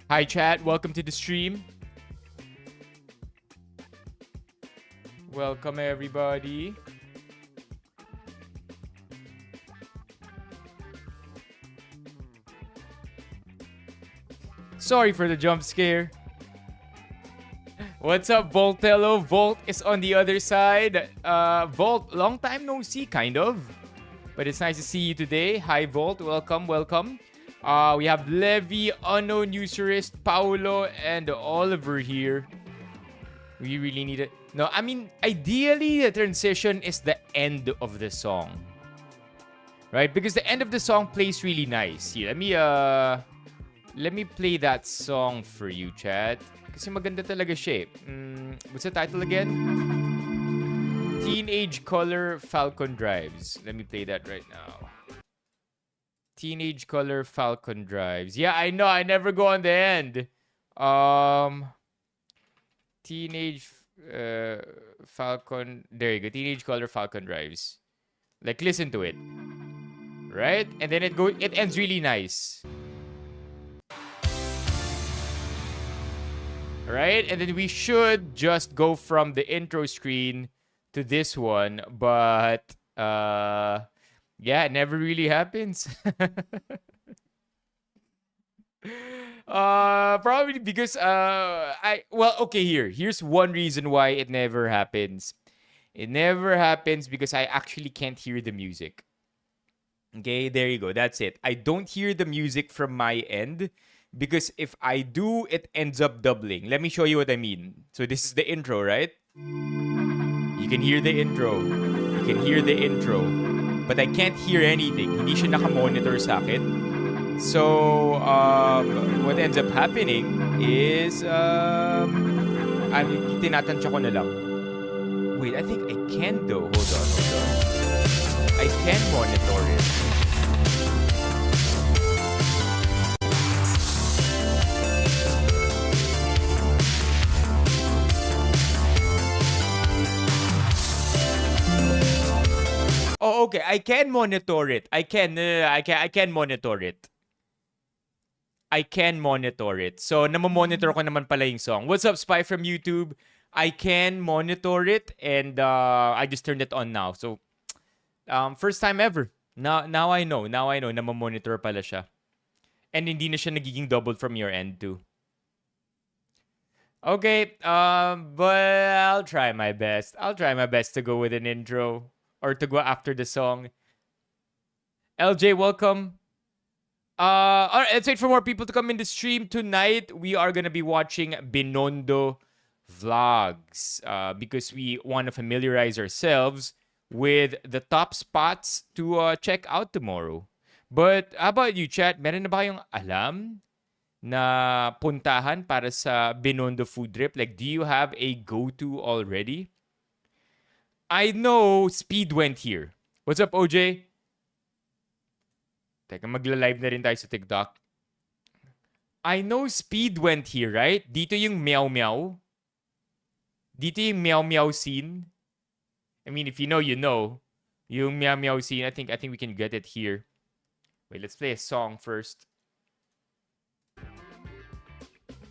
Hi, chat. Welcome to the stream. Welcome, everybody. Sorry for the jump scare. What's up, Voltello? Volt is on the other side. Volt, long time no see, kind of. But it's nice to see you today. Hi, Volt. Welcome, welcome. We have Levi, Unknown Usurist, Paolo, and Oliver here. We really need it. No, I mean, ideally, the transition is the end of the song. Right? Because the end of the song plays really nice. Here, let me play that song for you, chat. Kasi maganda talaga siya. What's the title again? Teenage Color Falcon Drives. Let me play that right now. Teenage Color Falcon Drives. Yeah, I know. I never go on the end. Teenage Falcon. There you go. Teenage Color Falcon Drives. Like, listen to it. Right? And then it ends really nice. Right? And then we should just go from the intro screen to this one. But, yeah, it never really happens. Probably because, here's one reason why it never happens. It never happens because I actually can't hear the music. Okay, there you go. That's it. I don't hear the music from my end. Because if I do, it ends up doubling. Let me show you what I mean. So this is the intro, right? You can hear the intro. You can hear the intro. But I can't hear anything. Hindi siya naka-monitor sa akin. So, what ends up happening is, tinatansya ko na lang. Wait, I think I can though. Hold on. I can monitor it. Oh, okay. I can monitor it. I can monitor it. I can monitor it. So, namamonitor ko naman pala yung song. What's up, Spy from YouTube? I can monitor it and I just turned it on now. So, first time ever. Now I know. Now I know namamonitor pala siya. And hindi na siya nagiging double from your end too. Okay, but I'll try my best. I'll try my best to go with an intro. Or to go after the song. LJ, welcome. Alright, let's wait for more people to come in the stream. Tonight, we are going to be watching Binondo vlogs. Because we want to familiarize ourselves with the top spots to check out tomorrow. But how about you, chat? Meron na ba yung alam na puntahan para sa Binondo food trip? Like, do you have a go-to already? I know Speed went here. What's up, OJ? Teka, magla-live na rin tayo sa TikTok. I know Speed went here, right? Dito yung meow meow. Dito yung meow meow scene. I mean, if you know, you know. Yung meow meow scene, I think we can get it here. Wait, let's play a song first.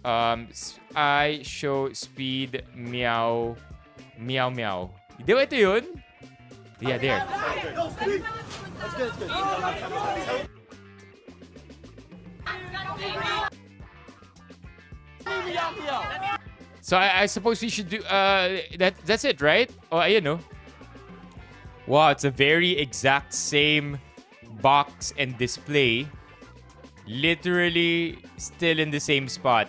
I show Speed meow meow meow. Di ba ito yun? Yeah, there. That's good. So I suppose we should do that's it, right? Oh, you know. Wow, it's a very exact same box and display. Literally still in the same spot.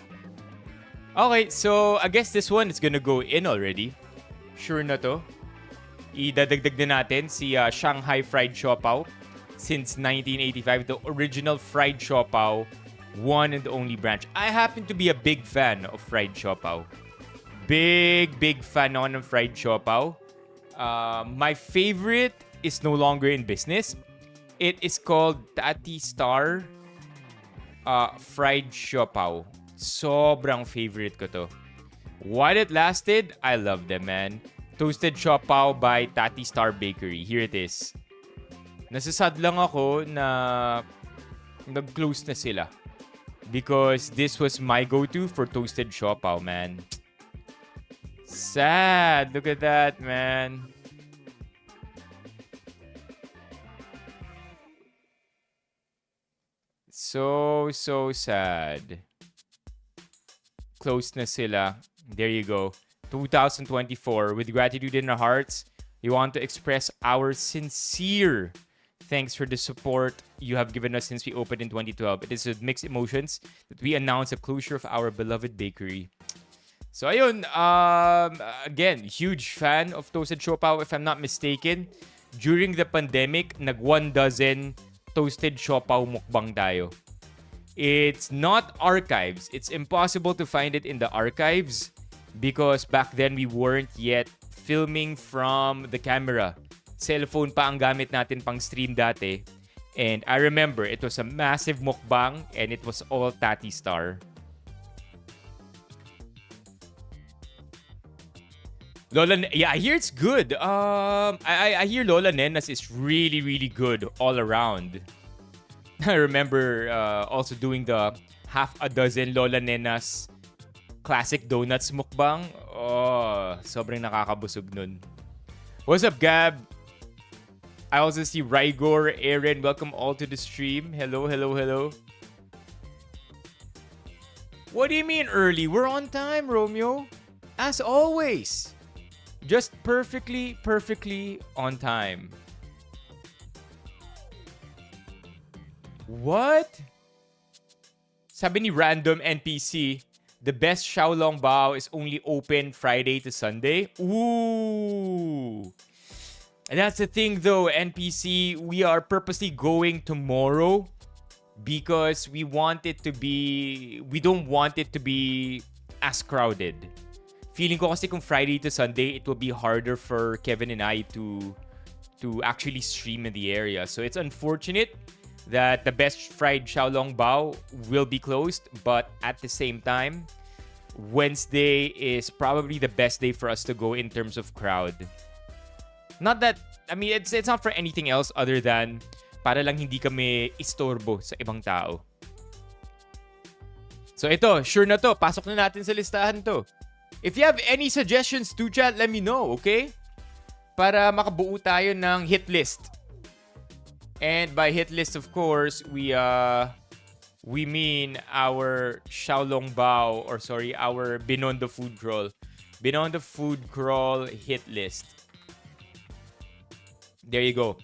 Okay, so I guess this one is gonna go in already. Sure na to. Idadagdag na natin si Shanghai Fried Siopaw. Since 1985, the original fried siopaw, one and only branch. I happen to be a big fan of fried siopaw. Big fan ng fried siopaw. My favorite is no longer in business. It is called Tati Star Fried Siopaw. Sobrang favorite ko to. While it lasted, I love them, man. Toasted Siopaw by Tati Star Bakery. Here it is. Nasasad lang ako na nag-close na sila. because this was my go-to for toasted siopaw, man. Sad. Look at that, man. So sad. Close na sila. There you go. 2024. With gratitude in our hearts, we want to express our sincere thanks for the support you have given us since we opened in 2012. It is with mixed emotions that we announce the closure of our beloved bakery. So ayun, again, huge fan of toasted siopaw. If I'm not mistaken, during the pandemic, nag 12 toasted siopaw mukbang tayo. It's not archives. It's impossible to find it in the archives because back then we weren't yet filming from the camera. Cellphone pa ang gamit natin pang stream dati. And I remember it was a massive mukbang and it was all Tati Star. Lola, yeah, I hear it's good. I hear Lola Nenas is really, really good all around. I remember also doing the half a dozen Lola Nenas classic donuts mukbang. Oh, sobrang nakakabusog nun. What's up, Gab? I also see Rigor, Aaron. Welcome all to the stream. Hello, hello, hello. What do you mean early? We're on time, Romeo. As always. Just perfectly on time. What? Sabi ni Random NPC, the best Xiaolong Bao is only open Friday to Sunday. Ooh. And that's the thing though, NPC, we are purposely going tomorrow because we don't want it to be as crowded. Feeling ko kasi kung Friday to Sunday, it will be harder for Kevin and I to actually stream in the area. So it's unfortunate that the best fried Xiaolong Bao will be closed, but at the same time, Wednesday is probably the best day for us to go in terms of crowd. Not that, I mean, it's not for anything else other than para lang hindi kami istorbo sa ibang tao. So ito, sure na to. Pasok na natin sa listahan to. If you have any suggestions to chat, let me know, okay? Para makabuo tayo ng hit list. And by hit list, of course, we mean our Xiaolong Bao, or sorry, our Binondo food crawl. Binondo food crawl hit list. There you go.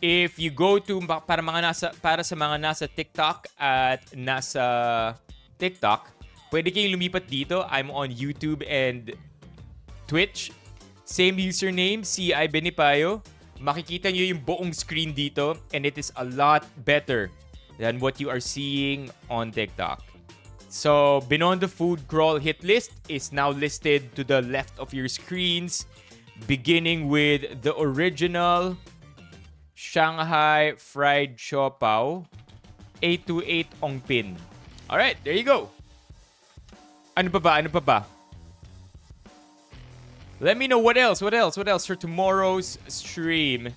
If you go to para sa mga nasa TikTok at nasa TikTok, pwede kayong lumipat dito. I'm on YouTube and Twitch. Same username, CI Benipayo. Makikita nyo yung buong screen dito and it is a lot better than what you are seeing on TikTok. So, Binondo Food Crawl hit list is now listed to the left of your screens, beginning with the original Shanghai Fried Siopaw 828 Ongpin. Alright, there you go. Ano pa ba? Let me know what else for tomorrow's stream.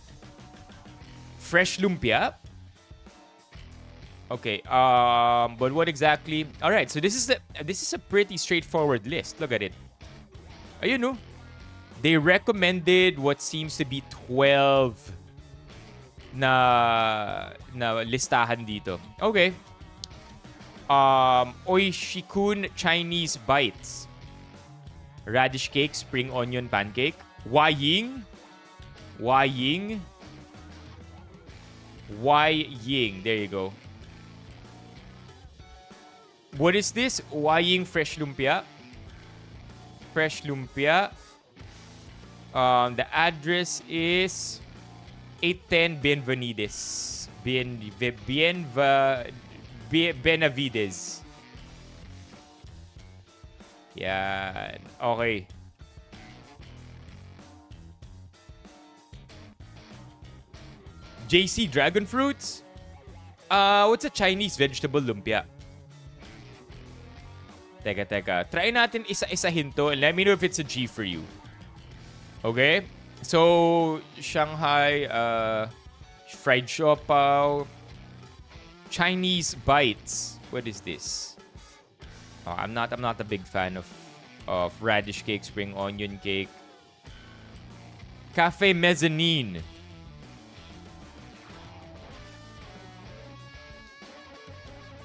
Fresh lumpia? Okay, but what exactly? All right, so this is a pretty straightforward list. Look at it. Ayun no. They recommended what seems to be 12 na listahan dito. Okay. Oishikun Chinese Bites. Radish cake, spring onion pancake. Wai Ying. There you go. What is this? Wai Ying fresh lumpia. The address is 810 Benavides. Benavides. Yan. Okay. JC Dragon Fruits? What's a Chinese vegetable lumpia? Teka. Try natin isa-isahin to and let me know if it's a G for you. Okay? So, Shanghai fried siopaw, Chinese bites. What is this? I'm not a big fan of radish cake, spring onion cake. Cafe Mezzanine.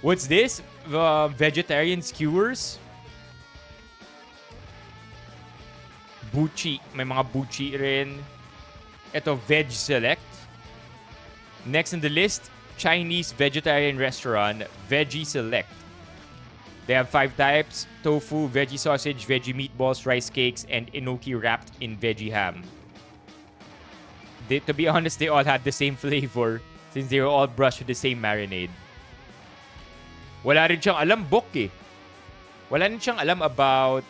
What's this? Vegetarian skewers? Buchi. May mga buchi rin. Ito, Veg Select. Next on the list, Chinese vegetarian restaurant, Veggie Select. They have 5 types: tofu, veggie sausage, veggie meatballs, rice cakes, and enoki wrapped in veggie ham. To be honest, they all had the same flavor since they were all brushed with the same marinade. Wala rin siyang alam, Bok eh. Wala rin siyang alam about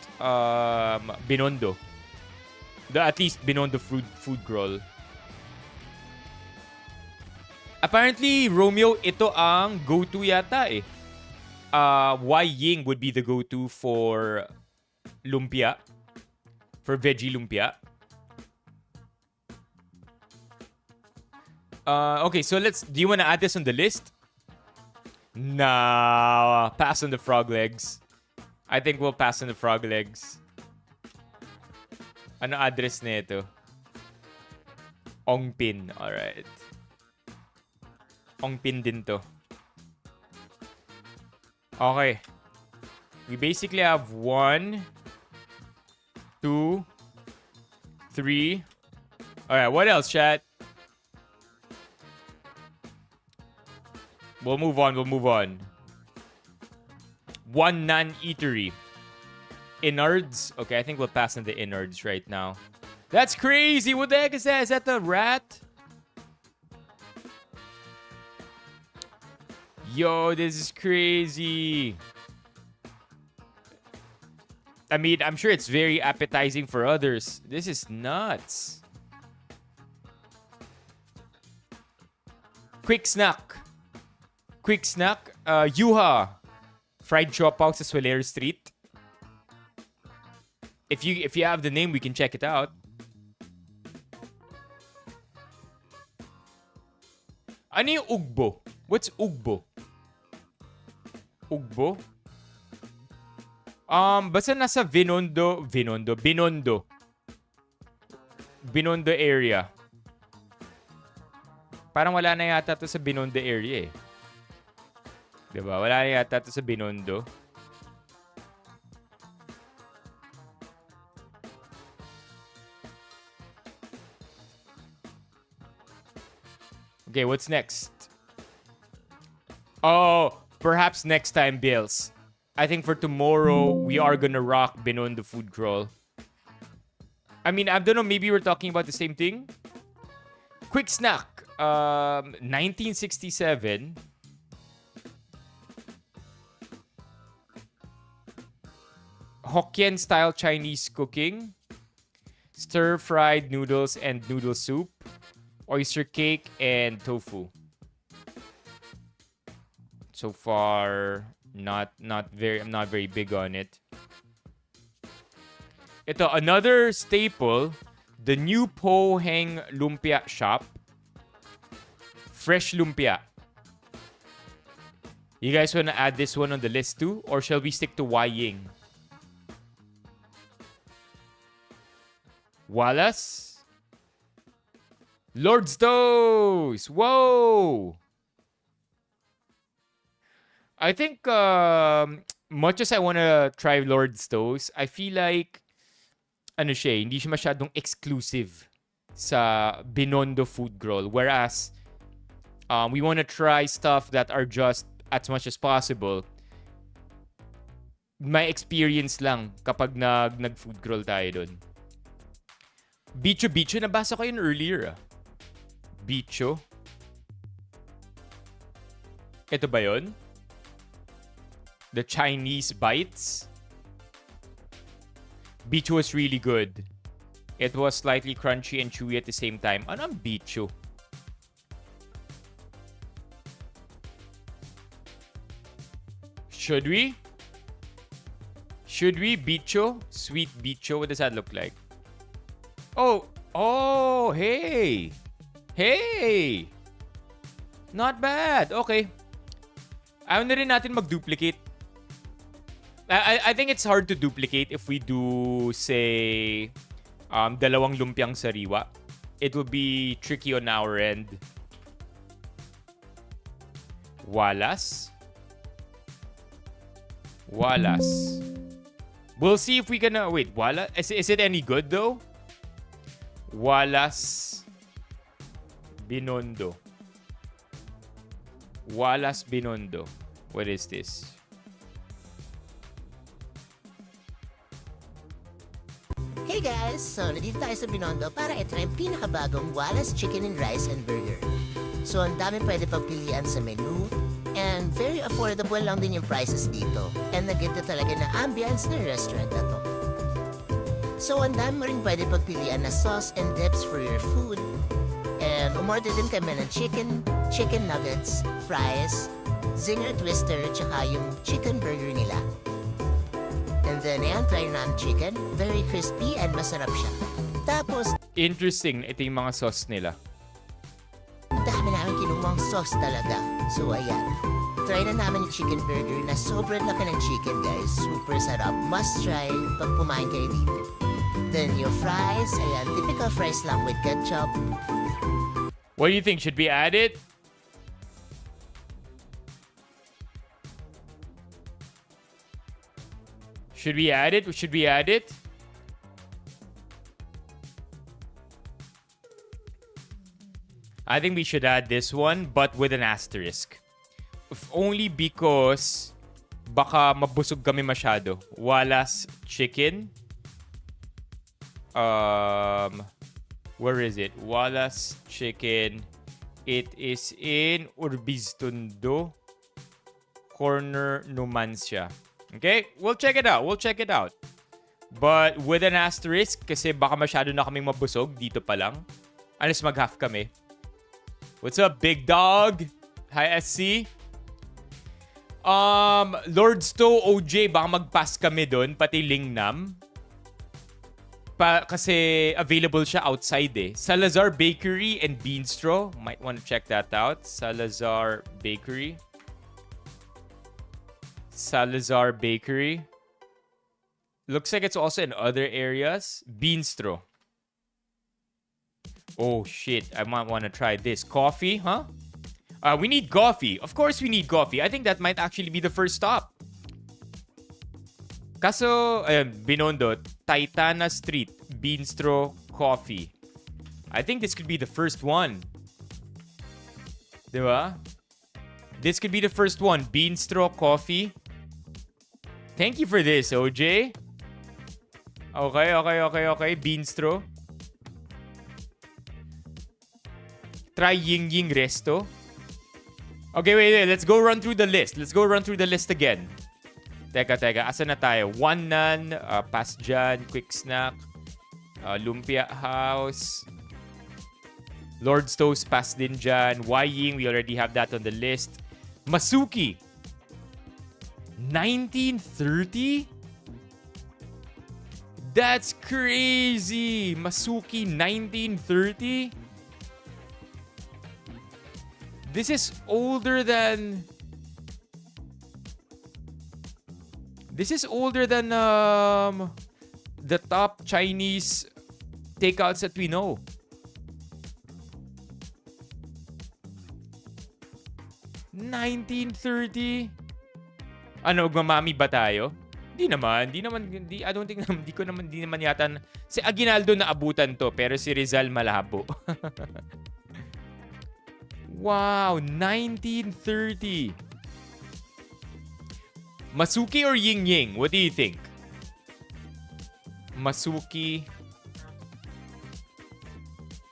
Binondo. At least Binondo food crawl. Apparently, Romeo, ito ang go-to yata eh. Wai Ying would be the go-to for lumpia. For veggie lumpia. Okay, so do you want to add this on the list? Nah, pass on the frog legs. I think we'll pass on the frog legs. Ano address nito? Ongpin, alright. Ongpin din to. Okay. We basically have 1, 2, 3. Alright, what else, chat? We'll move on. One Nan Eatery. Innards. Okay, I think we'll pass on the innards right now. That's crazy. What the heck is that? Is that the rat? Yo, this is crazy. I mean, I'm sure it's very appetizing for others. This is nuts. Quick snack. Yuha. Fried Chopaw sa Soler Street. If you have the name, we can check it out. Ano yung ugbo? What's ugbo? Ugbo? Basta nasa Binondo area. Parang wala na yata to sa Binondo area eh. Diba? Wala na yata to sa Binondo. Okay, what's next? Oh, perhaps next time, Bills. I think for tomorrow, we are gonna rock Binondo food crawl. I mean, I don't know, maybe we're talking about the same thing. Quick snack. 1967. Hokkien-style Chinese cooking. Stir-fried noodles and noodle soup. Oyster cake and tofu. So far, I'm not very big on it. Ito, another staple, the new Po Heng Lumpia shop. Fresh lumpia. You guys want to add this one on the list too? Or shall we stick to Wai Ying? Wallace? Lord's Toast! Whoa! I think, much as I want to try Lord's Toast, I feel like, hindi siya masyadong exclusive sa Binondo food crawl. Whereas, we want to try stuff that are just as much as possible. My experience lang kapag nag-food crawl tayo dun. Bicho, nabasa ko yun earlier. Bicho. Ito ba yun? The Chinese bites. Bicho was really good. It was slightly crunchy and chewy at the same time. Ano ang bicho? Should we? Bicho? Sweet bicho? What does that look like? Oh, hey! Hey! Not bad. Okay. Ayaw na rin natin mag-duplicate. I think it's hard to duplicate if we do, say, dalawang lumpiang sariwa. It will be tricky on our end. Walas. We'll see if we can... wait, Walas? Is it any good though? Walas Binondo. Walas Binondo. What is this? Hey guys! So, nandito tayo sa Binondo para itry yung pinakabagong Wallace Chicken and Rice and Burger. So, ang dami pwede pagpilian sa menu and very affordable lang din yung prices dito. And naganda talaga na ambience ng restaurant na to. So, ang dami mo rin pwede pagpilian na sauce and dips for your food. And umorder din kami ng chicken nuggets, fries, zinger twister, tsaka yung chicken burger nila. And then, ayan, try na ang chicken. Very crispy and masarap siya. Tapos, Interesting. Ito yung mga sauce nila. dami namin kinuwang sauce talaga. So, ayan. Try na namin yung chicken burger na sobrang laki ng chicken, guys. Super sarap. Must try pag pumain kayo dito. Then, yung fries, ayan. Typical fries lang with ketchup. What do you think? Should we add it? Should we add it? Should we add it? I think we should add this one, but with an asterisk. If only because baka mabusog kami masyado. Walas chicken. Where is it? Walas chicken. It is in Urbistondo, corner Numancia. Okay? We'll check it out. But with an asterisk, kasi baka masyado na kaming mabusog dito pa lang. Unless mag-half kami. What's up, big dog? Hi, SC. Lord Stowe, OJ, baka mag-pass kami doon, pati Lingnam. Kasi available siya outside eh. Salazar Bakery and Beanstro. Might want to check that out. Salazar Bakery. Looks like it's also in other areas. Beanstro. Oh shit, I might want to try this. Coffee, huh? We need coffee. Of course we need coffee. I think that might actually be the first stop. Kaso, Binondo, Taitana Street, Beanstro Coffee. I think this could be the first one. Diba? This could be the first one. Beanstro Coffee. Thank you for this, OJ. Okay. Beanstro. Try Ying Ying Resto. Okay, wait. Let's go run through the list. Again. Teka. Asa na tayo? One Nan, Pasjan, Quick Snack, Lumpia House, Lord Stowe's pass din dyan. Ying, we already have that on the list. Masuki. 1930? That's crazy. Masuki 1930? This is older than the top Chinese takeouts that we know. $19.30. Ano, magmamami ba tayo? Hindi naman, I don't think, hindi naman yata, si Aguinaldo na abutan to, pero si Rizal malabo. Wow, 1930. Masuki or Ying Ying? What do you think? Masuki.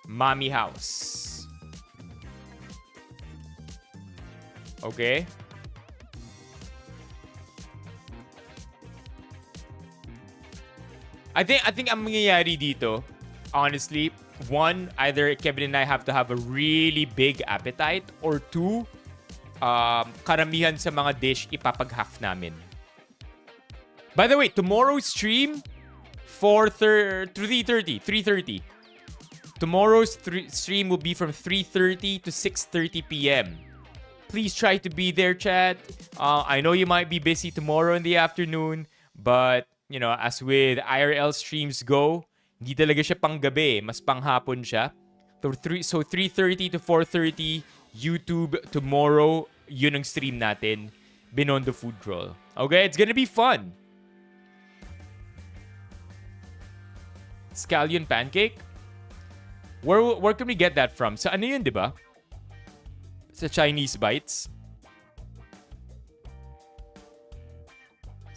Mommy House. Okay. I think ang mangyayari dito, honestly, one, either Kevin and I have to have a really big appetite, or two, karamihan sa mga dish ipapag-half namin. By the way, tomorrow's stream, 3:30. Tomorrow's stream will be from 3:30 to 6:30 p.m. please try to be there, chat. I know you might be busy tomorrow in the afternoon, but, you know, as with IRL streams go, hindi talaga siya pang gabi, mas panghapon siya. So 3:30 to 4:30 YouTube tomorrow, yun ang stream natin, Binondo Food Crawl. Okay, it's gonna be fun. Scallion pancake? Where can we get that from? Sa ano yun, di ba? Sa Chinese Bites.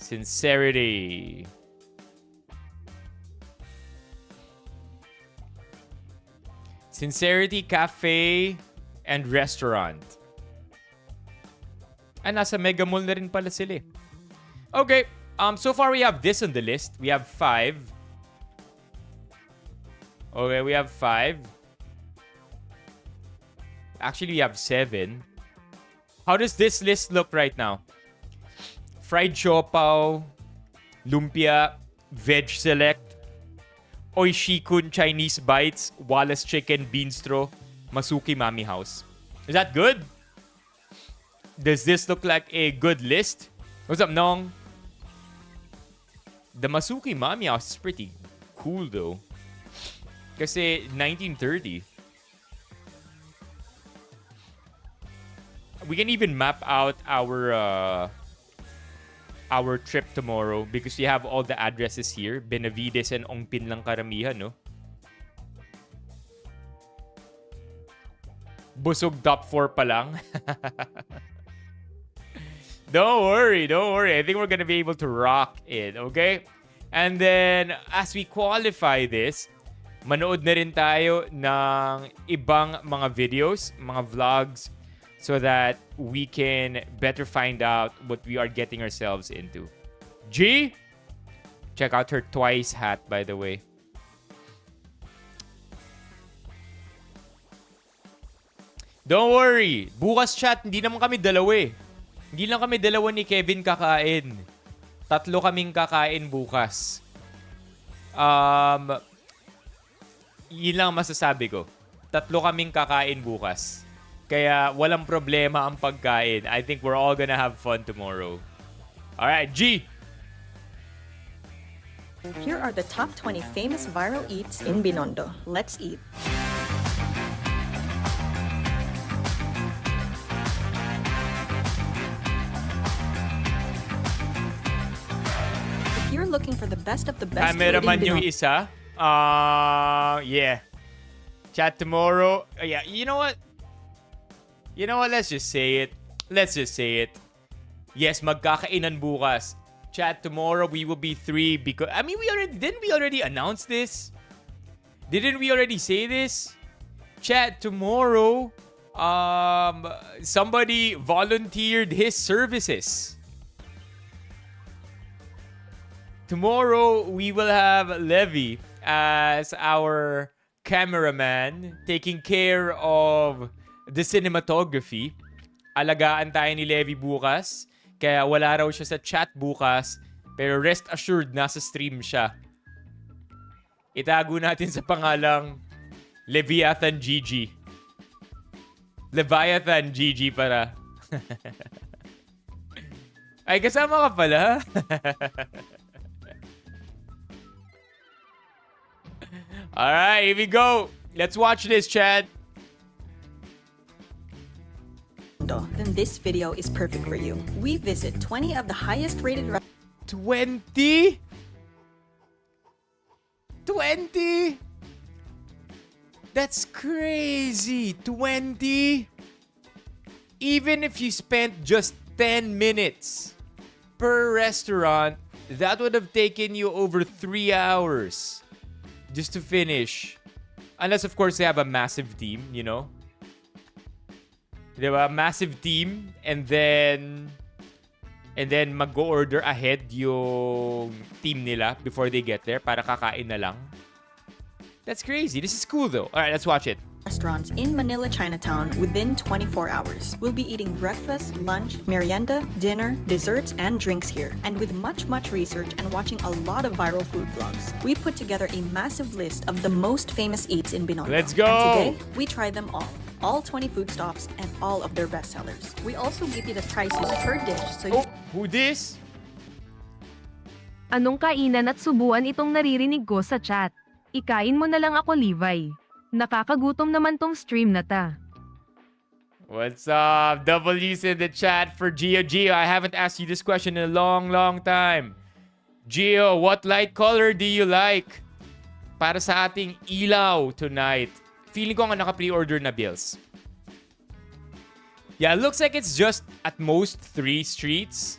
Sincerity. Sincerity Cafe and Restaurant. Nasa Mega Mall na rin pala sila. Okay, so far we have this on the list. We have 5. Okay, we have 5. Actually, we have 7. How does this list look right now? Fried siopaw, lumpia, veg select, Oishikun Chinese Bites, Wallace Chicken Beanstro, Masuki Mami House. Is that good? Does this look like a good list? What's up, Nong? The Masuki Mami House is pretty cool though. Kasi 1930. We can even map out our trip tomorrow because we have all the addresses here. Benavides and Ongpin lang karamihan, no? Busog top 4 pa lang. Don't worry. I think we're gonna be able to rock it, okay? And then, as we qualify this, manood na rin tayo ng ibang mga videos, mga vlogs, so that we can better find out what we are getting ourselves into. G? Check out her twice hat, by the way. Don't worry. Bukas, chat, hindi naman kami dalawa eh. Hindi lang kami dalawa ni Kevin kakain. 3 kaming kakain bukas. Yun lang masasabi ko. 3 kaming kakain bukas. Kaya walang problema ang pagkain. I think we're all gonna have fun tomorrow. Alright, G! Here are the top 20 famous viral eats in Binondo. Let's eat. If you're looking for the best of the best food in Cameraman yung Binondo, isa. Yeah. Chat tomorrow. Yeah, you know what? Let's just say it. Yes, magkakainan bukas. Chat tomorrow we will be 3 because didn't we already announce this? Didn't we already say this? Chat tomorrow somebody volunteered his services. Tomorrow we will have Levi as our cameraman taking care of the cinematography. Alagaan tayo ni Levi bukas. Kaya wala raw siya sa chat bukas. Pero rest assured, nasa stream siya. Itago natin sa pangalang Leviathan GG. Leviathan GG para. Ay, kasama ka pala. Alright, here we go. Let's watch this, chat. then this video is perfect for you. We visit 20 of the highest rated 20? 20? That's crazy. 20? Even if you spent just 10 minutes per restaurant, that would have taken you over 3 hours just to finish. Unless, of course, they have a massive team, you know? They have a massive team and then mag-order ahead yung team nila before they get there para kakain na lang. That's crazy. This is cool though. All right, let's watch it. restaurants in Manila Chinatown within 24 hours. We'll be eating breakfast, lunch, merienda, dinner, desserts, and drinks here. And with much research and watching a lot of viral food vlogs, we put together a massive list of the most famous eats in Binondo. Let's go! And today, we try them all. all 20 food stops and all of their bestsellers. We also give you the prices per dish so you Who this? Anong kainan at subuan itong naririnig ko sa chat? Ikain mo na lang ako, Levi. Nakakagutom naman tong stream na ta. What's up? W's in the chat for Gio. Gio, I haven't asked you this question in a long time. Gio, what light color do you like para sa ating ilaw tonight? Feeling ko nga naka-pre-order na bills. Yeah, looks like it's just at most 3 streets.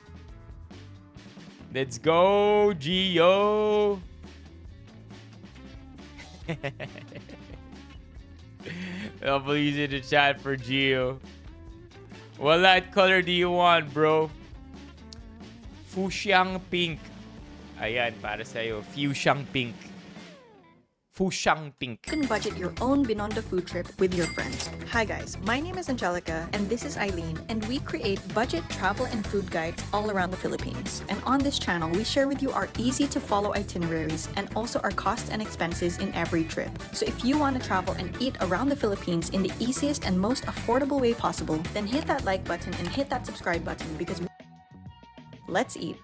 Let's go, Gio. W's in the chat for Gio. What light color do you want, bro? Fuchsiang pink. Ayan, para sa'yo. Fuchsiang pink. Fuchsiang pink. can budget your own Binondo food trip with your friends. Hi guys, my name is Angelica and this is Eileen, and we create budget travel and food guides all around the Philippines. And on this channel, we share with you our easy to follow itineraries and also our costs and expenses in every trip. So if you want to travel and eat around the Philippines in the easiest and most affordable way possible, then hit that like button and hit that subscribe button because let's eat.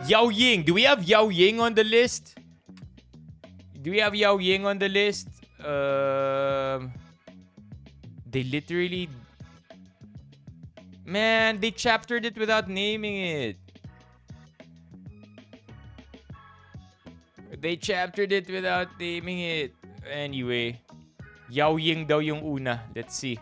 Yao Ying. Do we have Yao Ying on the list? Do we have Yao Ying on the list? They literally... Man, they chaptered it without naming it. They chaptered it without naming it. Anyway, Yao Ying daw yung una. Let's see.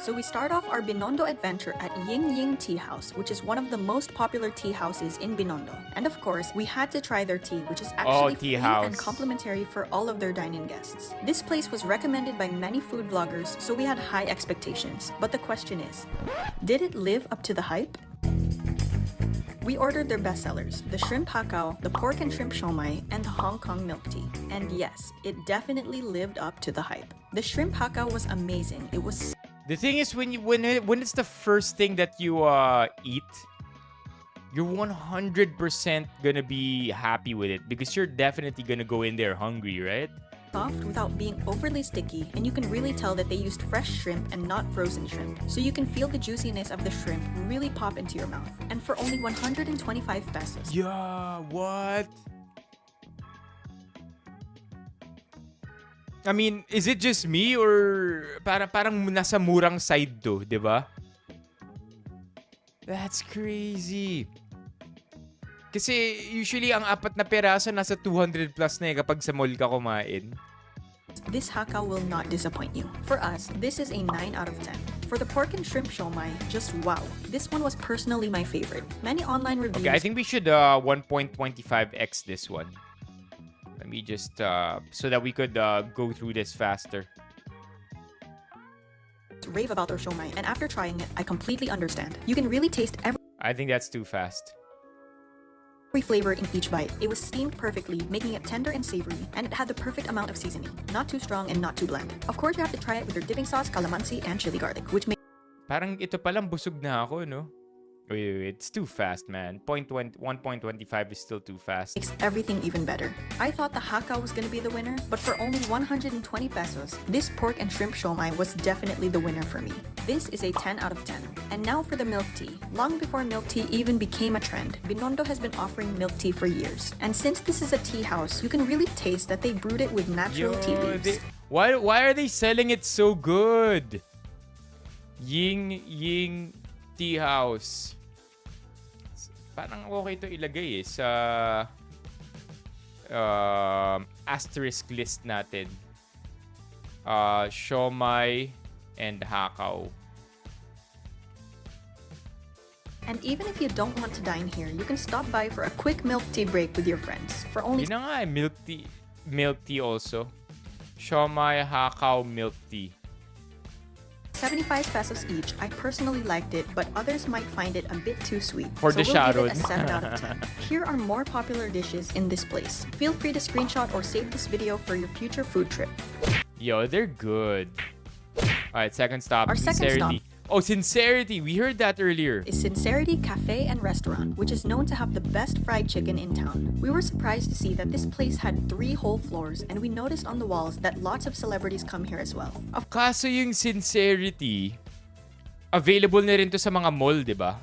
So we start off our Binondo adventure at Ying Ying Tea House, which is one of the most popular tea houses in Binondo. And of course, we had to try their tea, which is actually tea free house. and complimentary for all of their dine-in guests. This place was recommended by many food vloggers, so we had high expectations. But the question is, did it live up to the hype? We ordered their bestsellers, the shrimp hakao, the pork and shrimp siomai, and the Hong Kong milk tea. And yes, it definitely lived up to the hype. The shrimp hakao was amazing. It was The thing is, when it's the first thing that you eat, you're 100% gonna be happy with it because you're definitely gonna go in there hungry, right? soft without being overly sticky, and you can really tell that they used fresh shrimp and not frozen shrimp. So you can feel the juiciness of the shrimp really pop into your mouth. And for only 125 pesos. Yeah, what? I mean, is it just me or parang nasa murang side to, 'di ba? That's crazy. Kasi usually ang 4 na peraso nasa 200 plus na kapag sa mall ka kumain. This hakao will not disappoint you. For us, this is a 9 out of 10. For the pork and shrimp siomai, just wow. This one was personally my favorite. Many online reviews... Okay, I think we should 1.25x this one. Let me just, so that we could go through this faster. Rave about their siomai, and after trying it, I completely understand. You can really taste every I think that's too fast. flavor in each bite. It was steamed perfectly, making it tender and savory, and it had the perfect amount of seasoning. Not too strong and not too bland. Of course, you have to try it with your dipping sauce, calamansi, and chili garlic, which makes Parang ito palang busog na ako, no? Wait, it's too fast, man. 1.25 is still too fast. everything even better. I thought the hakao was gonna be the winner, but for only 120 pesos, this pork and shrimp siomai was definitely the winner for me. This is a 10 out of 10. And now for the milk tea. Long before milk tea even became a trend, Binondo has been offering milk tea for years. And since this is a tea house, you can really taste that they brewed it with natural tea leaves. Why are they selling it so good? Ying Ying Tea House. Parang okay to ilagay sa asterisk list natin. Siomai and hakao. And even if you don't want to dine here, you can stop by for a quick milk tea break with your friends. For only Yun na nga, milk tea also. Siomai, hakao, milk tea. 75 pesos each. I personally liked it, but others might find it a bit too sweet. For so the we'll give Sharon. it a 7 out of 10. Here are more popular dishes in this place. Feel free to screenshot or save this video for your future food trip. Yo, they're good. Alright, second stop. Our second Sincerely. Oh, Sincerity. We heard that earlier. is Sincerity Cafe and Restaurant, which is known to have the best fried chicken in town. We were surprised to see that this place had 3 whole floors, and we noticed on the walls that lots of celebrities come here as well. Of Kaso yung Sincerity, available na rin to sa mga mall, di ba?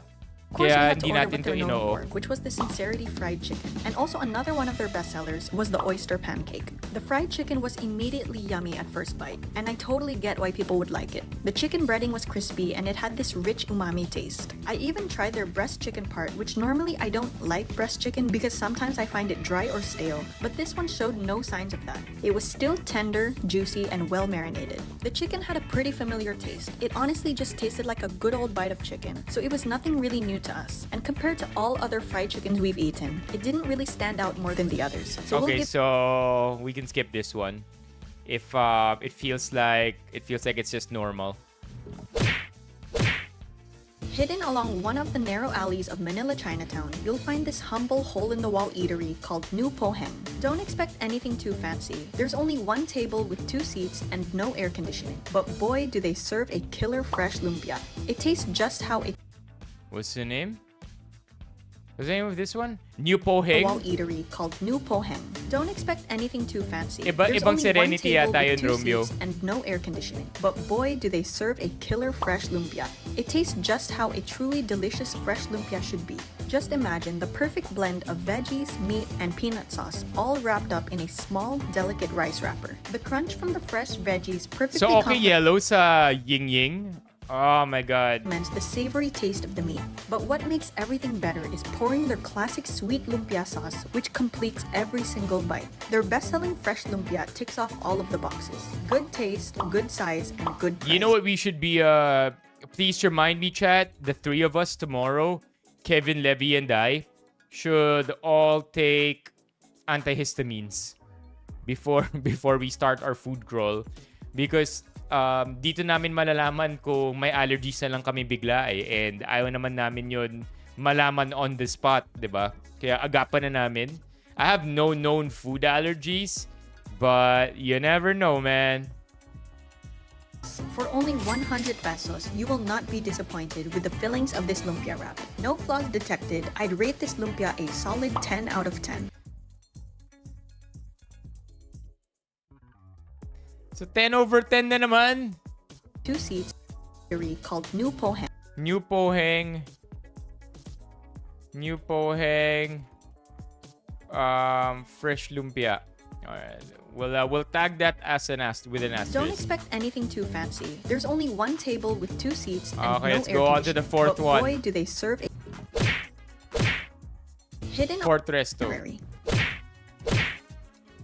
course, we Kaya had to hindi order natin what to they're known inoo. for, which was the Sincerity Fried Chicken. And also another one of their bestsellers was the Oyster Pancake. The fried chicken was immediately yummy at first bite, and I totally get why people would like it. The chicken breading was crispy and it had this rich umami taste. I even tried their breast chicken part, which normally I don't like breast chicken because sometimes I find it dry or stale, but this one showed no signs of that. It was still tender, juicy, and well marinated. The chicken had a pretty familiar taste. It honestly just tasted like a good old bite of chicken, so it was nothing really new to us. And compared to all other fried chickens we've eaten, it didn't really stand out more than the others. So Okay, so we can skip this one. If it feels like it's just normal. Hidden along one of the narrow alleys of Manila Chinatown, you'll find this humble hole-in-the-wall eatery called New Poheng. Don't expect anything too fancy. There's only one table with 2 seats and no air conditioning. But boy, do they serve a killer fresh lumpia. It tastes just how a What's the name? What's the name of this one? New wall Poheng? eatery called New Poheng. Don't expect anything too fancy. There's Ibang only Serenity one table yata with yun, 2 Romeo. seats and no air conditioning. But boy, do they serve a killer fresh lumpia. It tastes just how a truly delicious fresh lumpia should be. Just imagine the perfect blend of veggies, meat, and peanut sauce, all wrapped up in a small, delicate rice wrapper. The crunch from the fresh veggies perfectly So okay, yellow sa Ying Ying. Oh my god. complements the savory taste of the meat. But what makes everything better is pouring their classic sweet lumpia sauce, which completes every single bite. Their best-selling fresh lumpia ticks off all of the boxes. Good taste, good size, and good price. You know what we should be please remind me, chat, the 3 of us tomorrow, Kevin, Levy, and I should all take antihistamines before we start our food crawl, because dito namin malalaman kung may allergies na lang kami bigla and ayaw naman namin yun malaman on the spot, di ba? Kaya agapan na namin. I have no known food allergies, but you never know, man. For only 100 pesos, you will not be disappointed with the fillings of this lumpia wrap. No flaws detected. I'd rate this lumpia a solid 10 out of 10. So 10 over 10 na naman. 2 seats called New Poheng. New Poheng. Fresh lumpia. Alright. We'll tag that as with an asterisk. Don't expect anything too fancy. There's only one table with 2 seats and Okay, no let's air go on to the conditioning. 4th But one. boy, do they serve a hidden Fourth resto. itinerary.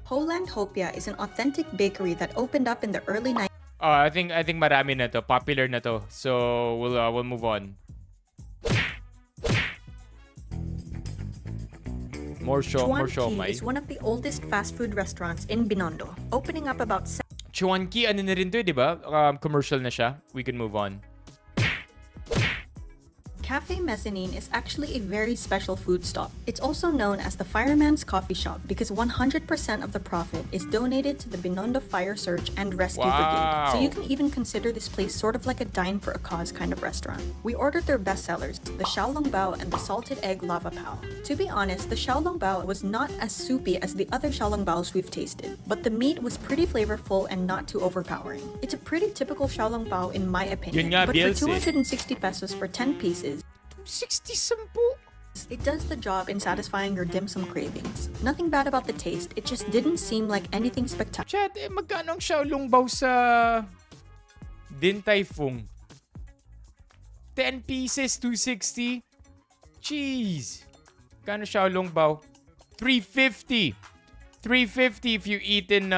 Poland Hopia is an authentic bakery that opened up in the early 90s. I think marami na to, popular na to. So we'll move on. More show, Chuanqi may. is one of the oldest fast food restaurants in Binondo, opening up about Chuanqi, ano na rin to, di ba? Commercial na siya. We can move on. Cafe Mezzanine is actually a very special food stop. It's also known as the Fireman's Coffee Shop because 100% of the profit is donated to the Binondo Fire Search and Rescue Brigade. So you can even consider this place sort of like a dine for a cause kind of restaurant. We ordered their bestsellers, the xiaolongbao and the salted egg lava pao. To be honest, the xiaolongbao was not as soupy as the other xiaolongbaos we've tasted, but the meat was pretty flavorful and not too overpowering. It's a pretty typical xiaolongbao in my opinion, Yun nga, but for Bielsi. 260 pesos for 10 pieces, 60 sampu. it does the job in satisfying your dim sum cravings. Nothing bad about the taste, it just didn't seem like anything spectacular. Chat, magkano ang xiaolongbao sa Din Tai Fung? 10 pieces, 260. Jeez. Magkano xiaolongbao? 350. 350 if you eat in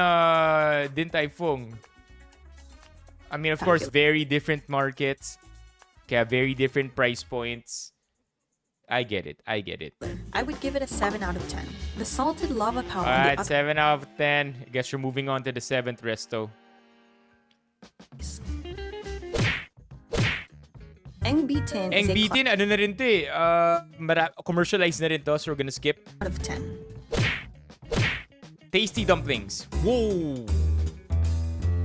Din Tai Fung. I mean, of course, very different markets. Kaya very different price points. I get it. I would give it a 7 out of 10. The salted lava pao on the Alright, other 7 out of 10. I guess we're moving on to the 7th resto. Eng Bitin Eng is a Bitin, ano na rin to eh. Commercialized na rin to, so we're gonna skip. out of 10. Tasty dumplings. Whoa!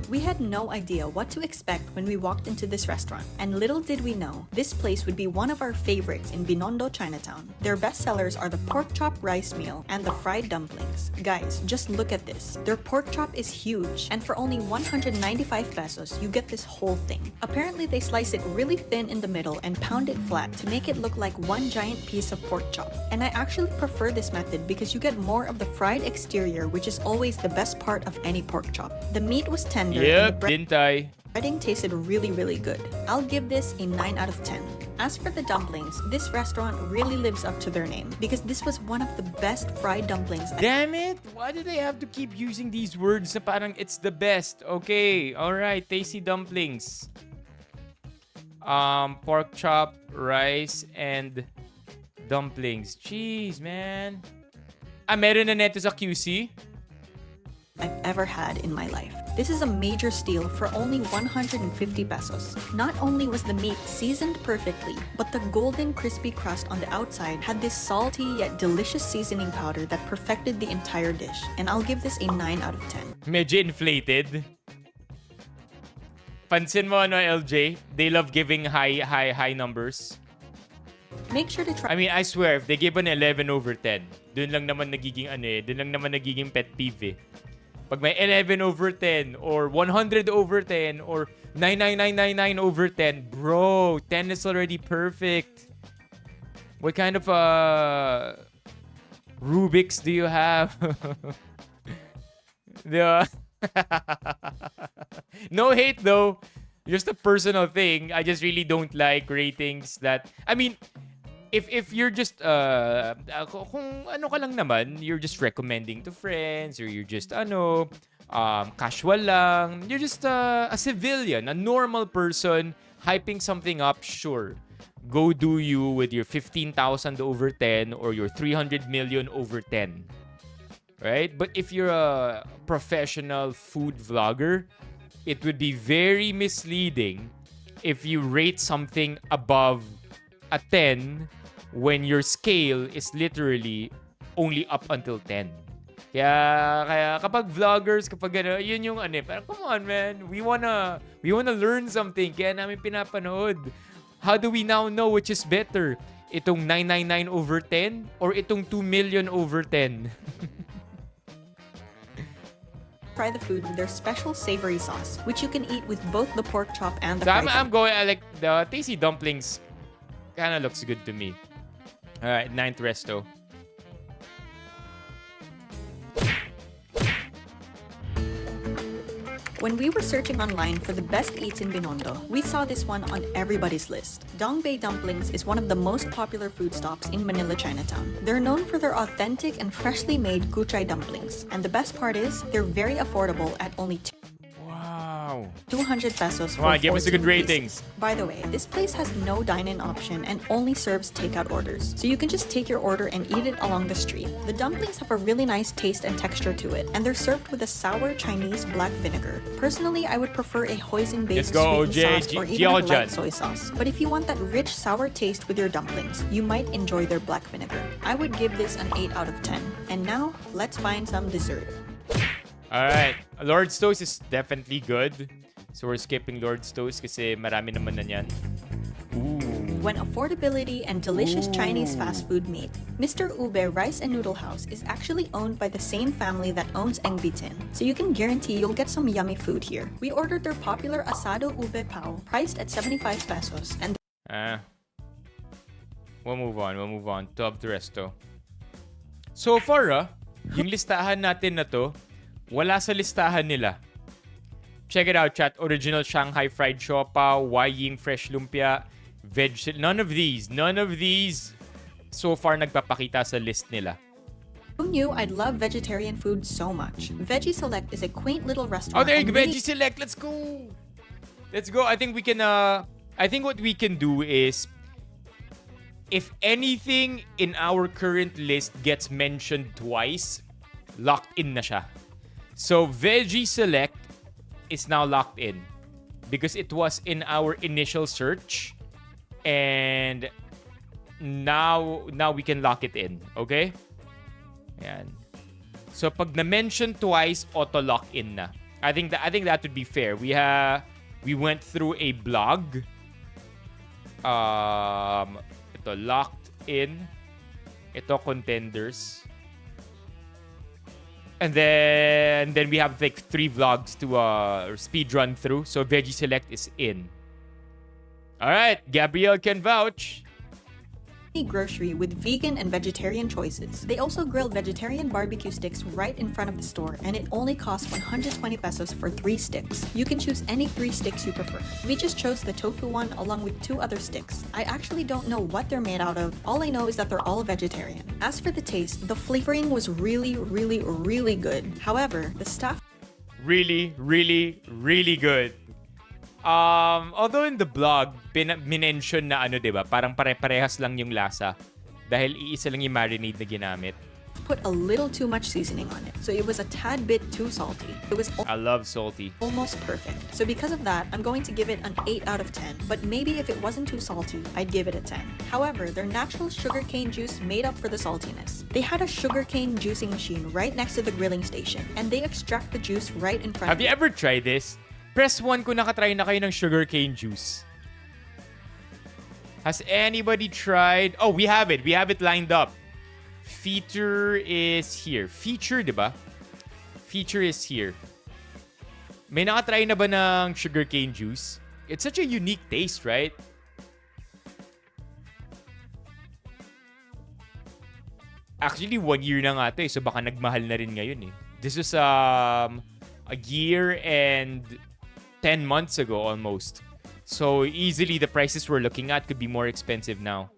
We had no idea what to expect when we walked into this restaurant, and little did we know, this place would be one of our favorites in Binondo, Chinatown. Their best sellers are the pork chop rice meal and the fried dumplings. Guys, just look at this. Their pork chop is huge, and for only 195 pesos, you get this whole thing. Apparently, they slice it really thin in the middle and pound it flat to make it look like one giant piece of pork chop. And I actually prefer this method because you get more of the fried exterior, which is always the best part of any pork chop. The meat was tender and the breading tasted really good. I'll give this a 9 out of 10. As for the dumplings, this restaurant really lives up to their name because this was one of the best fried dumplings. Damn it! Why do they have to keep using these words na parang it's the best? Okay, alright, tasty dumplings. Pork chop, rice, and dumplings. Jeez, man. Meron na neto sa QC? I've ever had in my life. This is a major steal for only 150 pesos. Not only was the meat seasoned perfectly, but the golden crispy crust on the outside had this salty yet delicious seasoning powder that perfected the entire dish. And I'll give this a 9 out of 10. Medyo inflated. Pansin mo ano, LJ? They love giving high numbers. Make sure to try. I mean, I swear, if they give an 11 over 10, dun lang naman nagiging pet peeve eh. Pag may 11 over 10 or 100 over 10 or 99999 over 10, bro, 10 is already perfect. What kind of Rubik's do you have? No hate though. Just a personal thing. I just really don't like ratings that, I mean, if you're just kung ano ka lang naman, you're just recommending to friends or you're just casual lang, you're just a civilian, a normal person hyping something up, sure. Go do you with your 15,000 over 10 or your 300 million over 10. Right? But if you're a professional food vlogger, it would be very misleading if you rate something above a 10 when your scale is literally only up until 10. Kaya kapag vloggers, kapag yun yung parang come on man, we wanna learn something, kaya namin pinapanood. How do we now know which is better? Itong 999 over 10 or itong 2 million over 10? Try the food with their special savory sauce, which you can eat with both the pork chop and the So fried I'm going, I like the tasty dumplings. Kinda looks good to me. Alright, 9th resto. When we were searching online for the best eats in Binondo, we saw this one on everybody's list. Dongbei Dumplings is one of the most popular food stops in Manila, Chinatown. They're known for their authentic and freshly made gucai dumplings. And the best part is, they're very affordable at only 200 pesos for Give us a good 14 rating. pieces. By the way, this place has no dine-in option and only serves takeout orders. So you can just take your order and eat it along the street. The dumplings have a really nice taste and texture to it, and they're served with a sour Chinese black vinegar. Personally, I would prefer a hoisin-based sweetened sauce or even a light soy sauce. But if you want that rich sour taste with your dumplings, you might enjoy their black vinegar. I would give this an 8 out of 10. And now, let's find some dessert. Alright, Lord's Toast is definitely good. So we're skipping Lord's Toast kasi marami naman na yan. Ooh. When affordability and delicious Chinese fast food meet, Mr. Ube Rice and Noodle House is actually owned by the same family that owns Eng Bitin, so you can guarantee you'll get some yummy food here. We ordered their popular Asado Ube Pao, priced at 75 pesos, and We'll move on. 12th resto. So far, yung listahan natin na to, wala sa listahan nila. Check it out, chat. Original Shanghai Fried Siopaw, Ying Fresh Lumpia, none of these so far nagpapakita sa list nila. Who knew I'd love vegetarian food so much? Veggie Select is a quaint little restaurant. Oh, there you go, Veggie Select. Let's go. I think we can, I think what we can do is, if anything in our current list gets mentioned twice, locked in na siya. So, Veggie Select is now locked in because it was in our initial search and now we can lock it in. Okay? Ayan. So, pag na-mention twice, auto-lock in na. I think that would be fair. We went through a blog. Ito locked in. Ito contenders. And then we have like 3 vlogs to speed run through. So Veggie Select is in. All right, Gabrielle can vouch. Grocery with vegan and vegetarian choices. They also grill vegetarian barbecue sticks right in front of the store, and it only costs 120 pesos for 3 sticks. You can choose any 3 sticks you prefer. We just chose the tofu one along with 2 other sticks. I actually don't know what they're made out of. All I know is that they're all vegetarian. As for the taste, the flavoring was really, really, really good. However, the staff Really, really, really good. Although in the blog, minention na diba? Parang pare-parehas lang yung lasa. Dahil iisa lang yung marinade na ginamit. put a little too much seasoning on it, so it was a tad bit too salty. It was I love salty. almost perfect. So because of that, I'm going to give it an 8 out of 10. But maybe if it wasn't too salty, I'd give it a 10. However, their natural sugarcane juice made up for the saltiness. They had a sugarcane juicing machine right next to the grilling station, and they extract the juice right in front Have of you ever tried this? Press 1 kung nakatry na kayo ng sugarcane juice. Has anybody tried? Oh, we have it. We have it lined up. Feature is here. Feature, di ba? Feature is here. May nakatry na ba ng sugarcane juice? It's such a unique taste, right? Actually, 1 year na nga ito eh. So baka nagmahal na rin ngayon eh. This was a year and 10 months ago almost. So easily the prices we're looking at could be more expensive now.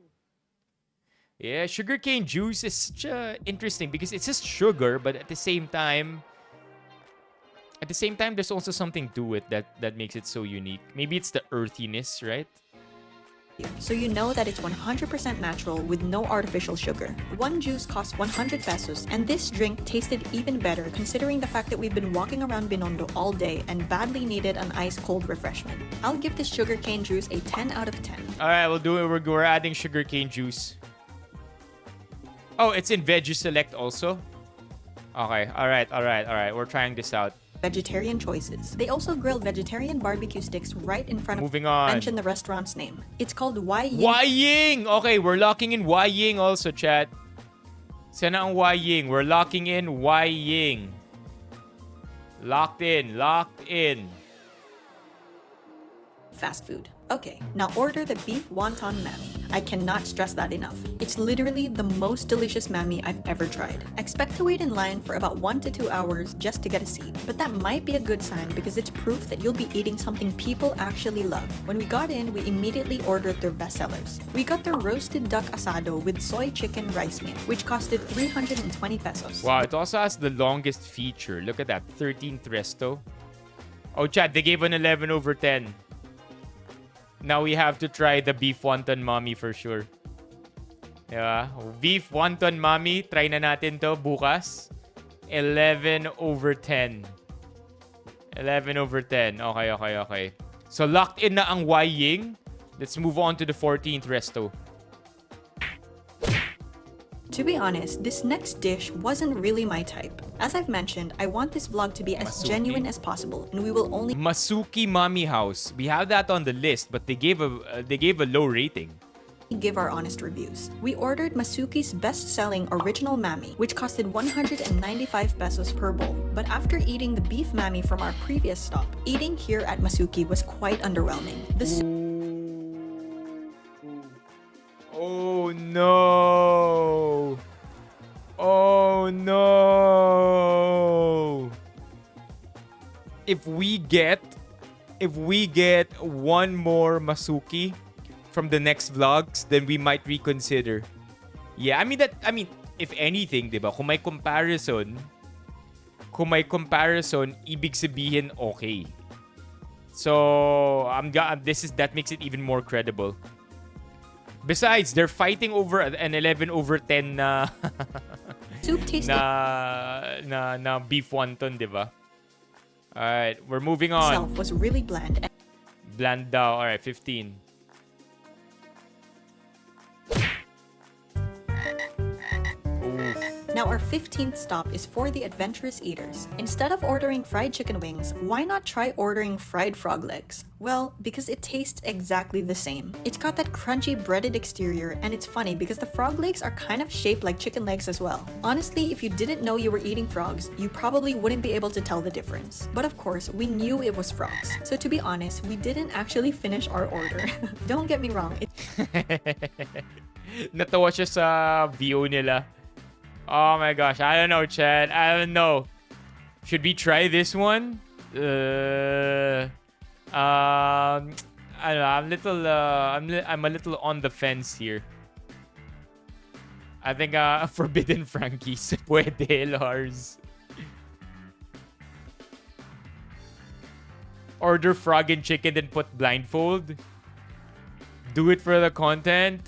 Yeah, sugarcane juice is such interesting because it's just sugar, but at the same time, there's also something to it that makes it so unique. Maybe it's the earthiness, right? so you know that it's 100% natural with no artificial sugar. One juice costs 100 pesos, and this drink tasted even better considering the fact that we've been walking around Binondo all day and badly needed an ice-cold refreshment. I'll give this sugarcane juice a 10 out of 10. All right, we'll do it. We're adding sugarcane juice. Oh, it's in Veggie Select also? Okay, all right. We're trying this out. Vegetarian choices. They also grill vegetarian barbecue sticks right in front of Moving on. Mention the restaurant's name. It's called Wai Ying. Wai Ying! Okay, we're locking in Wai Ying also, chat. Sana ang Wai Ying. We're locking in Wai Ying. Locked in. Fast food. Okay, now order the beef wonton mami. I cannot stress that enough. It's literally the most delicious mami I've ever tried. Expect to wait in line for about 1 to 2 hours just to get a seat. But that might be a good sign because it's proof that you'll be eating something people actually love. When we got in, we immediately ordered their bestsellers. We got their roasted duck asado with soy chicken rice meal, which costed 320 pesos. Wow, it also has the longest feature. Look at that, 13th resto. Oh, chat, they gave an 11 over 10. Now we have to try the beef wonton mami for sure. Yeah, beef wonton mami. Try na natin to bukas. 11 over 10. 11 over 10. Okay. So locked in na ang Wai Ying. Let's move on to the 14th resto. To be honest, this next dish wasn't really my type. As I've mentioned, I want this vlog to be as Masuki. genuine as possible, and we will only Masuki Mami House. We have that on the list, but they gave a low rating. give our honest reviews. We ordered Masuki's best-selling original mami, which costed 195 pesos per bowl. But after eating the beef mami from our previous stop, eating here at Masuki was quite underwhelming. The Oh no! Oh no! If we get one more Masuki from the next vlogs, then we might reconsider. Yeah, I mean, if anything, diba? Kung may comparison, ibig sabihin okay. So, that makes it even more credible. Besides, they're fighting over an 11 over 10 na soup tasted na beef wonton, diba? Alright, we're moving on. itself was really bland. Bland daw. Alright, 15. Oof. Now our 15th stop is for the adventurous eaters. Instead of ordering fried chicken wings, why not try ordering fried frog legs? Well, because it tastes exactly the same. It's got that crunchy breaded exterior, and it's funny because the frog legs are kind of shaped like chicken legs as well. Honestly, if you didn't know you were eating frogs, you probably wouldn't be able to tell the difference. But of course, we knew it was frogs. So to be honest, we didn't actually finish our order. Don't get me wrong, Natawa siya sa view nila. Oh my gosh, I don't know, Chad. I don't know. Should we try this one? I don't know. I'm a little on the fence here. I think Forbidden Frankies. Pwede, Lars. Order frog and chicken, then put blindfold. Do it for the content.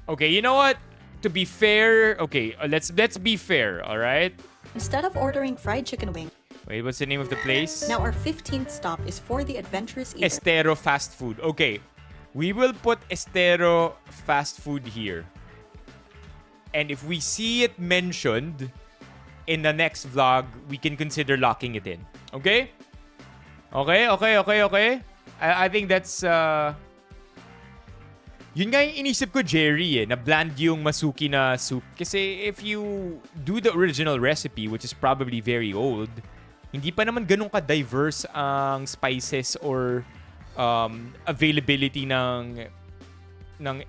Okay, you know what? To be fair, okay, let's be fair, all right? Instead of ordering fried chicken wing, wait, what's the name of the place? now our 15th stop is for the adventurous eater. Estero Fast Food. Okay, we will put Estero Fast Food here. And if we see it mentioned in the next vlog, we can consider locking it in. Okay? Okay. I think that's... Yun nga yung inisip ko, Jerry, na bland yung masuki na soup. Kasi if you do the original recipe, which is probably very old, hindi pa naman ganun ka-diverse ang spices or availability ng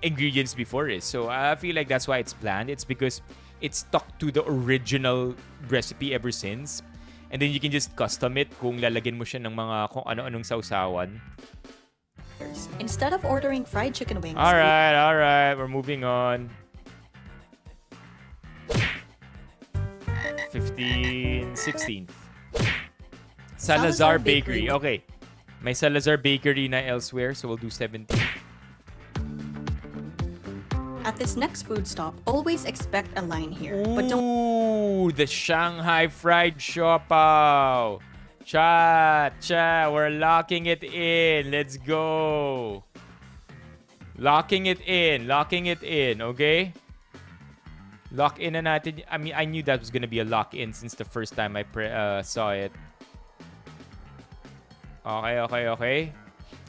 ingredients before it. So I feel like that's why it's bland. It's because it's stuck to the original recipe ever since. And then you can just custom it kung lalagyan mo siya ng mga kung ano-anong sausawan. Instead of ordering fried chicken wings, all right, we're moving on. 15, 16. Salazar Bakery. Okay. May Salazar Bakery na elsewhere, so we'll do 17. At this next food stop, always expect a line here. But don't Ooh, the Shanghai Fried Siopaw. Chat, we're locking it in. Let's go. Locking it in, okay? Lock in na natin. I mean, I knew that was gonna be a lock in since the first time I saw it. Okay.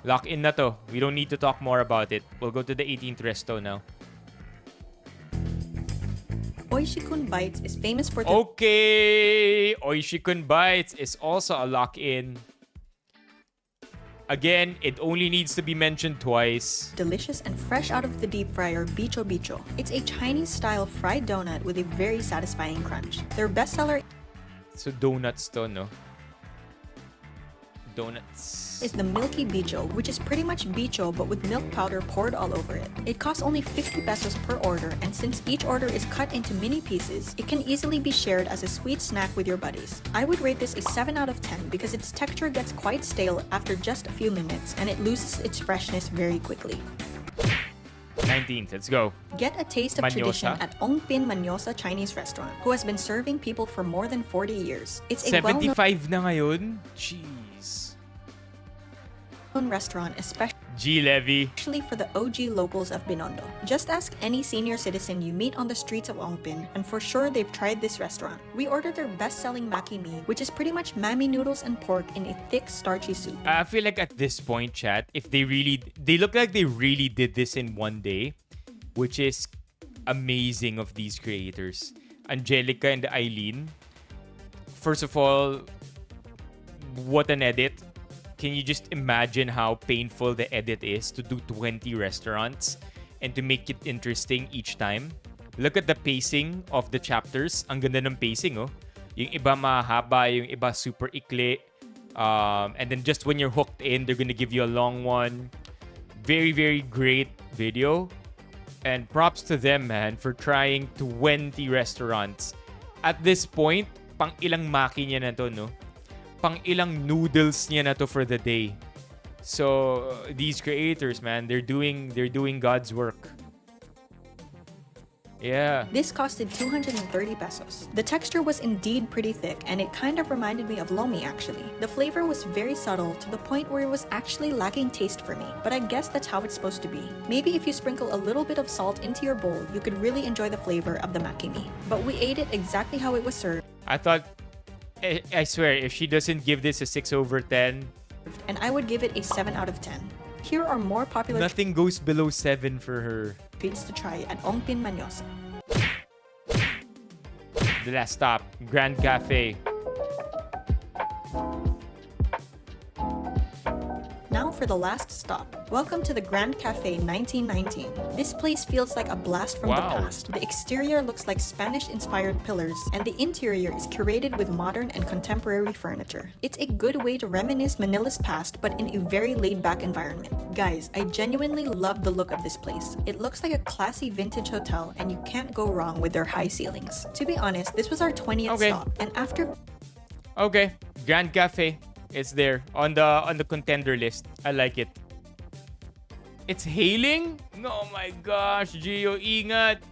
Lock in na to. We don't need to talk more about it. We'll go to the 18th resto now. Oishikun Bites is famous for Okay, Oishikun Bites is also a lock-in. Again, it only needs to be mentioned twice. delicious and fresh out of the deep fryer bicho bicho. It's a Chinese-style fried donut with a very satisfying crunch. Their bestseller So donuts to, no? Donuts. is the milky bicho, which is pretty much bicho but with milk powder poured all over it. It costs only 50 pesos per order, and since each order is cut into mini pieces, it can easily be shared as a sweet snack with your buddies. I would rate this a 7 out of 10 because its texture gets quite stale after just a few minutes and it loses its freshness very quickly. 19th, let's go. Get a taste of Manyosa? tradition at Ongpin Manyosa Chinese restaurant, who has been serving people for more than 40 years. It's a well-known 75 na ngayon? Jeez. restaurant, especially G Levy. for the OG locals of Binondo. Just ask any senior citizen you meet on the streets of Ongpin, and for sure they've tried this restaurant. We ordered their best-selling maki mee, which is pretty much mami noodles and pork in a thick, starchy soup. I feel like at this point, chat, if they look like they really did this in one day, which is amazing of these creators. Angelica and Eileen. First of all, what an edit. Can you just imagine how painful the edit is to do 20 restaurants and to make it interesting each time? Look at the pacing of the chapters. Ang ganda ng pacing, oh. Yung iba mahaba, yung iba super ikli. And then just when you're hooked in, they're gonna give you a long one. Very, very great video. And props to them, man, for trying 20 restaurants. At this point, pang ilang maki niya na to, no? Pang ilang noodles niya na to for the day. So these creators, man, they're doing God's work. Yeah. This costed 230 pesos. The texture was indeed pretty thick, and it kind of reminded me of lomi actually. The flavor was very subtle to the point where it was actually lacking taste for me, but I guess that's how it's supposed to be. Maybe if you sprinkle a little bit of salt into your bowl, you could really enjoy the flavor of the makimi. But we ate it exactly how it was served. I thought, I swear, if she doesn't give this a 6/10, And I would give it a 7 out of 10. Here are more popular nothing goes below 7 for her. treats to try at Ongpin Manyosa. The last stop, Grand Cafe. Now for the last stop. Welcome to the Grand Cafe 1919. This place feels like a blast from the Wow. past. The exterior looks like Spanish-inspired pillars, and the interior is curated with modern and contemporary furniture. It's a good way to reminisce Manila's past, but in a very laid-back environment. Guys, I genuinely love the look of this place. It looks like a classy vintage hotel, and you can't go wrong with their high ceilings. To be honest, this was our 20th Okay. stop, and after Okay, Grand Cafe. It's there on the contender list. I like it. It's hailing? Oh my gosh, Gio, ingat.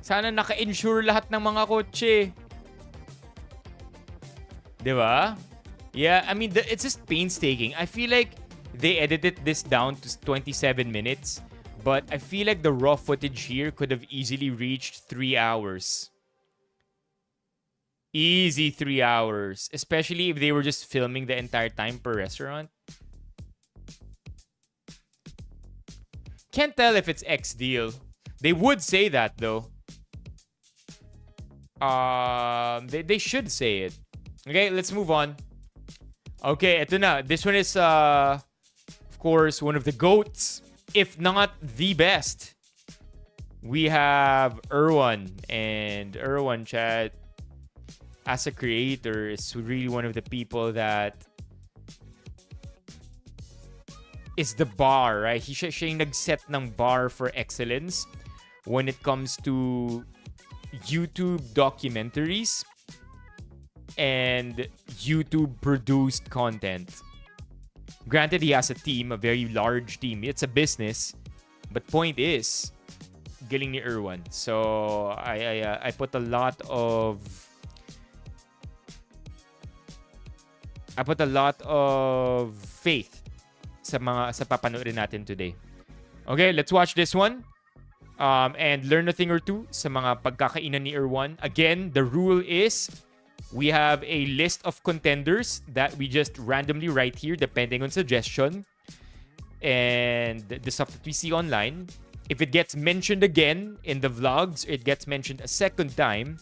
Sana naka-insure lahat ng mga kotse. Diba? Yeah, I mean, it's just painstaking. I feel like they edited this down to 27 minutes, but I feel like the raw footage here could have easily reached 3 hours. Easy 3 hours. Especially if they were just filming the entire time per restaurant. Can't tell if it's X deal. They would say that though. They should say it. Okay, let's move on. Okay, ito na. This one is of course one of the GOATs, if not the best. We have Erwan, and Erwan, chat, as a creator, is really one of the people that is the bar, right? Siya yung nag-set ng bar for excellence when it comes to YouTube documentaries and YouTube-produced content. Granted, he has a team, a very large team. It's a business. But point is, galing ni Erwan. So, I put a lot of faith sa papanoorin natin today. Okay, let's watch this one. And learn a thing or two sa mga pagkakainan ni Erwan. Again, the rule is we have a list of contenders that we just randomly write here depending on suggestion and the stuff that we see online. If it gets mentioned again in the vlogs, it gets mentioned a second time,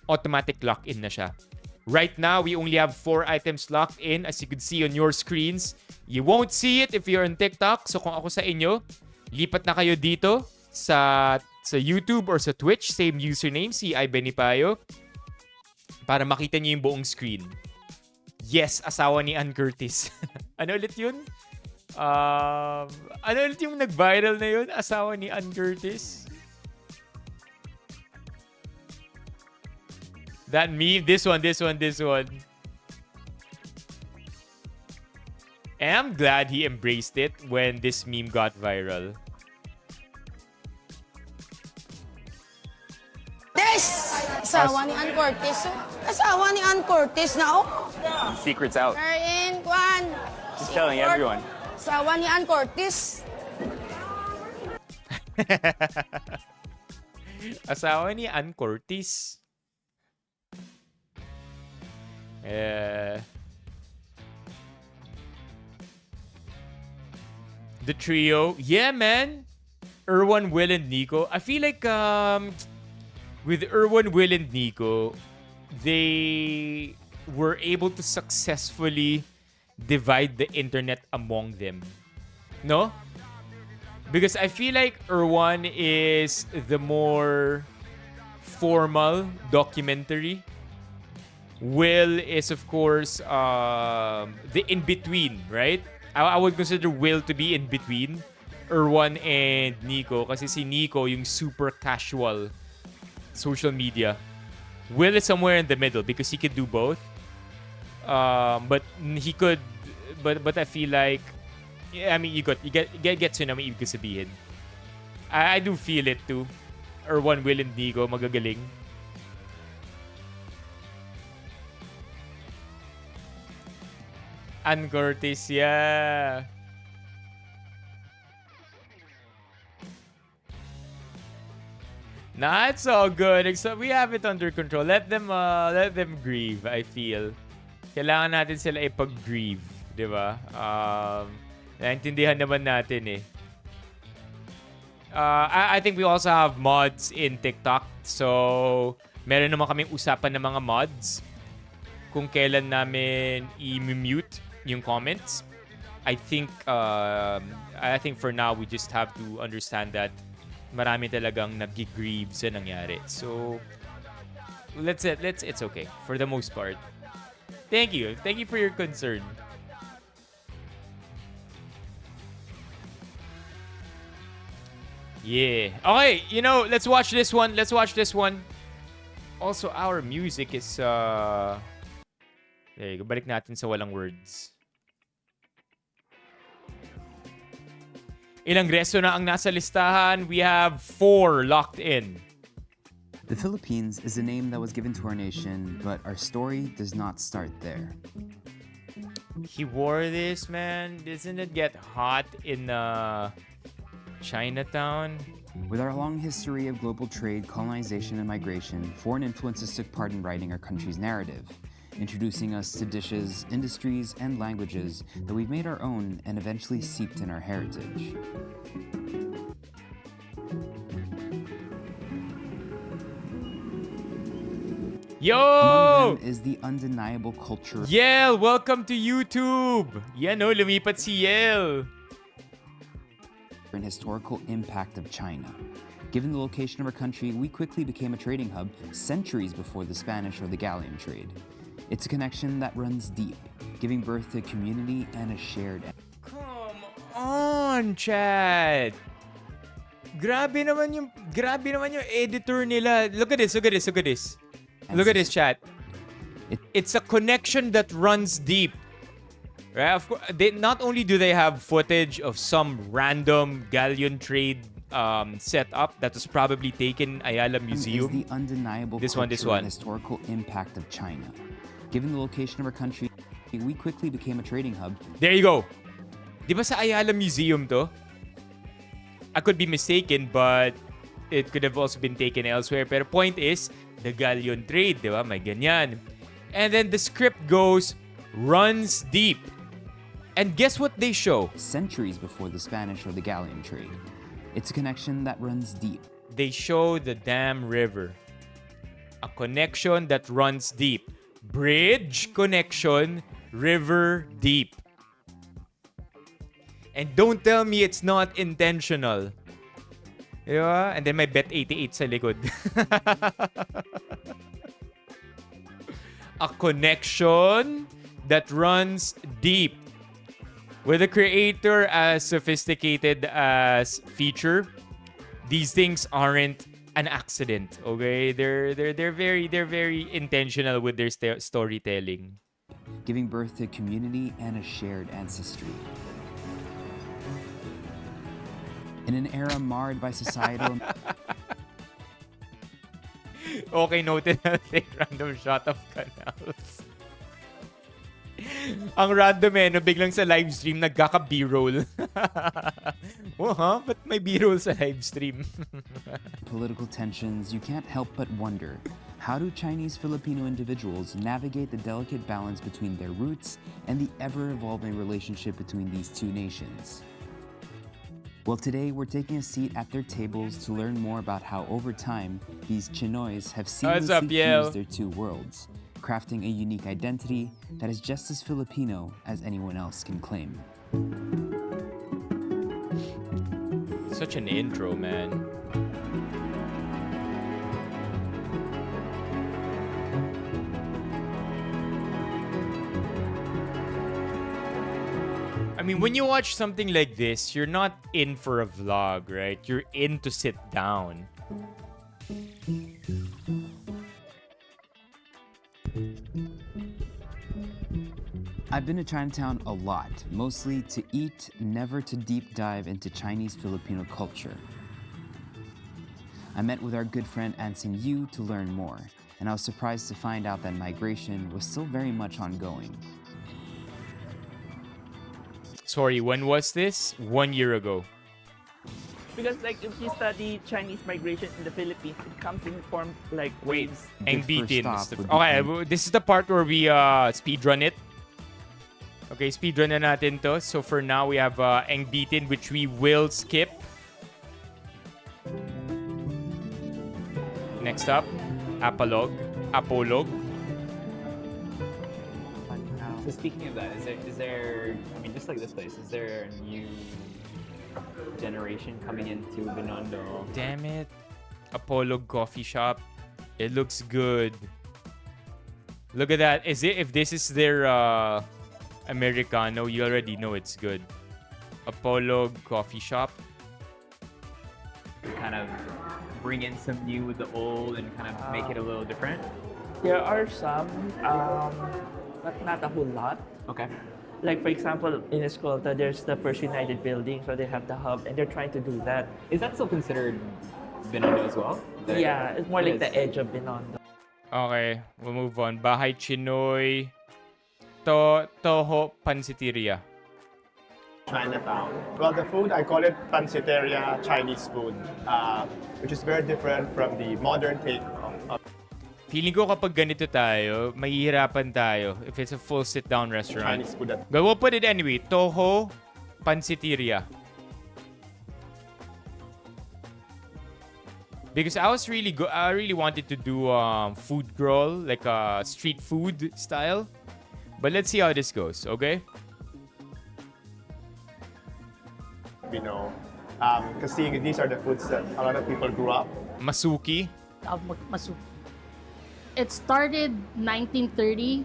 automatic lock-in na siya. Right now, we only have 4 items locked in, as you can see on your screens. You won't see it if you're on TikTok. So kung ako sa inyo, lipat na kayo dito sa YouTube or sa Twitch. Same username, si Benipayo, para makita niyo yung buong screen. Yes, asawa ni Ann Curtis. Ano ulit yun? Ano ulit yung nag-viral na yun? Asawa ni Ann Curtis? That meme, this one. And I'm glad he embraced it when this meme got viral. Asawa ni Ann Curtis. Asawa ni Ann Curtis na, oh. Secret's out. Karin, Kwan. Just telling everyone. Asawa ni Ann Curtis. Asawa ni Ann Curtis. The trio. Yeah, man. Erwan, Will, and Nico. I feel like with Erwan, Will, and Nico, they were able to successfully divide the internet among them. No? Because I feel like Erwan is the more formal documentary. Will is, of course, the in-between, right? I would consider Will to be in-between Erwan and Nico. Kasi si Nico, yung super casual social media. Will is somewhere in the middle because he could do both. But he could... But I feel like... I mean, you get to know ibig sabihin. I do feel it too. or one Will and Nico, magagaling. Ann Curtis, yeah. Nah, it's all good. Except we have it under control. Let them grieve, I feel. Kailangan natin sila ipag-grieve, di ba? Naintindihan naman natin eh. I think we also have mods in TikTok. So, meron naman kaming usapan ng mga mods kung kailan namin i-mute yung comments. I think for now we just have to understand that marami talagang nag-grieve sa nangyari. So, it's okay for the most part. Thank you for your concern. Yeah. Okay, let's watch this one. Also, our music is there you go. Balik natin sa walang words. Ilang resto na ang nasa listahan? We have 4 locked in. The Philippines is a name that was given to our nation, but our story does not start there. He wore this, man. Doesn't it get hot in Chinatown? With our long history of global trade, colonization, and migration, foreign influences took part in writing our country's narrative, introducing us to dishes, industries, and languages that we've made our own and eventually seeped in our heritage. Yo! Among them is the undeniable culture. Yel, welcome to YouTube! Yan o, lumipat si Yel. And historical impact of China. Given the location of our country, we quickly became a trading hub centuries before the Spanish or the galleon trade. It's a connection that runs deep, giving birth to a community and a shared... Come on, Chad! Grabe naman yung editor nila. Look at this. Look at this, chat. It's a connection that runs deep. Right? Of course, not only do they have footage of some random galleon trade setup that was probably taken in Ayala Museum. Is the undeniable this one. And historical impact of China. Given the location of our country, we quickly became a trading hub. There you go. Di ba sa Ayala Museum to? I could be mistaken, but it could have also been taken elsewhere. Pero point is, the galleon trade, di ba? May ganyan. And then the script goes, runs deep. And guess what they show? Centuries before the Spanish or the galleon trade. It's a connection that runs deep. They show the damn river. A connection that runs deep. Bridge connection, river deep. And don't tell me it's not intentional. Yeah, and then may bet 88 sa likod. A connection that runs deep. With a creator as sophisticated as feature, these things aren't an accident. Okay, they're very intentional with their storytelling. Giving birth to a community and a shared ancestry. In an era marred by societal... Okay, noted na take random shot of canals. Ang random no, biglang sa live stream nagkaka-B-roll. Oh, huh? Ba't may B-roll sa live stream? Political tensions, you can't help but wonder, how do Chinese Filipino individuals navigate the delicate balance between their roots and the ever-evolving relationship between these two nations? Well, today we're taking a seat at their tables to learn more about how, over time, these Chinoys have seamlessly fused their two worlds, crafting a unique identity that is just as Filipino as anyone else can claim. Such an intro, man. I mean, when you watch something like this, you're not in for a vlog, right? You're in to sit down. I've been to Chinatown a lot, mostly to eat, never to deep dive into Chinese Filipino culture. I met with our good friend Anson Yu to learn more, and I was surprised to find out that migration was still very much ongoing. Sorry, when was this? 1 year ago. Because like if you study Chinese migration in the Philippines, it comes in form like waves. Ang Good first bitin. stop would be Okay, this is the part where we speedrun it. Okay, speedrun na natin to. So for now, we have Ang bitin, which we will skip. Next up, Apolog. So speaking of that, is there I mean, just like this place, is there a new generation coming into Binondo? Damn it. Apolog Coffee Shop. It looks good. Look at that. If this is their Americano, you already know it's good. Apolog Coffee Shop. Kind of bring in some new with the old and kind of make it a little different? There are some, but not a whole lot. Okay. Like for example, in Escolta, there's the First United building, so they have the hub, and they're trying to do that. Is that still considered Binondo as well? Yeah, it's more like It the is. edge of Binondo. Okay, we'll move on. Bahay Chinoy. Toho Pansiteria. Chinatown. Well, the food, I call it pansiteria Chinese food, which is very different from the modern take of Feeling ko kapag ganito tayo, mahihirapan tayo if it's a full sit-down restaurant. Chinese food. But we'll put it anyway. Toho Pansiteria. Because I really wanted to do food crawl, like a street food style. But let's see how this goes, okay? You know, because seeing these are the foods that a lot of people grew up. Masuki. Masuki. It started 1930.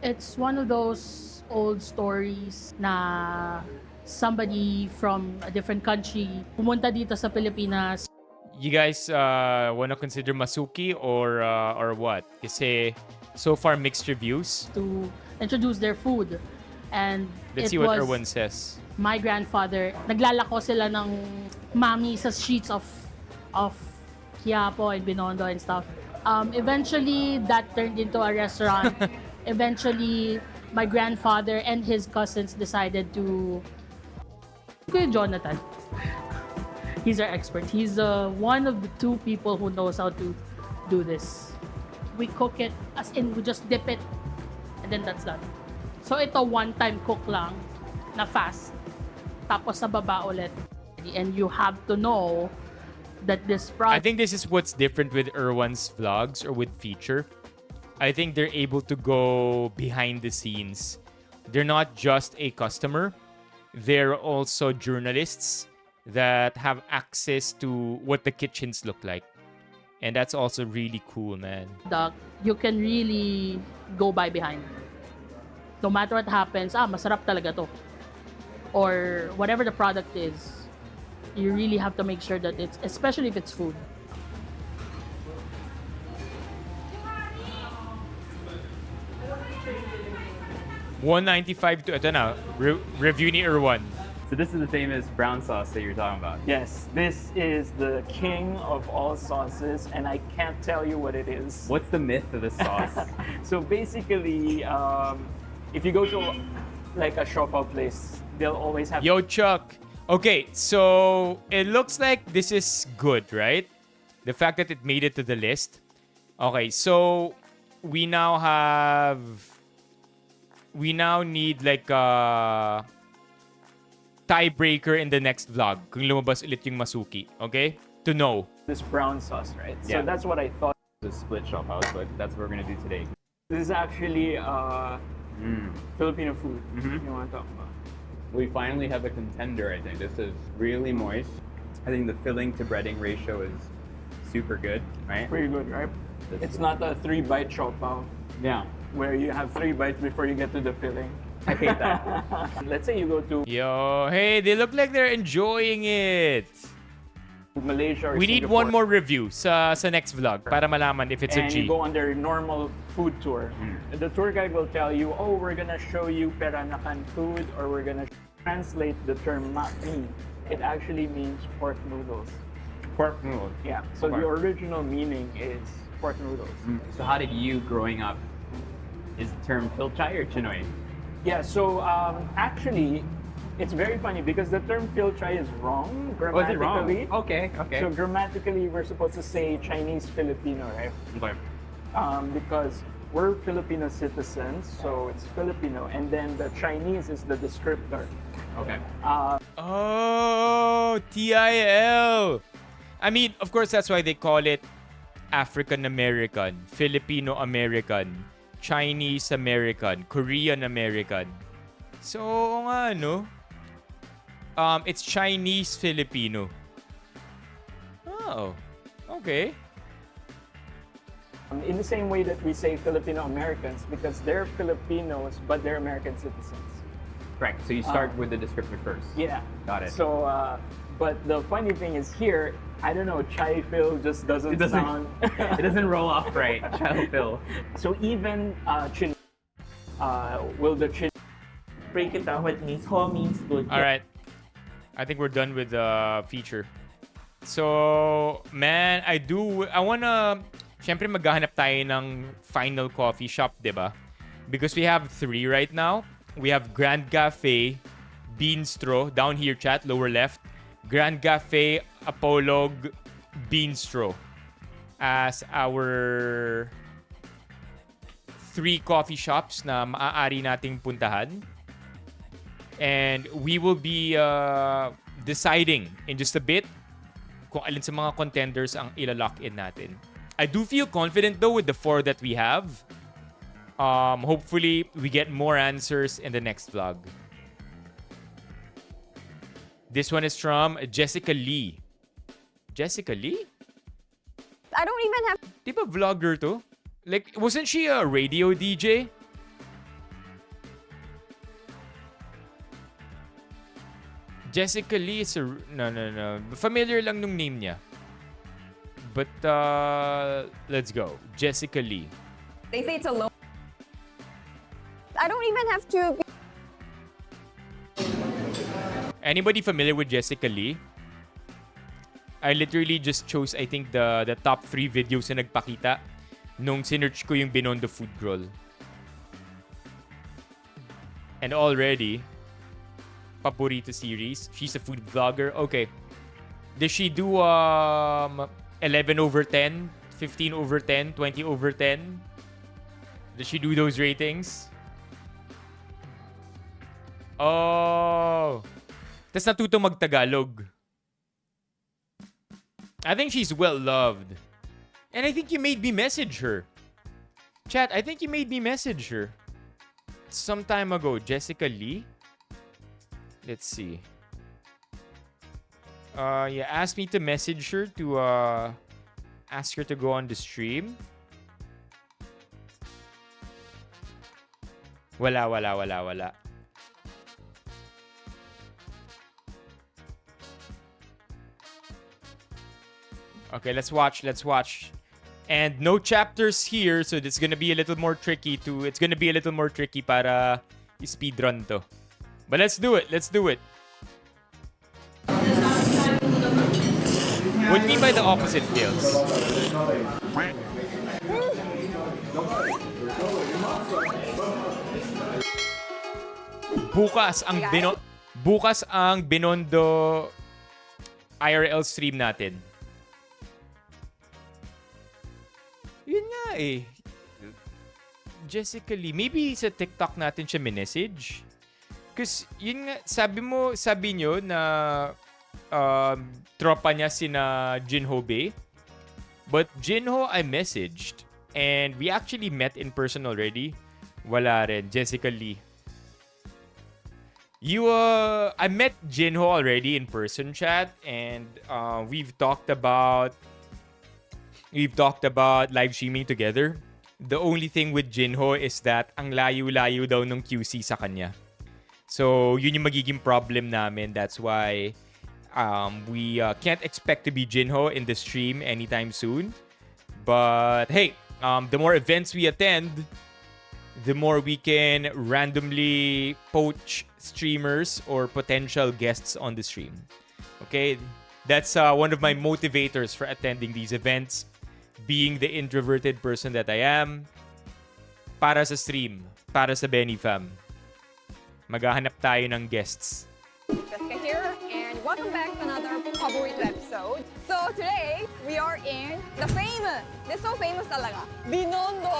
It's one of those old stories na somebody from a different country pumunta dito sa Pilipinas. You guys want to consider Masuki or what? Kasi so far mixed reviews. To introduce their food. And Let's it see what was Erwin says. my grandfather. Naglalako sila ng mami sa streets of Quiapo and Binondo and stuff. Eventually, that turned into a restaurant. Eventually, my grandfather and his cousins decided to... Kuya Jonathan. He's our expert. He's one of the two people who knows how to do this. We cook it, as in, we just dip it, and then that's done. So ito, one-time cook lang, na fast. Tapos sa baba ulit. And you have to know that this product... I think this is what's different with Erwan's vlogs or with Feature. I think they're able to go behind the scenes. They're not just a customer. They're also journalists that have access to what the kitchens look like. And that's also really cool, man. You can really go by behind. No matter what happens, masarap talaga to. Or whatever the product is, you really have to make sure that it's, especially if it's food. $195 to ito na, review ni Erwan. So this is the famous brown sauce that you're talking about. Yes, this is the king of all sauces, and I can't tell you what it is. What's the myth of this sauce? So basically, if you go to like a shop-out place, they'll always have... Yo, Chuck. Okay, so it looks like this is good, right? The fact that it made it to the list. Okay, so we now need like a tiebreaker in the next vlog kung lumabas ulit yung Masuki, okay? To know. This brown sauce, right? Yeah. So that's what I thought. It's a split shop house, but that's what we're gonna do today. This is actually Filipino food. You want to talk about? We finally have a contender, I think. This is really moist. I think the filling to breading ratio is super good, right? Pretty good, right? This It's is- not a 3-bite chop bao Yeah. where you have 3 bites before you get to the filling. I hate that. Let's say you go to Yo, hey, they look like they're enjoying it. Malaysia or We need Singapore, one more review sa next vlog para malaman if it's a and G. you go on their normal food tour. The tour guide will tell you, oh, we're gonna show you Peranakan food, or we're gonna translate the term makni. It actually means pork noodles. Pork noodles. Yeah. So Okay. the original meaning is pork noodles. So how did you, growing up, is the term Phil Chai or Chinoy? Yeah. So actually, it's very funny because the term Phil Chai is wrong Oh, is it grammatically. wrong? Okay, okay. So grammatically, we're supposed to say Chinese Filipino, right? Okay. Because we're Filipino citizens, so it's Filipino, and then the Chinese is the descriptor. Okay. Oh, TIL. I mean, of course, that's why they call it African American, Filipino American, Chinese American, Korean American. So, nga, no? It's Chinese Filipino. Oh, okay. In the same way that we say Filipino Americans, because they're Filipinos, but they're American citizens. Correct. So you start with the descriptor first. Yeah. Got it. So, but the funny thing is here, I don't know, Chai Phil just doesn't, sound. It doesn't roll off right. Chai Phil. So even Chin, will the Chin Break it down, what means ho means good. All right. I think we're done with the feature. So, man, I wanna, syempre maghahanap tayo ng final coffee shop, diba? Because we have 3 right now. We have Grand Cafe, Beanstro, down here, chat, lower left. Grand Cafe, Apolog, Beanstro as our 3 coffee shops na maaari nating puntahan. And we will be deciding in just a bit kung alin sa mga contenders ang ilalock in natin. I do feel confident though with the 4 that we have. Hopefully, we get more answers in the next vlog. This one is from Jessica Lee. Jessica Lee? I don't even have... Di ba vlogger to? Like, wasn't she a radio DJ? Jessica Lee is a... No. Familiar lang nung name niya. But, let's go. Jessica Lee. They say it's a low... I don't even have to... Anybody familiar with Jessica Lee? I literally just chose, I think, the top 3 videos na nagpakita nung sinearch ko yung Binondo food crawl. And already, paborito series. She's a food vlogger. Okay. Does she do 11 over 10, 15 over 10, 20 over 10? Does she do those ratings? Oh. Tas natuto mag-Tagalog. I think she's well loved. And I think you made me message her. Chat, I think you made me message her. Some time ago. Jessica Lee? Let's see. Yeah, asked me to message her to ask her to go on the stream. Wala. Okay, let's watch. And no chapters here, so it's gonna be a little more tricky para speedrun to. But let's do it. What do you mean by the opposite feels? Bukas ang Binondo IRL stream natin. Yun nga eh. Jessica Lee, maybe sa TikTok natin siya minessage. Because yun nga, sabi nyo na tropa niya sina Jinho Bay. But Jinho, I messaged. And we actually met in person already. Wala rin. Jessica Lee. I met Jinho already in person, chat. And we've talked about live streaming together. The only thing with Jinho is that ang layo-layo daw ng QC sa kanya. So, yun yung magiging problem namin. That's why we can't expect to be Jinho in the stream anytime soon. But hey, the more events we attend, the more we can randomly poach streamers or potential guests on the stream. Okay? That's one of my motivators for attending these events. Being the introverted person that I am. Para sa stream. Para sa Benifam. Maghahanap tayo ng guests. Jessica here, and welcome back to another Paborito episode. So today, we are in the famous, this so famous talaga, Binondo!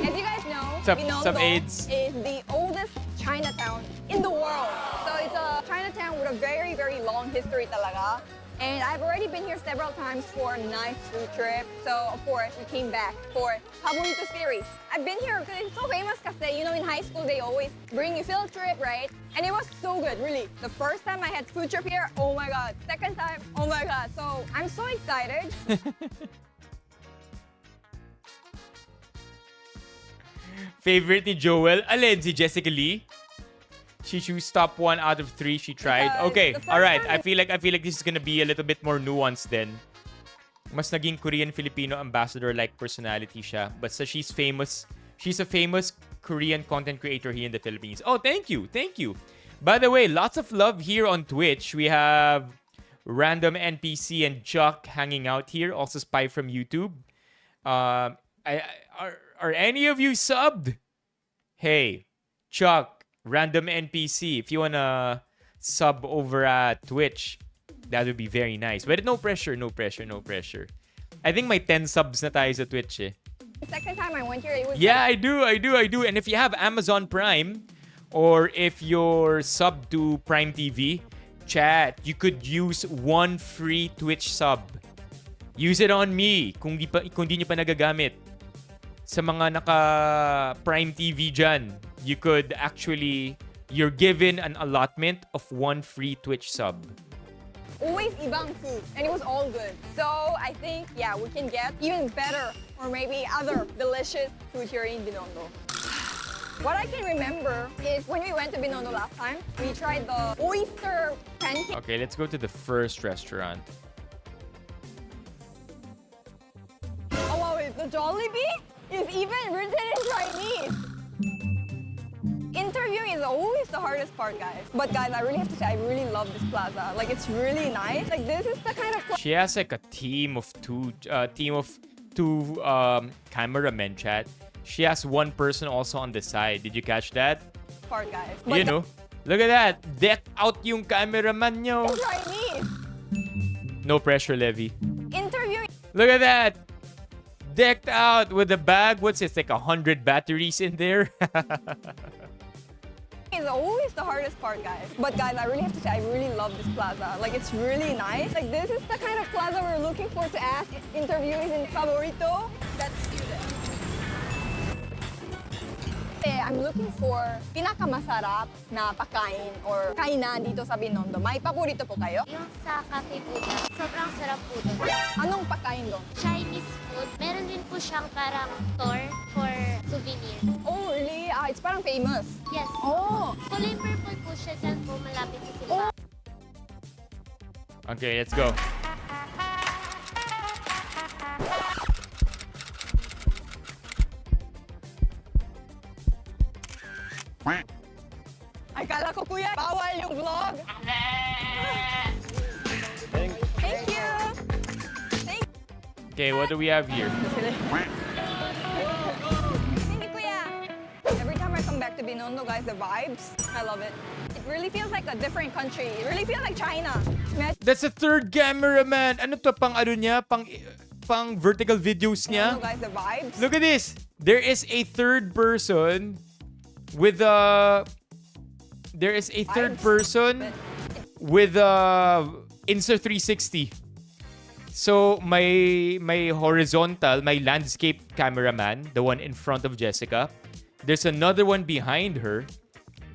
As you guys know, Binondo is the oldest Chinatown in the world. So it's a Chinatown with a very, very long history talaga. And I've already been here several times for a nice food trip. So, of course, we came back for Paborito series. I've been here because it's so famous kasi, you know, in high school, they always bring you field trip, right? And it was so good, really. The first time I had food trip here, oh my God. Second time, oh my God. So, I'm so excited. Favorite ni Joel? Alin, si Jessica Lee? She chose top 1 out of 3 she tried. Okay, alright. I feel like this is gonna be a little bit more nuanced then. Mas naging Korean-Filipino ambassador-like personality siya. But so she's famous. She's a famous Korean content creator here in the Philippines. Oh, thank you. Thank you. By the way, lots of love here on Twitch. We have Random NPC and Chuck hanging out here. Also Spy from YouTube. Are any of you subbed? Hey, Chuck. Random NPC, if you wanna sub over at Twitch, that would be very nice. But no pressure, no pressure, no pressure. I think my 10 subs na tayo sa Twitch eh. The second time I went here, it was I do. And if you have Amazon Prime, or if you're sub to Prime TV, chat, you could use 1 free Twitch sub. Use it on me kung di nyo pa nagagamit. Sa mga naka Prime TV dyan, you could actually, you're given an allotment of 1 free Twitch sub. Always ibang food, and it was all good. So I think, yeah, we can get even better or maybe other delicious food here in Binondo. What I can remember is when we went to Binondo last time, we tried the oyster pancake. Okay, let's go to the first restaurant. Oh, wow, wait, the Jollibee is even written in Chinese. Interviewing is always the hardest part, guys. But guys, I really have to say, I really love this plaza. Like, it's really nice. Like, this is the kind of... She has like a team of two cameramen, chat. She has one person also on the side. Did you catch that? Part, guys. You know, look at that. Deck out yung cameraman nyo. Chinese. No pressure, Levy. Interviewing. Look at that. Decked out with a bag. What's it? Like 100 batteries in there. Is always the hardest part, guys. But guys, I really have to say, I really love this plaza. Like, it's really nice. Like, this is the kind of plaza we're looking for to ask interviewees in Paborito. Let's do this. I'm looking for pinakamasarap na pagkain or kainan dito sa Binondo. May paborito po kayo? Yung sa cafe po niya, sobrang sarap po doon. Anong pagkain doon? Chinese food. Meron din po siyang parang store for souvenir. Oh, really? It's parang famous. Yes. Oh. Kulay purple po siya dyan po malapit sa Silva. Okay, let's go. Ay, kala ko kuya, bawal yung vlog. Thank you. Okay, what do we have here? Thank you, kuya. Every time I come back to Binondo, guys, the vibes, I love it. It really feels like a different country. It really feels like China. That's a third cameraman. Ano to, pang ano niya? Pang vertical videos niya? Binondo, guys, the vibes. Look at this. There is a third person with a... There is a third person with a Insta360. So, my horizontal, my landscape cameraman, the one in front of Jessica. There's another one behind her.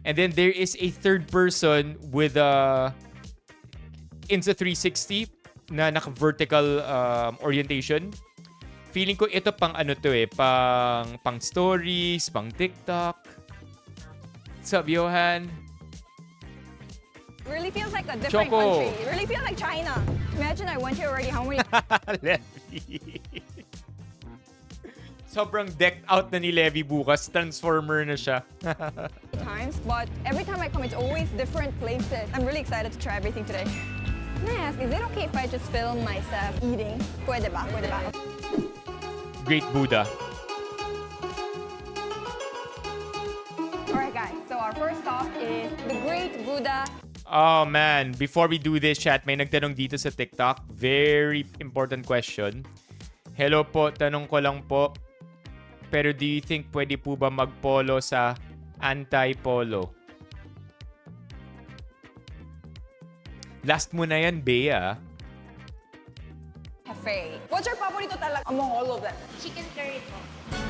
And then there is a third person with a Insta360 na naka-vertical orientation. Feeling ko ito pang ano to eh, pang stories, pang TikTok. What's up, Johan? It really feels like a different country. It really feels like China. Imagine I went here already. How many Levy. Sobrang decked out na ni Levy bukas. Transformer na siya. times? But every time I come, it's always different places. I'm really excited to try everything today. Can I ask, is it okay if I just film myself eating? Pwede ba? Pwede ba? Great Buddha. Alright guys, so our first stop is the Great Buddha. Oh man, before we do this, chat, may nagtanong dito sa TikTok. Very important question. Hello po, tanong ko lang po. Pero do you think pwede po ba magpolo sa anti-polo? Last mo na yan, Bea. Cafe. What's your paborito talaga among all of them? Chicken curry po.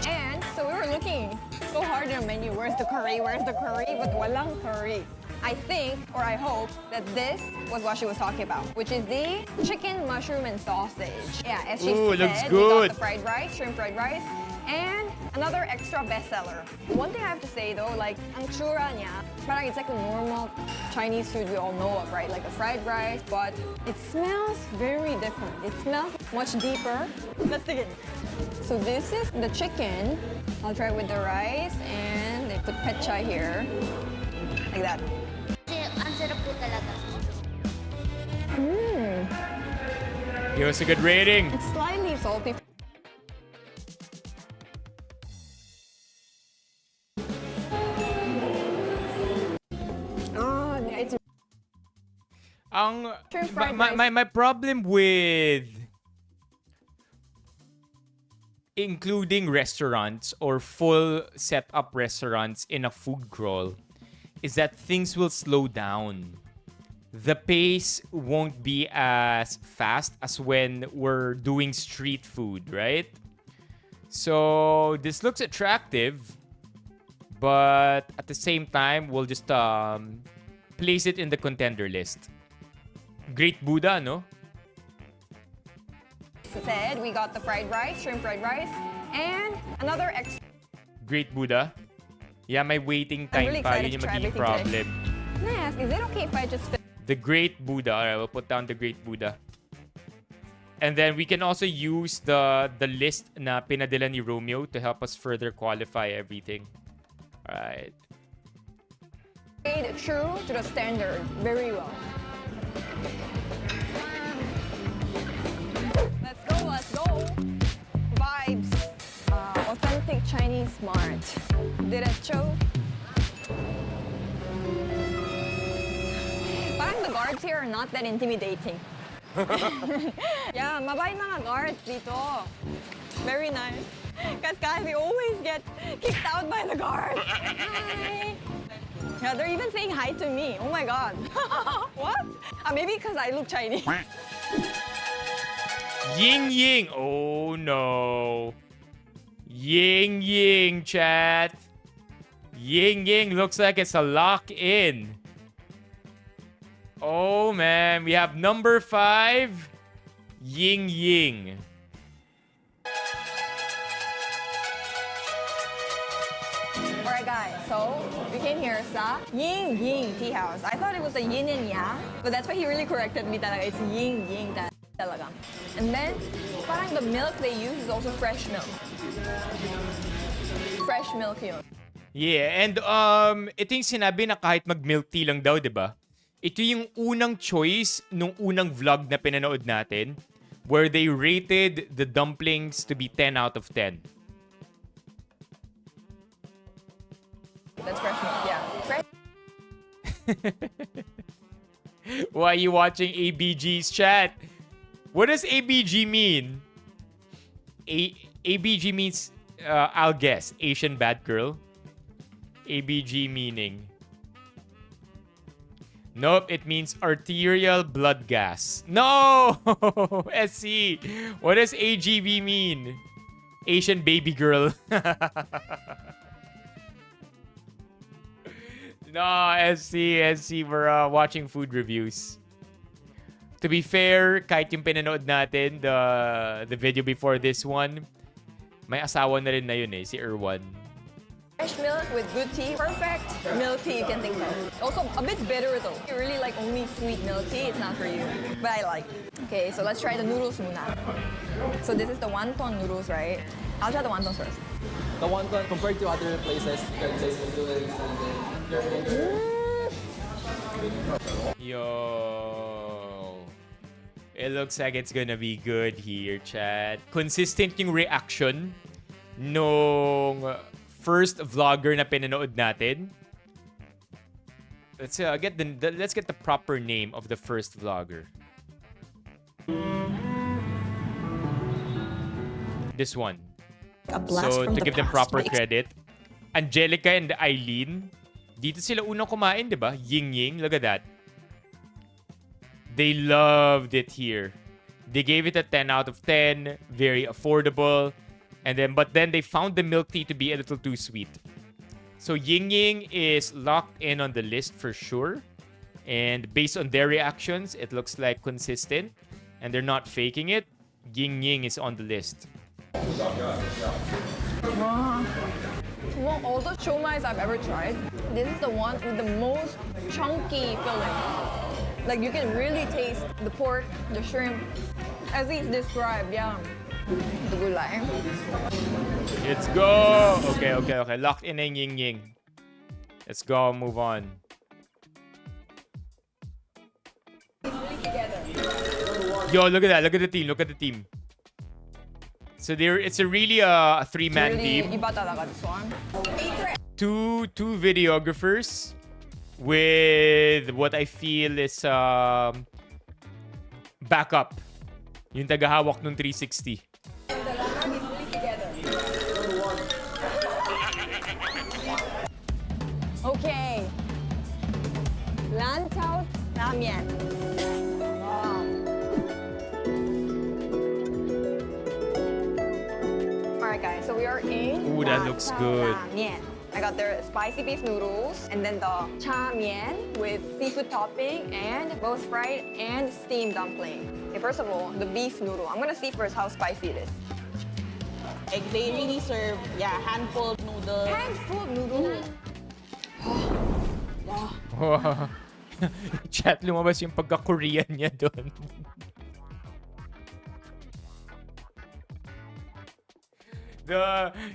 And so we were looking so hard in the menu. Where's the curry? Where's the curry? But walang curry. I think, or I hope, that this was what she was talking about, which is the chicken, mushroom, and sausage. Yeah, as she Ooh, said, looks we good. got the fried rice, shrimp fried rice, and another extra bestseller. One thing I have to say though, like, ang tsura niya, parang it's like a normal Chinese food we all know of, right? Like a fried rice, but it smells very different. It smells much deeper. Let's dig in. So this is the chicken. I'll try it with the rice, and they put petcha here, like that. Kasi ang sarap po talaga. Give us a good rating. It's slightly salty. It's Shrimp fried my problem with including restaurants or full setup restaurants in a food crawl is that things will slow down. The pace won't be as fast as when we're doing street food, right? So this looks attractive, but at the same time, we'll just place it in the contender list. Great Buddha, no? said, we got the fried rice, shrimp fried rice, and another extra. Great Buddha. Yeah, my waiting time really pa. excited Yun yung to try magiging everything today. problem. Can I ask, is it okay if I just The Great Buddha. Alright, we'll put down the Great Buddha. And then we can also use the list na pinadala ni Romeo to help us further qualify everything. Alright. made true to the standard very well? Let's go, let's go. Vibes. Authentic Chinese smart. Diretso. Parang the guards here are not that intimidating. Yeah, mabait mga guards dito. Very nice. Kasi we always get kicked out by the guards. Hi. Yeah, they're even saying hi to me. Oh my god. What? Maybe because I look Chinese. Ying Ying. Oh no. Ying Ying, chat. Ying Ying looks like it's a lock-in. Oh man, we have number 5, Ying Ying. Alright guys, so we came here sa Ying Ying Tea House. I thought it was a yin and yang, but that's why he really corrected me talaga. It's Ying Ying talaga. And then, parang the milk they use is also fresh milk. Fresh milk yun. Yeah, and ito yung sinabi na kahit mag-milk tea lang daw, 'di ba? Ito yung unang choice nung unang vlog na pinanood natin where they rated the dumplings to be 10 out of 10. That's fresh milk, yeah. Fresh. Why are you watching ABG's chat? What does ABG mean? ABG means, I'll guess, Asian Bad Girl. ABG meaning. Nope, it means arterial blood gas. No! SC. What does AGB mean? Asian baby girl. No, SC, we're watching food reviews. To be fair, kahit yung pinanood natin, the video before this one, may asawa na rin na yun si Erwan. Fresh milk with good tea. Perfect milk tea you can think of. Also, a bit bitter though. You really like only sweet milk tea, it's not for you. But I like. Okay, so let's try the noodles muna. So this is the wonton noodles, right? I'll try the wontons first. The wonton, compared to other places, Yo. It looks like it's gonna be good here, chat. Consistent yung reaction nung first vlogger na pinanood natin. Let's get the proper name of the first vlogger. This one. A blast So from to the give them past proper makes- credit, Angelica and Eileen, dito sila unang kumain, di ba? Ying Ying, look at that. They loved it here. They gave it a 10 out of 10, very affordable. But then they found the milk tea to be a little too sweet. So Ying Ying is locked in on the list for sure. And based on their reactions, it looks like consistent. And they're not faking it. Ying Ying is on the list. Among all the shumais I've ever tried, this is the one with the most chunky filling. Like you can really taste the pork, the shrimp, as he's described, yeah. The gulay. Let's go! Okay. Locked in ang Ying Ying. Let's go, move on. Yo, look at that. Look at the team. So it's a really three-man team. Iba talaga this one. Two videographers with what I feel is backup. Yung tagahawak nung 360. Okay. Lantau Ramen. Wow. Alright guys, so we are in Ooh, that looks good. Ramen. I got their spicy beef noodles and then the cha mian with seafood topping and both fried and steamed dumpling. Okay, first of all, the beef noodle. I'm gonna see first how spicy it is. Like they really serve, handful of noodles. Handful of noodles. Wow. Chat, lumabas yung pagka-Korean niya doon.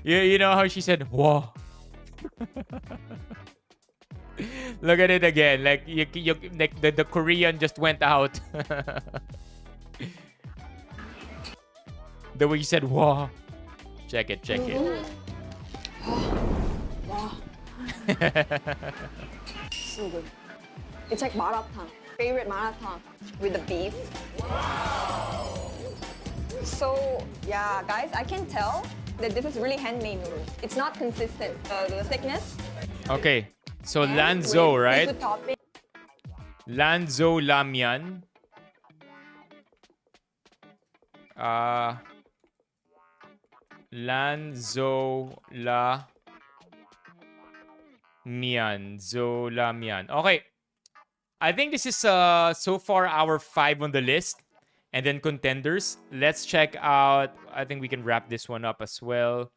You know how she said, wow. Look at it again. Like, like the Korean just went out. The way you said, wow. Check it. Wow. So good. It's like maratang. Favorite maratang with the beef. So, yeah, guys, I can tell that this is really handmade noodles. It's not consistent. The thickness. Okay. So and Lanzhou, with right? seafood topping. Lanzhou Lamian. Lanzhou La Mian. Zolamian. Okay. I think this is so far our 5 on the list. And then contenders. Let's check out. I think we can wrap this one up as well.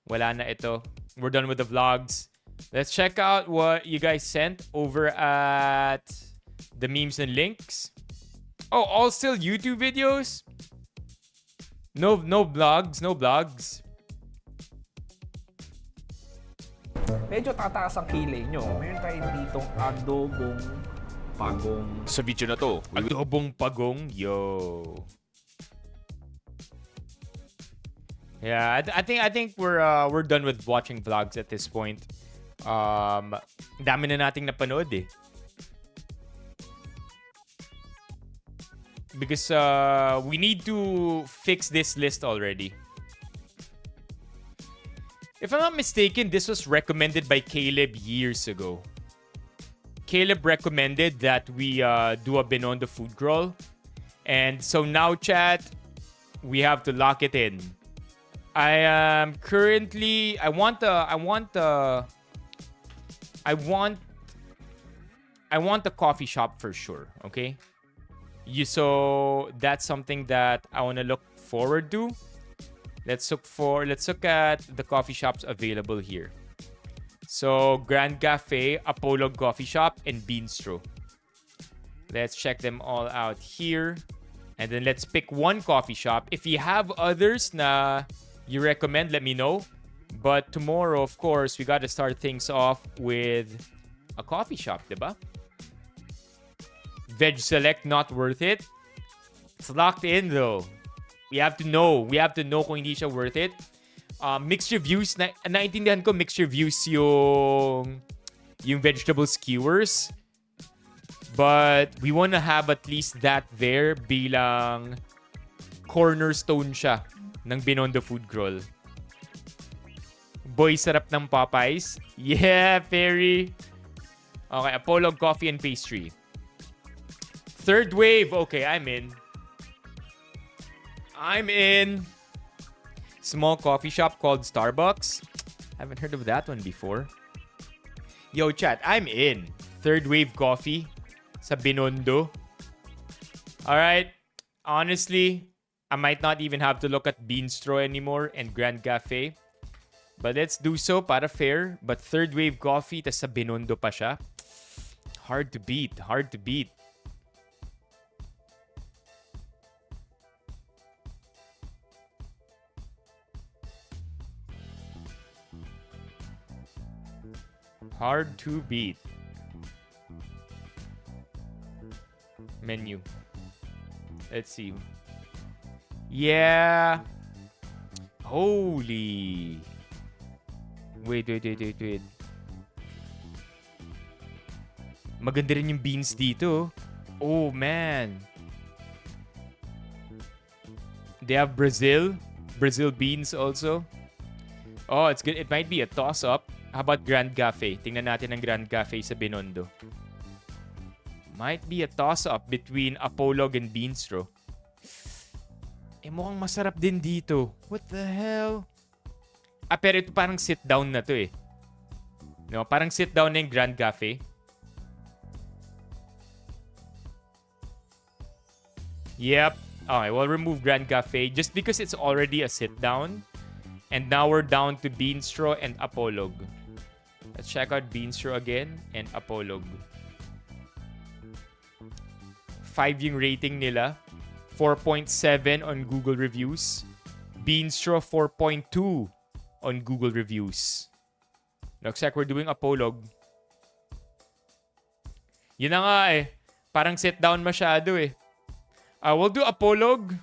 Wala na ito. We're done with the vlogs. Let's check out what you guys sent over at the memes and links. Oh, all still YouTube videos? No vlogs. Medyo tataas ang kilay nyo. Meron tayo ditong adobong pagong. Sa video na to, adobong pagong. Yo. Yeah, I think we're done with watching vlogs at this point. Dami na nating napanood eh. Because we need to fix this list already. If I'm not mistaken, this was recommended by Caleb years ago. Caleb recommended that we do a Binondo food crawl. And so now, chat, we have to lock it in. I am currently... I want the coffee shop for sure, okay? So that's something that I want to look forward to. Let's look at the coffee shops available here. So Grand Cafe, Apollo Coffee Shop, and Beanstro. Let's check them all out here. And then let's pick one coffee shop. If you have others na you recommend, let me know. But tomorrow, of course, we got to start things off with a coffee shop, diba? Veg Select, not worth it. It's locked in though. We have to know. We have to know kung hindi siya worth it. Mixed reviews. Naintindihan ko mixed reviews yung vegetable skewers. But we want to have at least that there bilang cornerstone siya ng Binondo food crawl. Boy, sarap ng Popeyes. Yeah, Perry. Okay, Apollo coffee and pastry. Third wave. Okay, I'm in. Small coffee shop called Starbucks. Haven't heard of that one before. Yo, chat, I'm in. Third wave coffee sa Binondo. Alright. Honestly, I might not even have to look at Beanstro anymore and Grand Cafe. But let's do so para fair. But third wave coffee, tas sa Binondo pa siya. Hard to beat. Hard to beat. Hard to beat. Menu. Let's see. Yeah. Holy. Wait. Maganda rin yung beans dito. Oh, man. They have Brazil beans also. Oh, it's good. It might be a toss-up. How about Grand Cafe? Tingnan natin ang Grand Cafe sa Binondo. Might be a toss-up between Apolog and Beanstro. Mukhang masarap din dito. What the hell? Pero ito parang sit-down na to eh. No, parang sit-down na yung Grand Cafe. Yep. Okay, we'll remove Grand Cafe just because it's already a sit-down. And now we're down to Beanstro and Apolog. Let's check out Beanstro again and Apolog. 5 yung rating nila. 4.7 on Google Reviews. Beanstro 4.2 on Google Reviews. Looks like we're doing Apolog. Yun na nga eh. Parang sit down masyado eh. We'll do Apolog.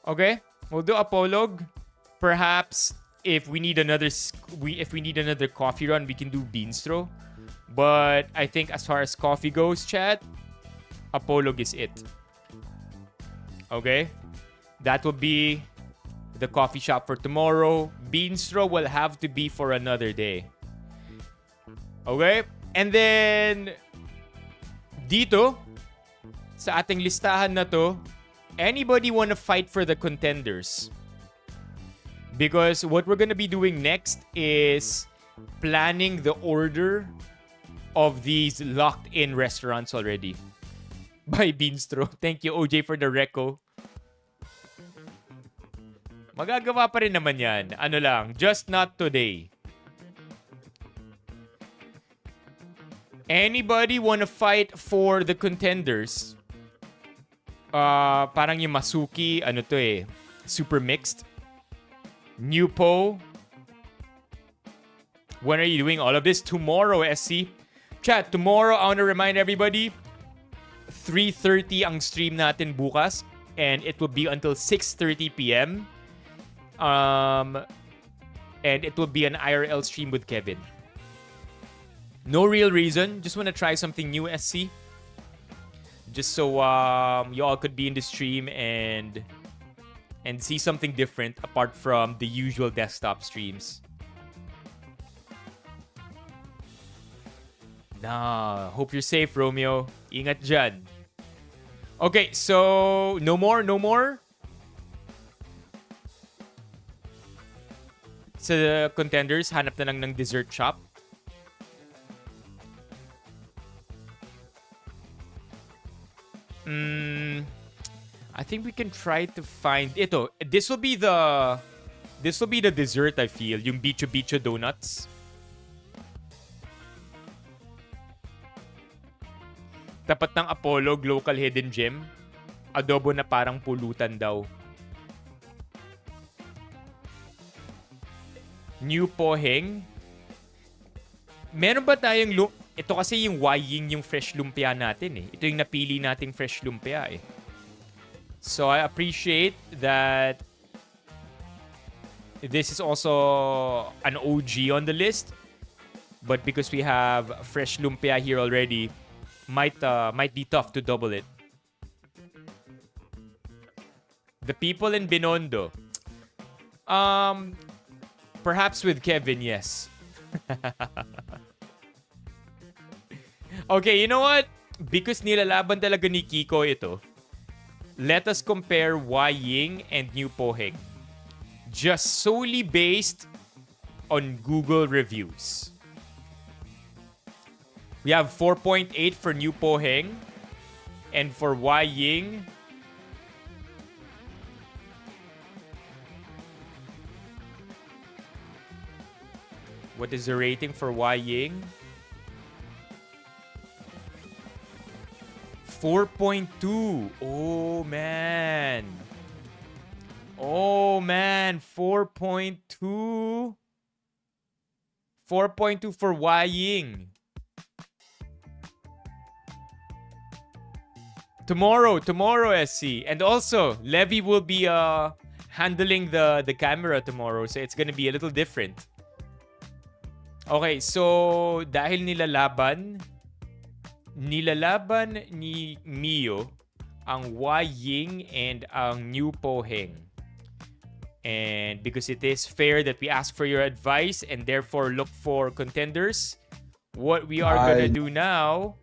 Okay? We'll do Apolog. Perhaps if we need another coffee run, we can do Beanstro. But I think as far as coffee goes, chat, Apolog is it. Okay? That will be the coffee shop for tomorrow. Beanstro will have to be for another day. Okay? And then dito sa ating listahan na to, anybody wanna fight for the contenders? Because what we're gonna be doing next is planning the order of these locked-in restaurants already. By Beanstro. Thank you, OJ, for the reco. Magagawa pa rin naman yan. Ano lang, just not today. Anybody wanna fight for the contenders? Parang yung Masuki, ano to eh, super mixed. New Po. When are you doing all of this? Tomorrow, SC. Chat, tomorrow, I want to remind everybody, 3:30 ang stream natin bukas. And it will be until 6:30 p.m. And it will be an IRL stream with Kevin. No real reason. Just want to try something new, SC. Just so you all could be in the stream and see something different apart from the usual desktop streams. Nah, hope you're safe, Romeo. Ingat dyan. Okay, so no more? Sa contenders, hanap na lang ng dessert shop. I think we can try to find ito. This will be the dessert, I feel, yung Bicho Bicho donuts. Tapat ng Apollo local hidden gem. Adobo na parang pulutan daw. New Poheng. Meron ba tayong ito kasi yung Wying yung fresh lumpia natin eh. Ito yung napili nating fresh lumpia eh. So I appreciate that this is also an OG on the list. But because we have fresh lumpia here already, might be tough to double it. The people in Binondo. Perhaps with Kevin, yes. Okay, you know what? Because nilalaban talaga ni Kiko ito, let us compare Wai Ying and New Poheng. Just solely based on Google reviews. We have 4.8 for New Poheng. And for Wai Ying, what is the rating for Wai Ying? 4.2. Oh, man. Oh, man. 4.2. 4.2 for Wai Ying. Tomorrow, SC. And also, Levy will be handling the camera tomorrow. So it's gonna be a little different. Okay, so dahil nilalaban ni Mio ang Wai Ying and ang New Poheng. And because it is fair that we ask for your advice and therefore look for contenders, what we are gonna do now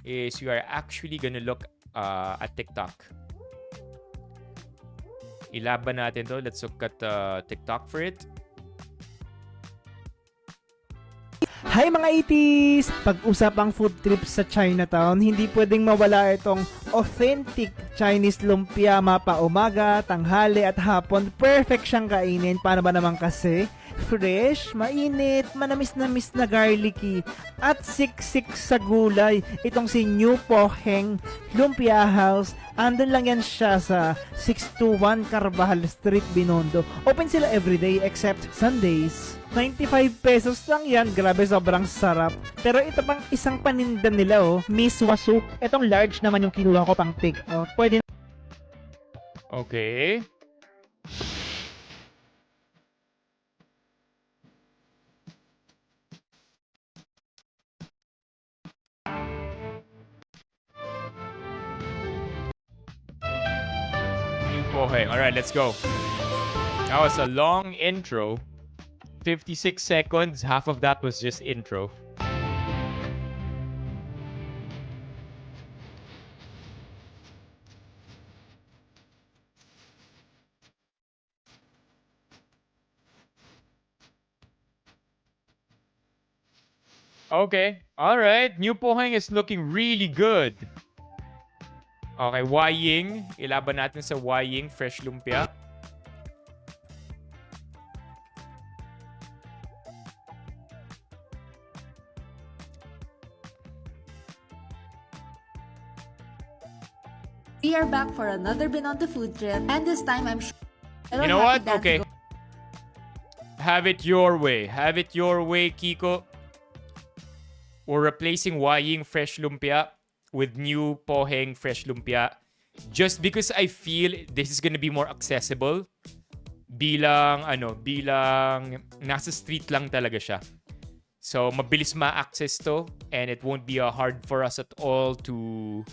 is we are actually gonna look at TikTok. Ilaban natin to. Let's look at TikTok for it. Hi mga itis! Pag-usapang food trip sa Chinatown, hindi pwedeng mawala itong authentic Chinese lumpia mapa umaga, tanghali at hapon. Perfect siyang kainin. Paano ba naman kasi? Fresh, mainit, manamis-namis na garlicky, at siksik sa gulay. Itong si New Poheng Lumpia House, andun lang yan siya sa 621 Carvajal Street, Binondo. Open sila everyday except Sundays. 95 pesos lang yan. Grabe, sobrang sarap. Pero ito pang isang paninda nila, oh. Miss Wasuk. Itong large naman yung kinuha ko pang take out. Pwede. Okay. Okay, alright, let's go. That was a long intro. 56 seconds. Half of that was just intro. Okay, alright. New Poheng is looking really good. Okay, Wai Ying. Ilaban natin sa Wai Ying Fresh Lumpia. We are back for another Binondo food trip, and this time I'm sure. You know what? Okay. Have it your way. Have it your way, Kiko. We're replacing Wai Ying Fresh Lumpia with New Poheng Fresh Lumpia. Just because I feel this is gonna be more accessible. Bilang nasa street lang talaga siya. So, mabilis ma-access to. And it won't be hard for us at all to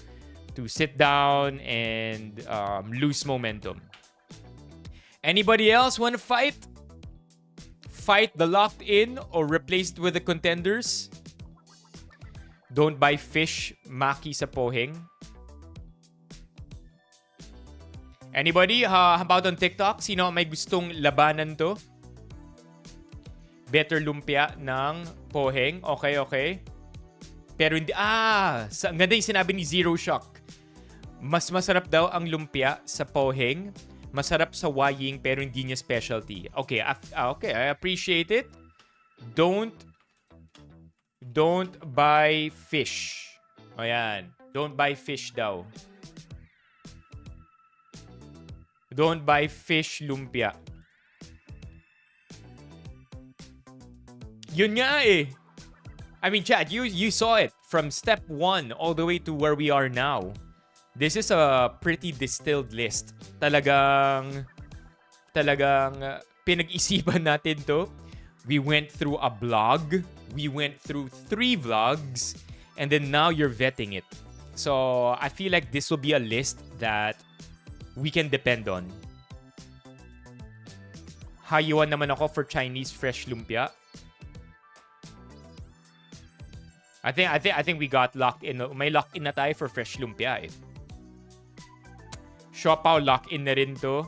sit down and lose momentum. Anybody else want to fight? Fight the locked in or replaced with the contenders? Don't buy fish maki sa Poheng. Anybody? How about on TikTok? Sino may gustong labanan to? Better lumpia ng Poheng. Okay. Pero hindi, ang ganda yung sinabi ni Zero Shock. Mas masarap daw ang lumpia sa Poheng. Masarap sa Wai Ying pero hindi niya specialty. Okay, I appreciate it. Don't buy fish. Ayan. Don't buy fish daw. Don't buy fish lumpia. Yun nga eh. I mean, Chad, you saw it from step 1 all the way to where we are now. This is a pretty distilled list. Talagang pinag-isipan natin to. We went through a blog. We went through 3 vlogs. And then now you're vetting it. So I feel like this will be a list that we can depend on. Hayuan naman ako for Chinese fresh lumpia. I think we got locked in. May lock in na tayo for fresh lumpia eh. Siopaw lock in na rin to.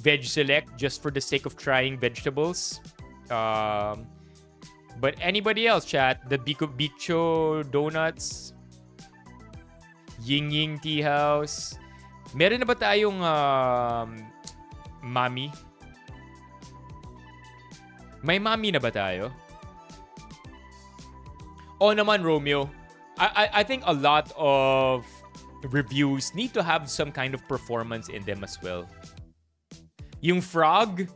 Veg select just for the sake of trying vegetables. But anybody else, chat? The Biko Bicho Donuts. Ying Ying Tea House. Meron na ba tayong mami? May mami na ba tayo? Oh naman, Romeo. I think a lot of reviews need to have some kind of performance in them as well. Yung frog.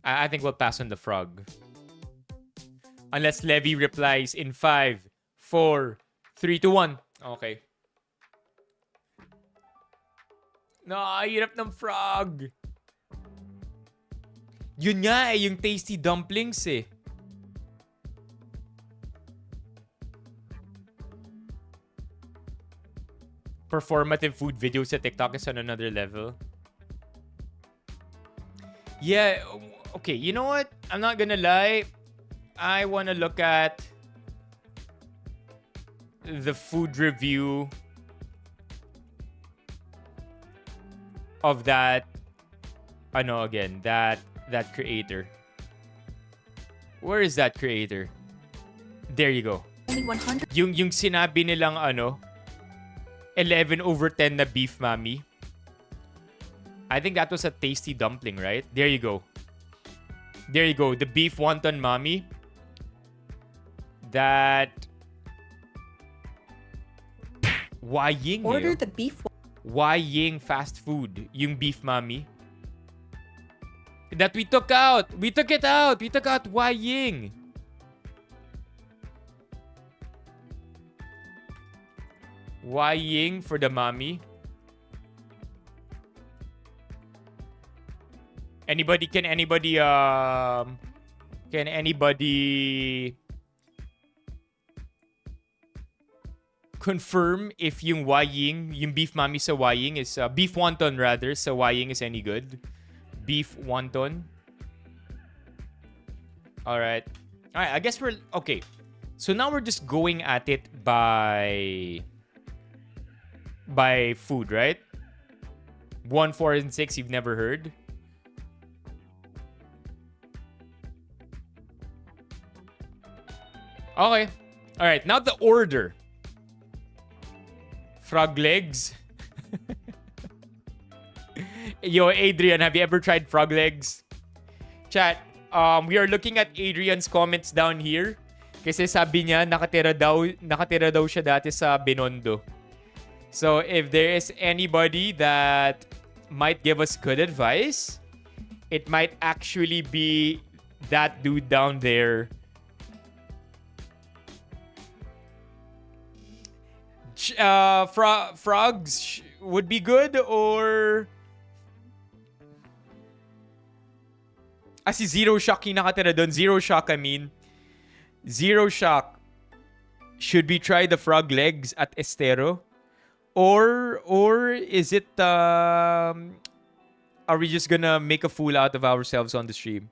I think we'll pass on the frog. Unless Levi replies in 5, 4, 3, 2, 1. Okay. No, hirap ng frog. Yun nga eh, yung tasty dumplings eh. Performative food videos sa TikTok is on another level. Yeah, okay, you know what? I'm not gonna lie. I wanna look at the food review of that that creator. Where is that creator? There you go. Yung sinabi nilang 11/10 na beef mami. I think that was a tasty dumpling, right? There you go. The beef wonton mami. That Waying. Order the beef. Waying fast food. Yung beef mami. That we took out. We took it out. We took out Waying. Waying for the mami. Can anybody confirm if yung Waying, yung beef mami sa Waying is beef wonton rather sa Waying is any good? Beef wonton. All right, I guess we're okay. So now we're just going at it by food, right? 1, 4, and 6 you've never heard. Okay. All right, now the order. Frog legs. Yo, Adrian, have you ever tried frog legs? Chat, we are looking at Adrian's comments down here. Kasi sabi niya, nakatira daw siya dati sa Binondo. So, if there is anybody that might give us good advice, it might actually be that dude down there. Frogs would be good or si Zero Shock yung nakatira doon. Zero Shock, I mean. Zero Shock. Should we try the frog legs at Estero? Or is it are we just gonna make a fool out of ourselves on the stream?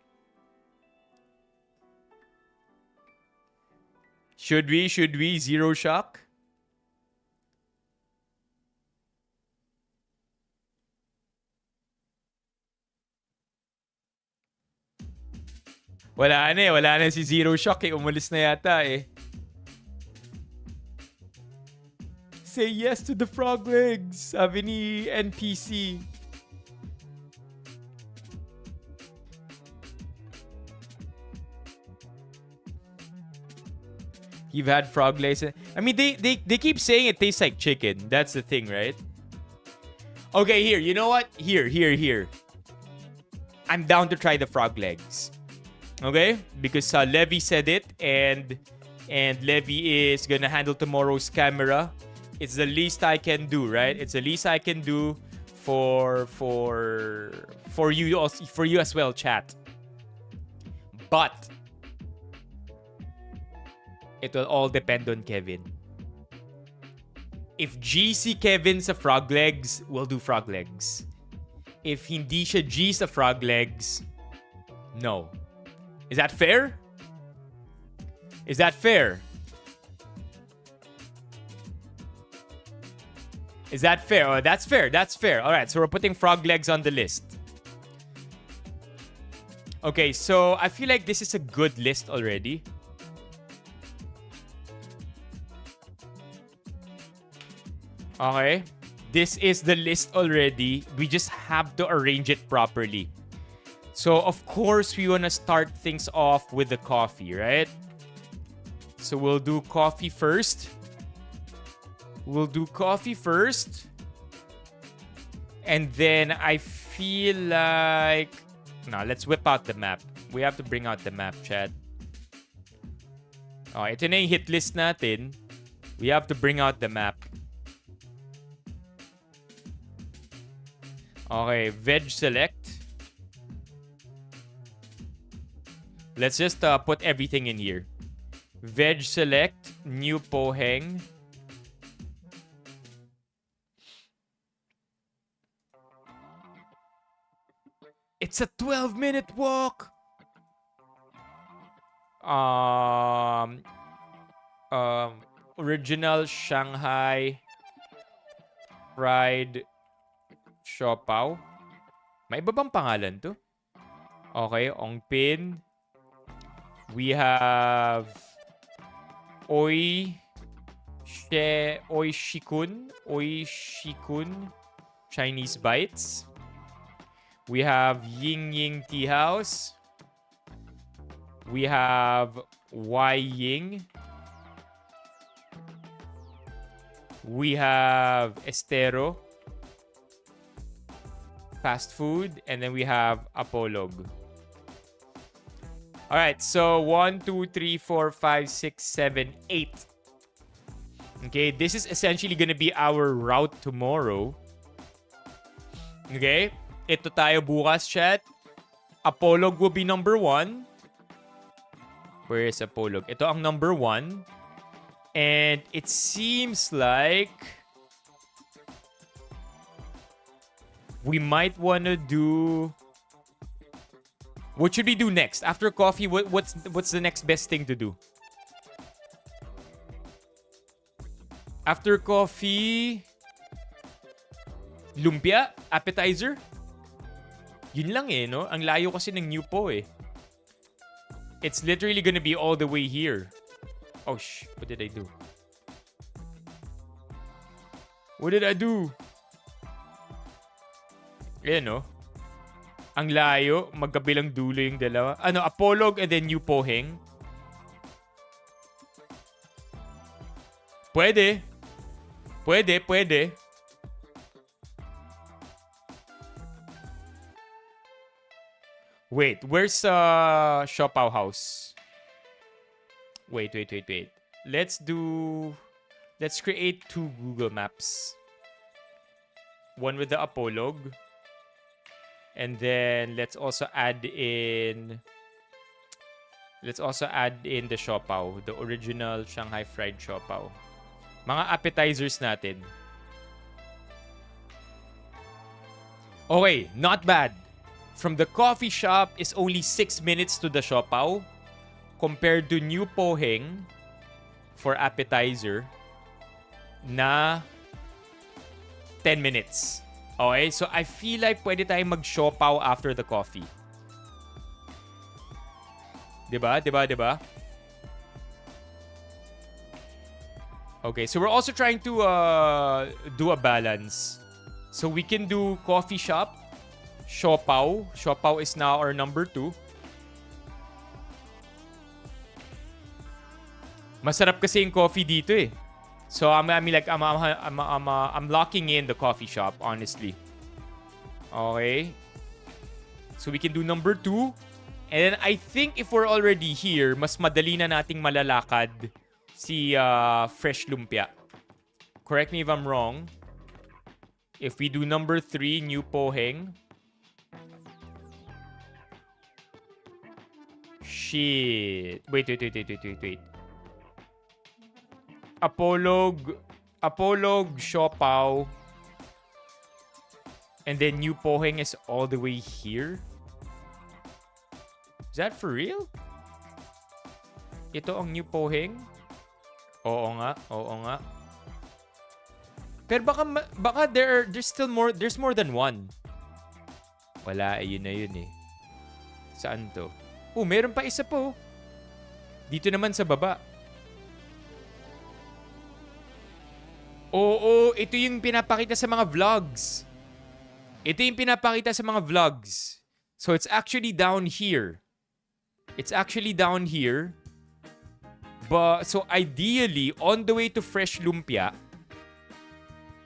Should we Zero Shock? Wala na si Zero Shock eh. Umalis na yata eh. Say yes to the frog legs, sabi ni NPC. You've had frog legs. I mean, they keep saying it tastes like chicken. That's the thing, right? Okay, here. You know what? Here. I'm down to try the frog legs. Okay? Because Levy said it, and Levy is gonna handle tomorrow's camera. It's the least I can do, right? It's the least I can do for you as well, chat. But it will all depend on Kevin. If GC Kevin sa frog legs, we'll do frog legs. If hindi siya G sa frog legs, no. Is that fair? Is that fair? Is that fair? Oh, that's fair. That's fair. All right, so we're putting frog legs on the list. Okay, so I feel like this is a good list already. Okay. This is the list already. We just have to arrange it properly. So, of course, we want to start things off with the coffee, right? So, we'll do coffee first. And then I feel like... Now, let's whip out the map. We have to bring out the map, chat. Oh, ito na yung hit list natin. We have to bring out the map. Okay, veg select. Let's just put everything in here. Veg select, new poheng. It's a 12-minute walk. Original Shanghai fried siopaw. May iba bang pangalan to? Okay, ongpin. We have Oi Shikun Chinese bites. We have Ying Ying Tea House. We have Wai Ying. We have Estero fast food, and then we have Apolog. All right, so 1, 2, 3, 4, 5, 6, 7, 8. Okay, this is essentially gonna be our route tomorrow. Okay, ito tayo bukas, chat. Apolog will be number 1. Where is Apolog? Ito ang number 1. And it seems like we might want to do... What should we do next? After coffee, what's the next best thing to do? After coffee... Lumpia? Appetizer? Yun lang eh, no? Ang layo kasi ng New Po eh. It's literally gonna be all the way here. Oh, what did I do? What did I do? Ayan, no? Ang layo. Magkabilang dulo yung dalawa. Ano, Apolog and then New Poheng. Pwede. Pwede. Wait, where's Siopaw House? Wait. Let's create 2 Google Maps. One with the Apolog. And then let's also add in the Siopaw, the original Shanghai fried Siopaw. Mga appetizers natin. Okay, not bad. From the coffee shop is only 6 minutes to the Siopaw compared to New Poheng for appetizer na 10 minutes. Okay, so I feel like pwede tayong mag-siopaw after the coffee. Diba? Okay, so we're also trying to do a balance. So we can do coffee shop, siopaw. Siopaw is now our number 2. Masarap kasi yung coffee dito eh. So I'm locking in the coffee shop, honestly. Okay. So we can do number 2. And then I think if we're already here, mas madali na nating malalakad si Fresh Lumpia. Correct me if I'm wrong. If we do number 3, New Poheng. Shit. Wait. Apolog, Siopao. And then New Poheng is all the way here? Is that for real? Ito ang New Poheng? Oo nga. Pero baka there's more than one. Wala, yun na yun eh. Saan to? Oh, meron pa isa po. Dito naman sa baba. Oo, ito yung pinapakita sa mga vlogs. So it's actually down here. But so ideally, on the way to Fresh Lumpia,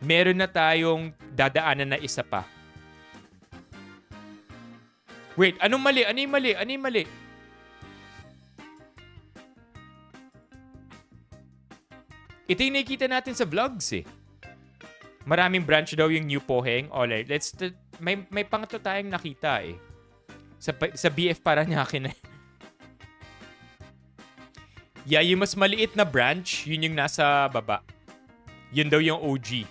meron na tayong dadaanan na isa pa. Wait, anong mali? Ano yung mali? Ito yung nakikita natin sa vlogs eh. Maraming branch daw yung New Poheng. Alright, may pangatlo tayong nakita eh. Sa BF Paranaque na. Yeah, yung mas maliit na branch, yun yung nasa baba. Yun daw yung OG.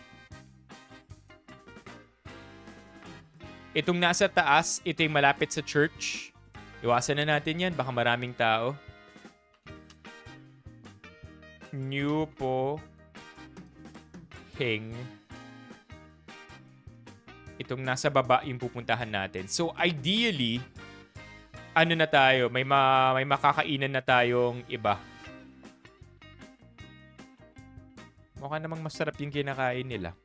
Itong nasa taas, ito yung malapit sa church. Iwasan na natin yan, baka maraming tao. New Poheng. Itong nasa baba yung pupuntahan natin. So ideally, ano na tayo? May makakainan na tayong iba. Mukha namang masarap yung kinakain nila.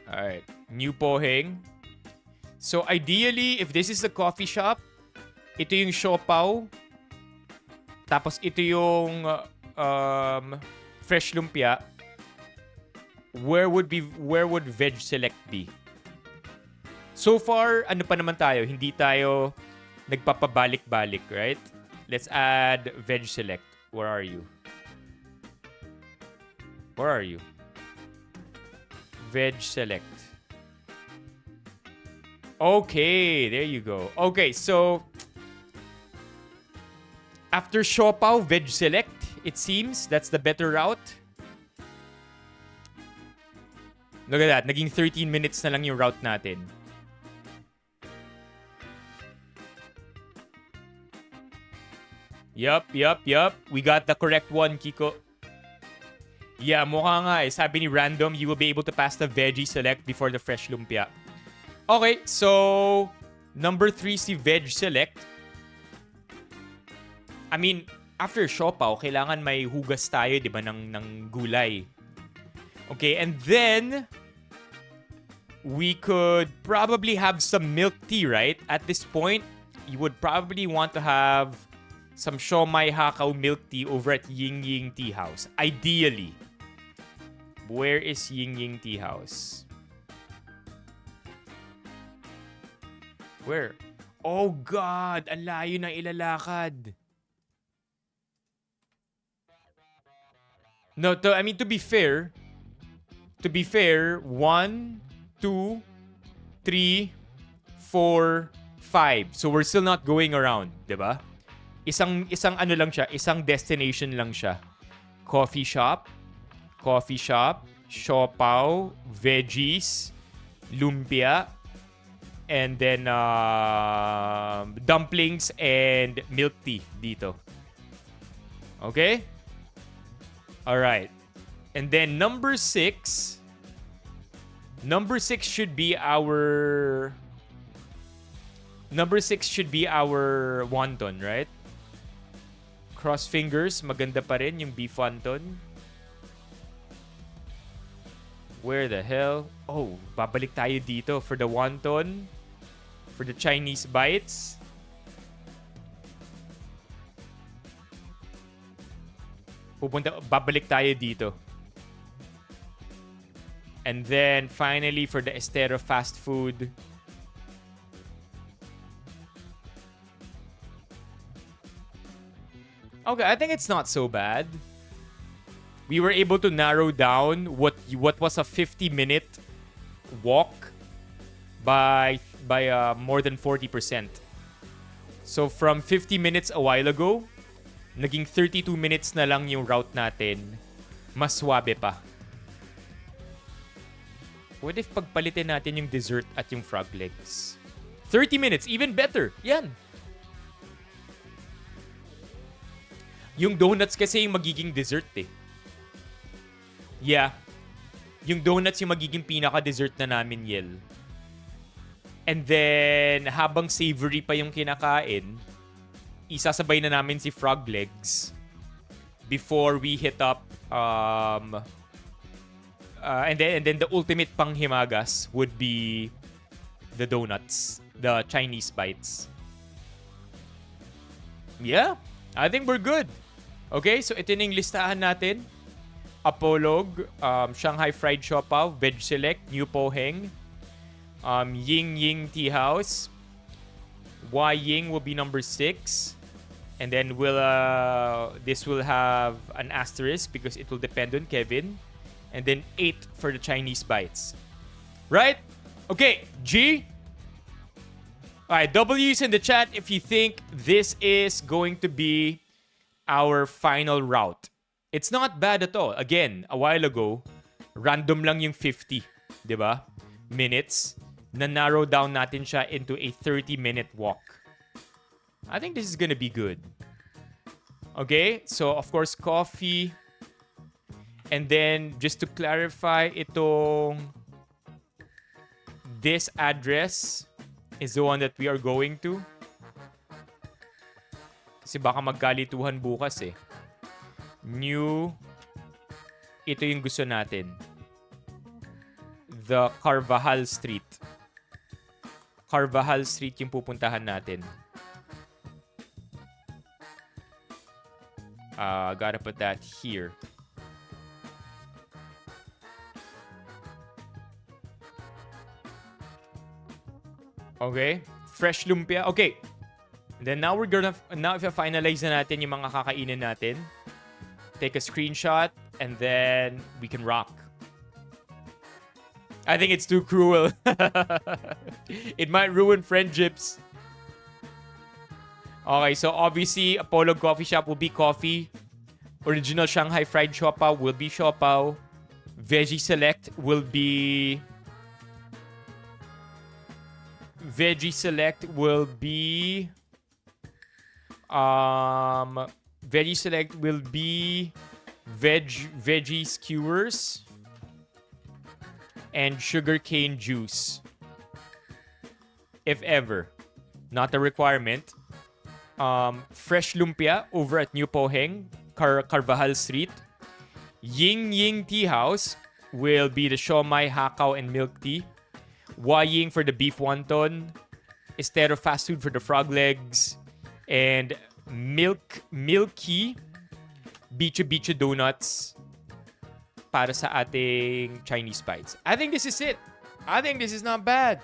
Alright. New Poheng. So ideally, if this is the coffee shop, ito yung Siopao. Tapos ito yung Fresh Lumpia. Where would Veg Select be? So far, ano pa naman tayo? Hindi tayo nagpapabalik-balik, right? Let's add Veg Select. Where are you? Veg Select. Okay, there you go. Okay, so after Siopao, Veg Select, it seems that's the better route. Look at that. Naging 13 minutes na lang yung route natin. Yup. We got the correct one, Kiko. Yeah, mukha nga eh. Sabi ni Random, you will be able to pass the Veggie Select before the Fresh Lumpia. Okay, so number 3 si Veg Select. I mean, after Siopao, kailangan may hugas tayo, di ba, ng gulay. Okay, and then we could probably have some milk tea, right? At this point, you would probably want to have some Siomai Hakao milk tea over at Ying Ying Tea House. Ideally. Where is Ying Ying Tea House? Where? Oh God! Ang layo ng ilalakad. No, to be fair, 1, 2, 3, 4, 5. So we're still not going around, 'di ba? Isang ano lang siya, isang destination lang siya. Coffee shop, Siopao, veggies, lumpia, and then dumplings and milk tea dito. Okay? All right. And then number 6 should be our wonton, right? Cross fingers, maganda pa rin yung beef wonton. Where the hell? Oh, babalik tayo dito for the wonton, for the Chinese bites. Babalik tayo dito. And then finally for the Estero fast food, Okay, I think it's not so bad. We were able to narrow down what was a 50-minute walk by more than 40%. So from 50 minutes a while ago, naging 32 minutes na lang yung route natin. Mas swabe pa. What if pagpalitin natin yung dessert at yung frog legs? 30 minutes, even better. Yan. Yung donuts kasi yung magiging dessert eh. Yeah. Yung donuts yung magiging pinaka-dessert na namin, Yel. And then, habang savory pa yung kinakain, isasabay na namin si frog legs before we hit up and then the ultimate panghimagas would be the donuts, the Chinese bites. Yeah, I think we're good. Okay, so ito na yung listahan natin. Apolog, Shanghai Fried Siopaw, Veg Select, New Poheng, Ying Ying Tea House, Y Ying will be number 6. And then this will have an asterisk because it will depend on Kevin. And then 8 for the Chinese bites. Right? Okay, G. Alright, W's in the chat if you think this is going to be our final route. It's not bad at all. Again, a while ago, random lang yung 50, di ba? Minutes. Na-narrow down natin siya into a 30-minute walk. I think this is gonna be good. Okay, so of course, coffee. And then, just to clarify, this address is the one that we are going to. Kasi baka magkalituhan bukas eh. Ito yung gusto natin. The Carvajal Street. Carvajal Street yung pupuntahan natin. Gotta put that here. Okay. Fresh lumpia. Okay. And then now if I finalize na natin yung mga kakainin natin. Take a screenshot and then we can rock. I think it's too cruel. It might ruin friendships. Okay, so obviously Apollo Coffee Shop will be coffee. Original Shanghai Fried Siopaw will be siopaw. Veggie Select will be Veggie Select will be veggie skewers and sugarcane juice. If ever. Not a requirement. Fresh lumpia over at New Poheng, Carvajal Street. Ying Ying Tea House will be the siomai, hakaw, and milk tea. Y Ying for the beef wonton. Estero Fast Food for the frog legs. And Milky Bicho Bicho Donuts para sa ating Chinese bites. I think this is it. I think this is not bad.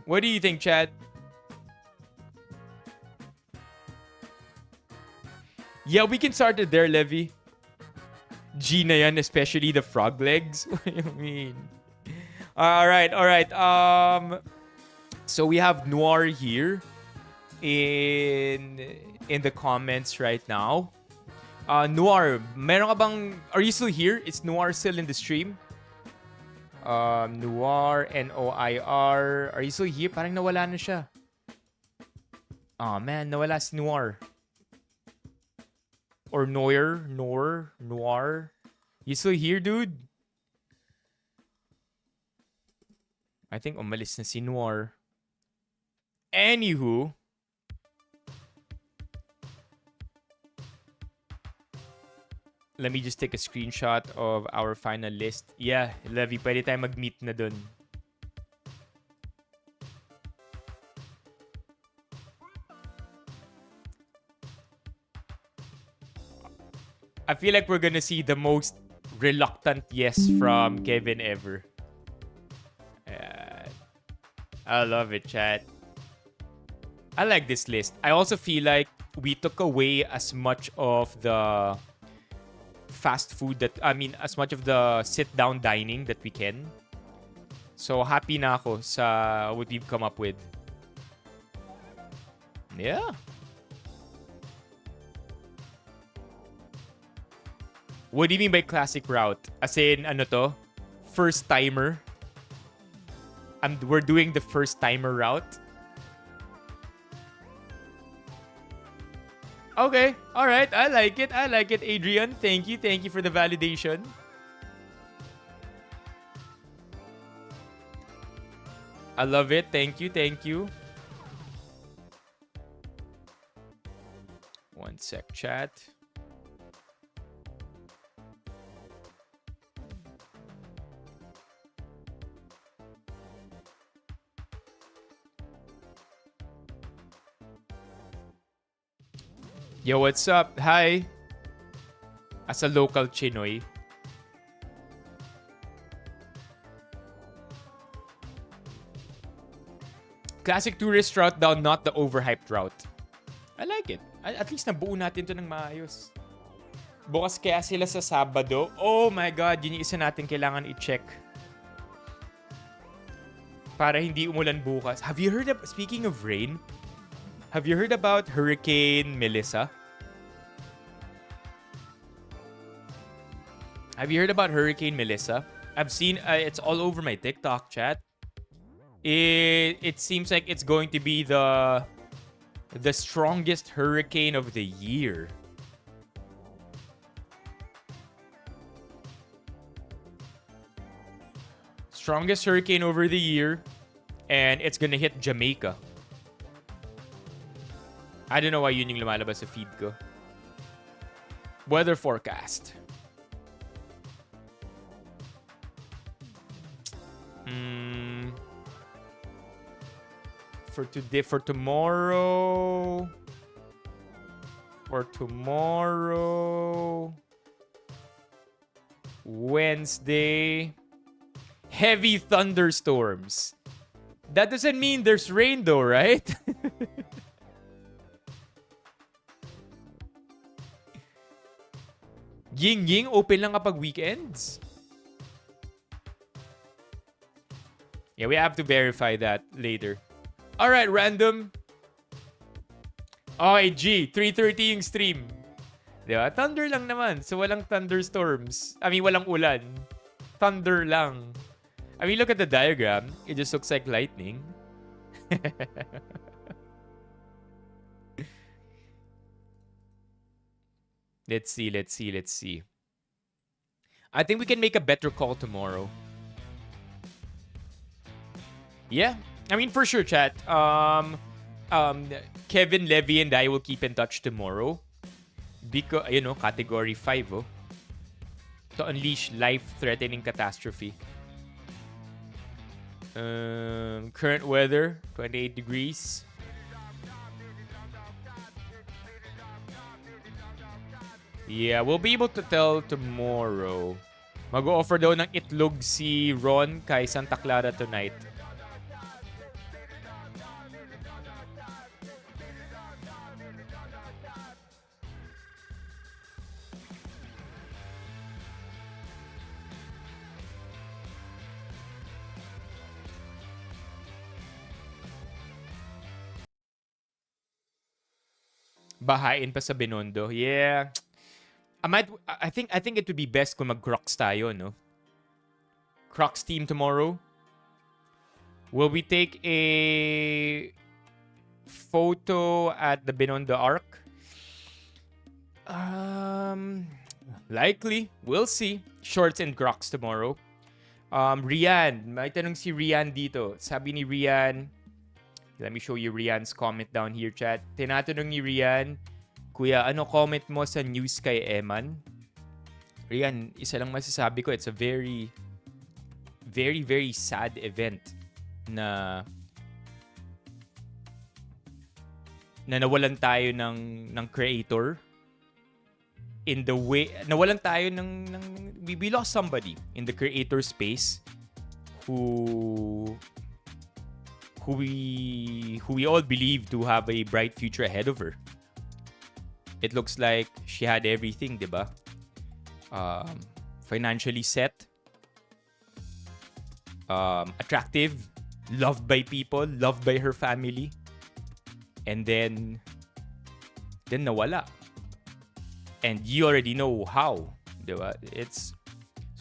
What do you think, Chad? Yeah, we can start it there, Levy. G na yan, especially the frog legs. What do you mean? All right. So we have Noir here in the comments right now. Noir, meron ka bang... Are you still here? Is Noir still in the stream? Noir, N-O-I-R. Are you still here? Parang nawala na siya. Oh man, nawala si Noir. Or Noir. You still here, dude? I think umalis na si Noir. Anywho, let me just take a screenshot of our final list. Yeah, Levy, pwede tayo mag-meet na dun. I feel like we're gonna see the most reluctant yes from Kevin ever. I love it, chat. I like this list. I also feel like we took away as much of the fast food as much of the sit-down dining that we can. So happy na ako sa what we've come up with. Yeah. What do you mean by classic route? As in, ano to? First timer? We're doing the first timer route? Okay. Alright. I like it. I like it, Adrian. Thank you. Thank you for the validation. I love it. Thank you. Thank you. One sec, chat. Yo, what's up? Hi. As a local Chinoy. Classic tourist route daw, not the overhyped route. I like it. At least nabuo natin to ng maayos. Bukas kaya sila sa Sabado. Oh my God, yun yung isa natin kailangan i-check. Para hindi umulan bukas. Have you heard of, speaking of rain, have you heard about Hurricane Melissa? Have you heard about Hurricane Melissa? I've seen, it's all over my TikTok chat. It seems like it's going to be the strongest hurricane of the year. Strongest hurricane over the year, and it's gonna hit Jamaica. I don't know why yun yung lumalabas sa feed ko. Weather forecast. For today, for tomorrow, Wednesday, heavy thunderstorms. That doesn't mean there's rain though, right? Ying open lang kapag weekends. Yeah, we have to verify that later. Alright, random. Okay, G. 3:30 yung stream. Diba? Thunder lang naman. So, walang thunderstorms. I mean, walang ulan. Thunder lang. I mean, look at the diagram. It just looks like lightning. Let's see. I think we can make a better call tomorrow. Yeah. I mean, for sure, chat. Kevin, Levy, and I will keep in touch tomorrow. Because, Category 5, oh. To unleash life-threatening catastrophe. Current weather, 28 degrees. Yeah, we'll be able to tell tomorrow. Mag-o-offer daw ng itlog si Ron kay Santa Clara tonight. Bahain pa sa Binondo. Yeah. I think it would be best kung mag-Crocs tayo, no? Crocs team tomorrow. Will we take a photo at the Binondo Arc? Likely. We'll see. Shorts and Crocs tomorrow. Rian. May tanong si Rian dito. Sabi ni Rian, let me show you Rian's comment down here, chat. Tinatanong ni Rian, Kuya, ano comment mo sa news kay Eman? Rian, isa lang masasabi ko, it's a very, very, very sad event na nawalan tayo ng creator in the way, nawalan tayo we lost somebody in the creator space who who we all believe to have a bright future ahead of her. It looks like she had everything, diba? Financially set, attractive, loved by people, loved by her family, and then nawala. And you already know how, diba? It's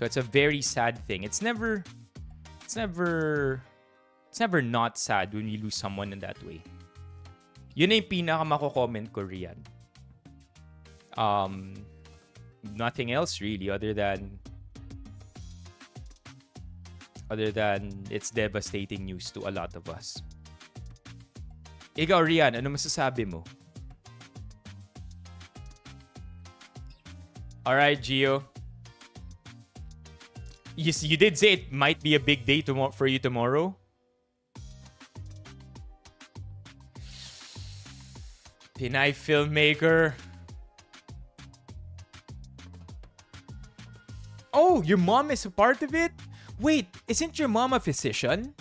a very sad thing. It's never not sad when you lose someone in that way. Yun na yung pinaka mako-comment ko riyan. Nothing else really other than it's devastating news to a lot of us. Ikaw, Rian, ano masasabi mo? Alright, Gio. You did say it might be a big day for you tomorrow. Pinay filmmaker. Oh, your mom is a part of it? Wait, isn't your mom a physician?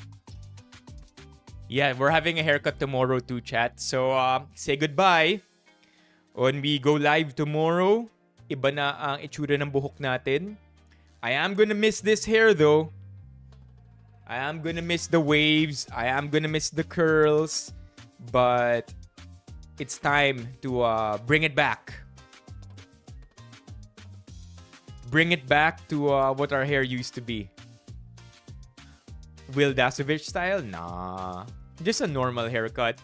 Yeah, we're having a haircut tomorrow too, chat. So, say goodbye. When we go live tomorrow, iba na ang itsura ng buhok natin. I am gonna miss this hair though. I am gonna miss the waves. I am gonna miss the curls. But it's time to bring it back. Bring it back to what our hair used to be. Will Dasovich style? Nah. Just a normal haircut.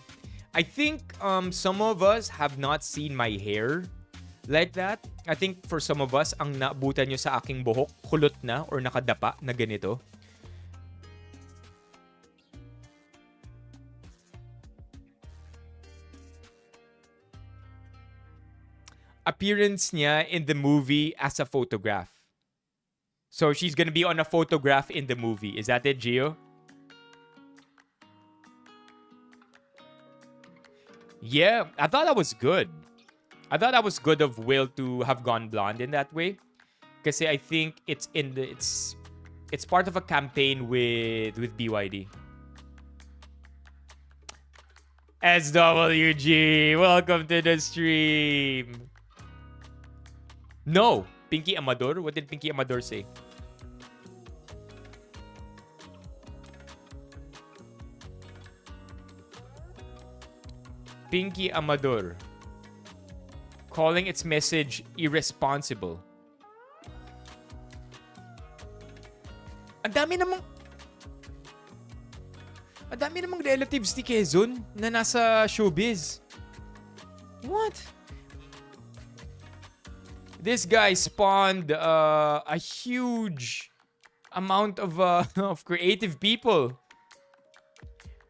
I think some of us have not seen my hair like that. I think for some of us, ang naabutan nyo sa aking buhok, kulot na or nakadapa na ganito. Appearance niya in the movie as a photograph. So she's gonna be on a photograph in the movie. Is that it, Gio? Yeah, I thought that was good. I thought that was good of Will to have gone blonde in that way. Because I think it's part of a campaign with BYD. SWG, welcome to the stream. No, Pinky Amador? What did Pinky Amador say? Pinky Amador. Calling its message irresponsible. Ang dami namang relatives ni Quezon na nasa showbiz. What? This guy spawned a huge amount of of creative people.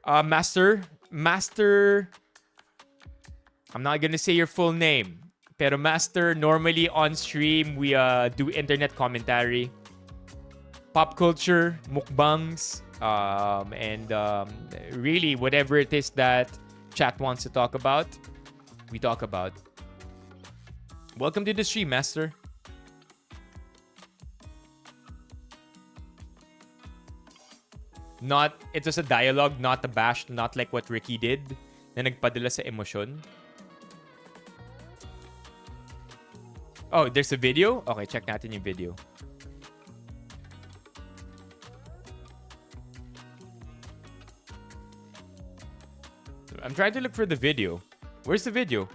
Master, I'm not gonna say your full name. Pero Master, normally on stream, we do internet commentary, pop culture, mukbangs, and really whatever it is that chat wants to talk about, we talk about. Welcome to the stream, Master. It was a dialogue, not a bash, not like what Ricky did, na nagpadala sa emosyon. Oh, there's a video? Okay, check natin yung video. I'm trying to look for the video. Where's the video?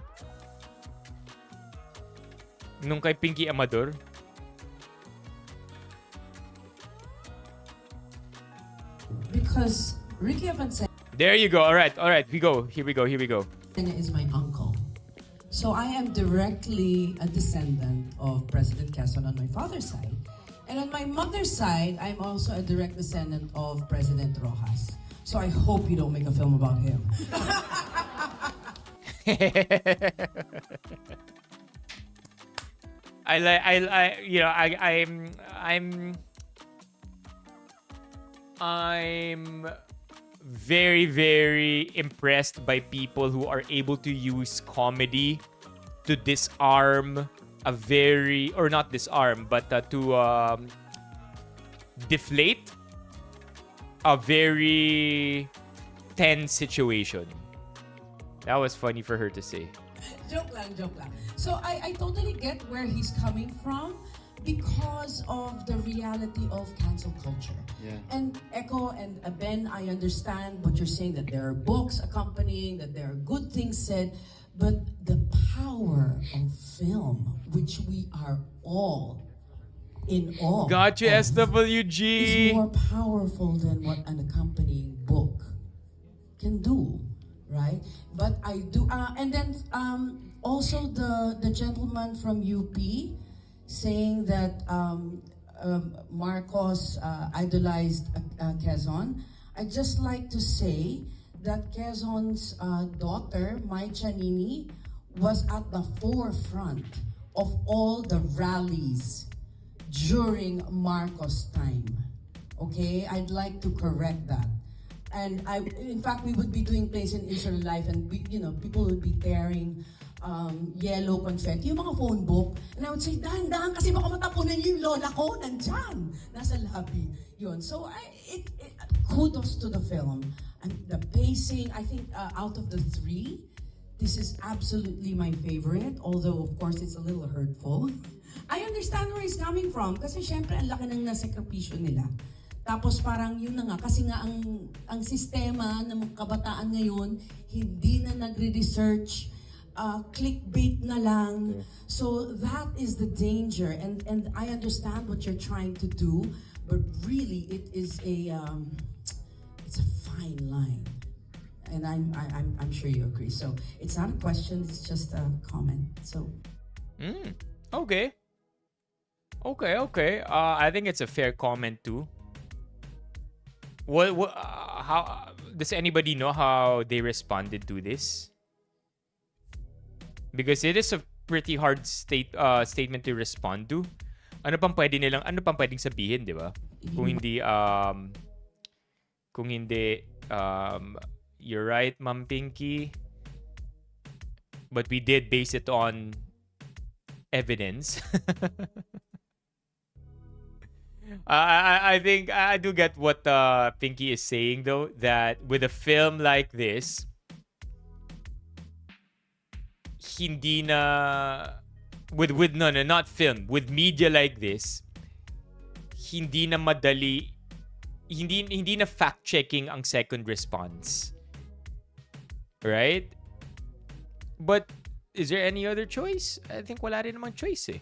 Nung kay Pinky Amador? Because Ricky Evans There you go. All right. Here we go. is my uncle. So I am directly a descendant of President Quezon on my father's side. And on my mother's side, I'm also a direct descendant of President Rojas. So I hope you don't make a film about him. I'm very, very impressed by people who are able to use comedy to disarm not disarm, but to deflate a very tense situation. That was funny for her to say. Joke lang, joke lang. So I totally get where he's coming from because of the reality of cancel culture. Yeah. And Echo and Ben, I understand what you're saying, that there are books accompanying, that there are good things said, but the power of film, which we are all in awe Gotcha, of, SWG. is more powerful than what an accompanying book can do, right? But I do, and then also the gentleman from UP saying that Marcos idolized Quezon. I'd just like to say that Quezon's daughter, Mai Chanini, was at the forefront of all the rallies during Marcos' time. Okay, I'd like to correct that. And in fact, we would be doing plays in Israel Life, and people would be tearing yellow confetti, yung mga phone book. And I would say, dahan-dahan kasi baka matapunan yung lola ko, nandyan, nasa lobby. Yun. So, kudos to the film. And the pacing, I think out of the three, this is absolutely my favorite, although of course it's a little hurtful. I understand where he's coming from kasi syempre ang laki ng nasakripisyo nila. Tapos parang yun na nga, kasi nga ang sistema ng mga kabataan ngayon, hindi na nagre-research, clickbait na lang. So that is the danger, and I understand what you're trying to do, but really it is it's a fine line. And I'm sure you agree. So it's not a question, it's just a comment. So Okay. I think it's a fair comment too. How does anybody know how they responded to this? Because it is a pretty hard statement to respond to. Ano pang pwedeng sabihin, di ba? Kung hindi, you're right, Ma'am Pinky, but we did base it on evidence. I think I do get what Pinky is saying, though, that with a film like this, hindi na not film, with media like this, hindi na madali, hindi na fact checking ang second response, right? But is there any other choice? I think wala rin namang choice eh.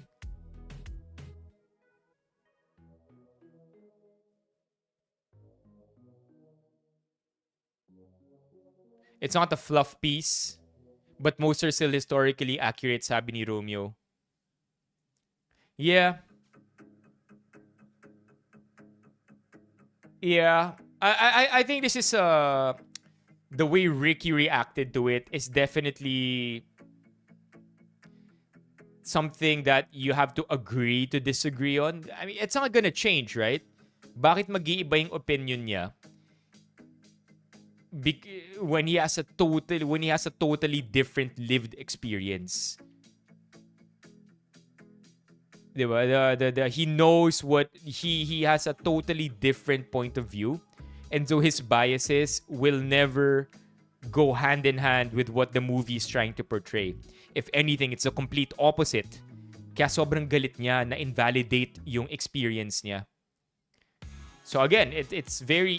It's not a fluff piece, but most are still historically accurate, sabi ni Romeo. Yeah. I think this is the way Ricky reacted to it is definitely something that you have to agree to disagree on. I mean, it's not gonna change, right? Bakit mag-iiba yung opinion niya? When he has a totally different lived experience. Diba? He knows what he has a totally different point of view, and so his biases will never go hand in hand with what the movie is trying to portray. If anything, it's a complete opposite. Kaya sobrang galit niya na invalidate yung experience niya. So again, it could very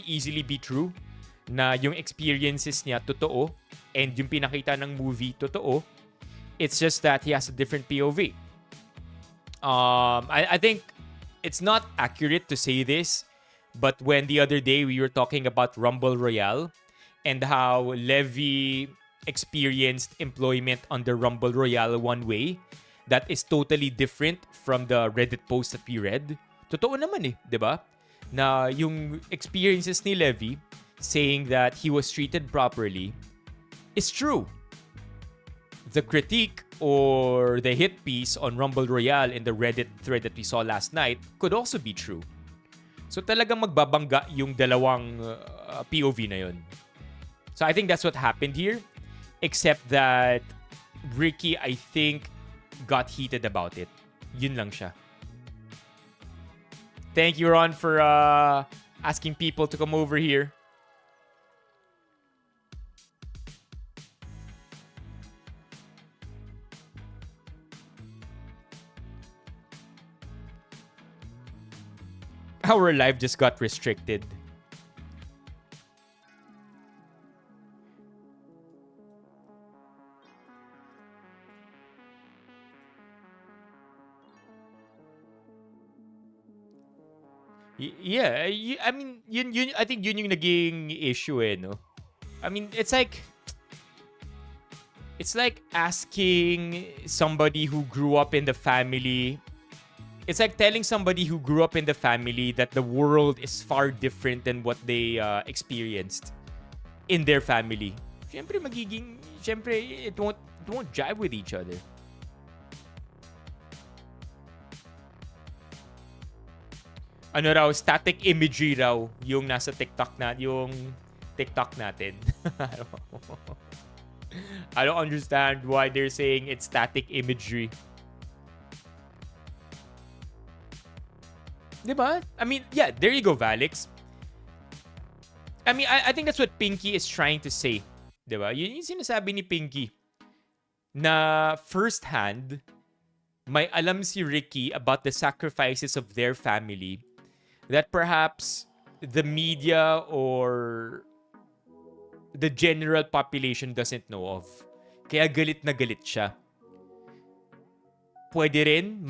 easily be true na yung experiences niya totoo and yung pinakita ng movie totoo. It's just that he has a different POV. I think it's not accurate to say this, but when the other day we were talking about Rumble Royale and how Levy experienced employment under Rumble Royale one way that is totally different from the Reddit post that we read. Totoo naman eh, di ba? Na yung experiences ni Levy saying that he was treated properly is true. The critique or the hit piece on Rumble Royale in the Reddit thread that we saw last night could also be true. So talagang magbabangga yung dalawang POV na yun. So I think that's what happened here. Except that Ricky, I think, got heated about it. Yun lang siya. Thank you, Ron, for asking people to come over here. Our live just got restricted. Yeah, I mean, yun, I think yun yung naging issue no? I mean, it's like asking somebody who grew up in the family. It's like telling somebody who grew up in the family that the world is far different than what they experienced in their family. Siyempre, it won't jive with each other. Ano raw, static imagery raw yung nasa TikTok natin. I don't understand why they're saying it's static imagery. Diba? I mean, yeah, there you go, Valix. I mean, I think that's what Pinky is trying to say. Diba? Yun yung sinasabi ni Pinky. Na firsthand, may alam si Ricky about the sacrifices of their family that perhaps the media or the general population doesn't know of. Kaya galit na galit siya. Pwede rin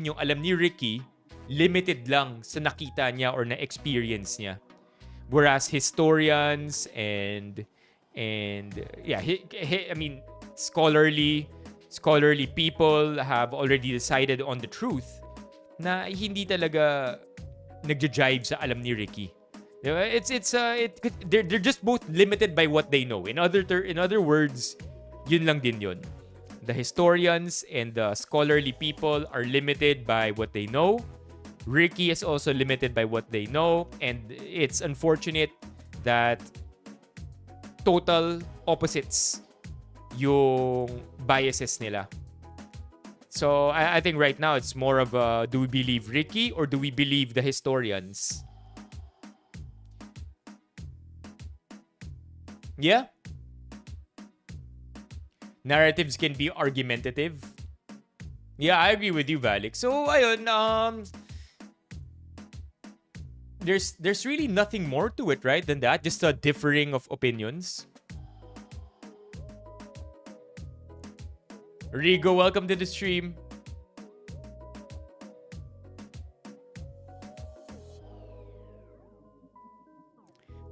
yung alam ni Ricky, limited lang sa nakita niya or na-experience niya. Whereas historians and yeah, I mean, scholarly people have already decided on the truth na hindi talaga nagja-jive sa alam ni Ricky. They're just both limited by what they know. In other words, yun lang din yun. The historians and the scholarly people are limited by what they know. Ricky is also limited by what they know, and it's unfortunate that total opposites yung biases nila. So I think right now it's more of a, do we believe Ricky or do we believe the historians? Yeah. Narratives can be argumentative. Yeah, I agree with you, Valix. So ayun, there's really nothing more to it, right, than that. Just a differing of opinions. Rigo, welcome to the stream.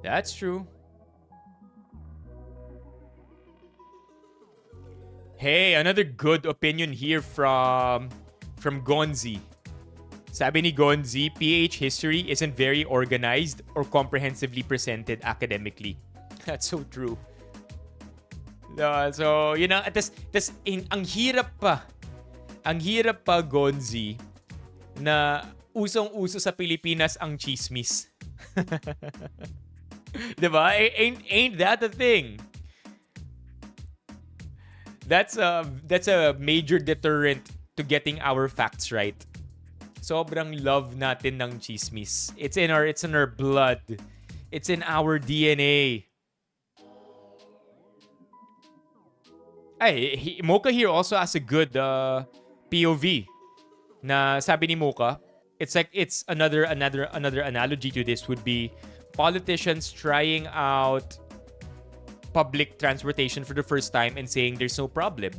That's true. Hey, another good opinion here from Gonzi. Sabi ni Gonzi, PH history isn't very organized or comprehensively presented academically. That's so true. So, you know, ang hirap pa, Gonzi, na usong-uso sa Pilipinas ang chismis. Diba? Ain't that a thing? That's a major deterrent to getting our facts right. Sobrang love natin ng chismis. It's in our blood. It's in our DNA. Ay, Mocha here also has a good POV. Na sabi ni Mocha, it's like another analogy to this would be politicians trying out public transportation for the first time and saying there's no problem.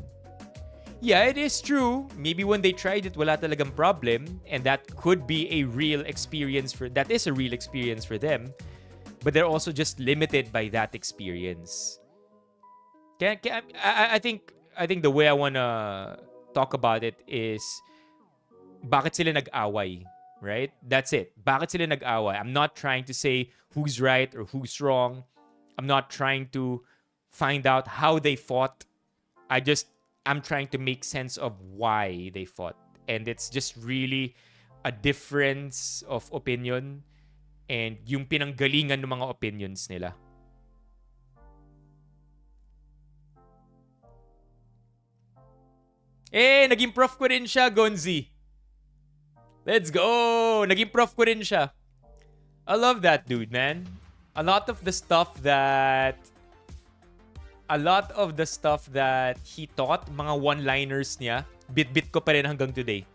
Yeah, it is true. Maybe when they tried it, wala talagang problem, and that could be a real experience for them. But they're also just limited by that experience. I think the way I wanna talk about it is bakit sila nag-away, right? That's it. Bakit sila nag-away? I'm not trying to say who's right or who's wrong. I'm not trying to find out how they fought. I'm trying to make sense of why they fought. And it's just really a difference of opinion and yung pinanggalingan ng mga opinions nila. Naging prof ko rin siya, Gonzi. Let's go! Naging prof ko rin siya. I love that dude, man. A lot of the stuff that he taught, mga one-liners niya, bit-bit ko pa rin hanggang today.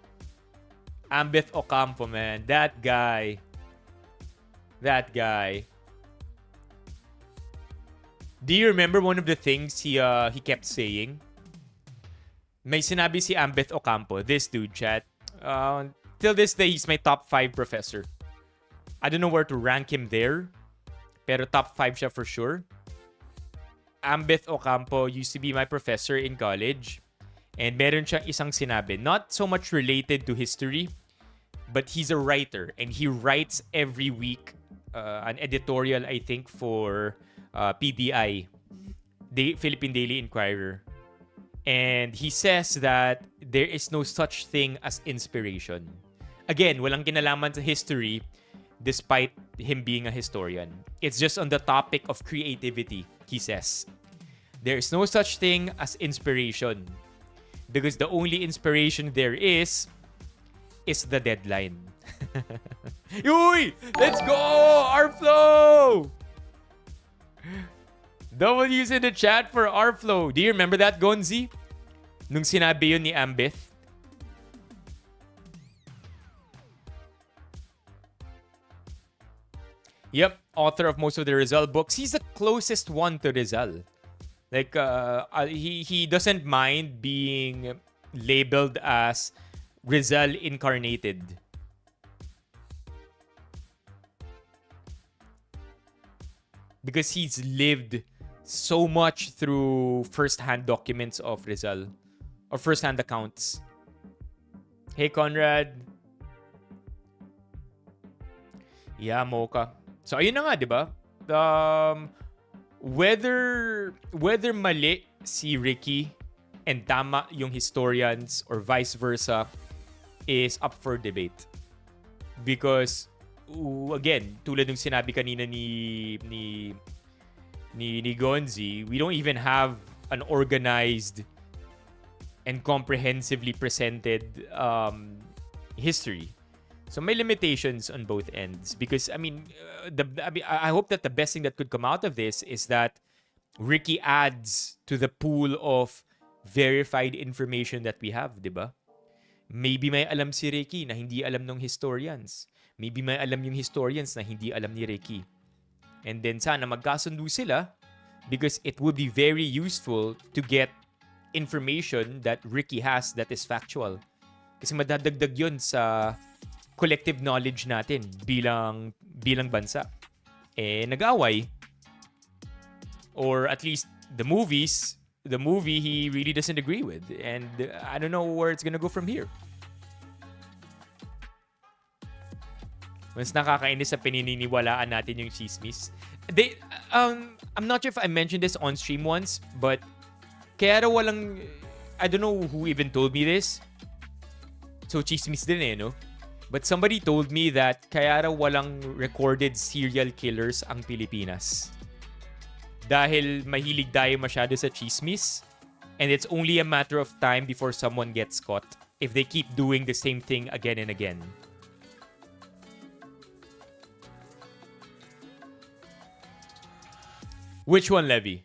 Ambeth Ocampo, man. That guy. Do you remember one of the things he kept saying? May sinabi si Ambeth Ocampo, this dude, chat. Till this day, he's my top 5 professor. I don't know where to rank him there, pero top 5 siya for sure. Ambeth Ocampo used to be my professor in college. And meron siyang isang sinabi, not so much related to history, but he's a writer. And he writes every week an editorial, I think, for PDI, the Philippine Daily Inquirer. And he says that there is no such thing as inspiration. Again, walang kinalaman sa history despite him being a historian. It's just on the topic of creativity, he says. There is no such thing as inspiration because the only inspiration there is the deadline. Uy! Let's go! Our flow! W's in the chat for our flow. Do you remember that, Gonzi? Nung sinabi yun ni Ambeth? Yep, author of most of the Rizal books. He's the closest one to Rizal. Like, he doesn't mind being labeled as Rizal incarnated. Because he's lived so much through first-hand documents of Rizal. Or first-hand accounts. Hey, Conrad. Yeah, Mocha. So, ayun na nga, di ba? Whether mali si Ricky and tama yung historians or vice versa is up for debate. Because, again, tulad ng sinabi kanina ni Gonzi, we don't even have an organized and comprehensively presented history. So may limitations on both ends because I hope that the best thing that could come out of this is that Ricky adds to the pool of verified information that we have, diba? Maybe may alam si Ricky na hindi alam ng historians. Maybe may alam yung historians na hindi alam ni Ricky. And then sana magkasundo sila because it would be very useful to get information that Ricky has that is factual. Kasi madadagdag yun sa collective knowledge natin bilang bansa. Nag-away. Or at least the movie he really doesn't agree with. And I don't know where it's gonna go from here. Mas nakakainis sa pininiwalaan natin yung chismis. I'm not sure if I mentioned this on stream once, but kaya walang, I don't know who even told me this. So chismis din no? But somebody told me that kaya walang recorded serial killers ang Pilipinas. Dahil mahilig tayo masyado sa chismis, and it's only a matter of time before someone gets caught if they keep doing the same thing again and again. Which one, Levy?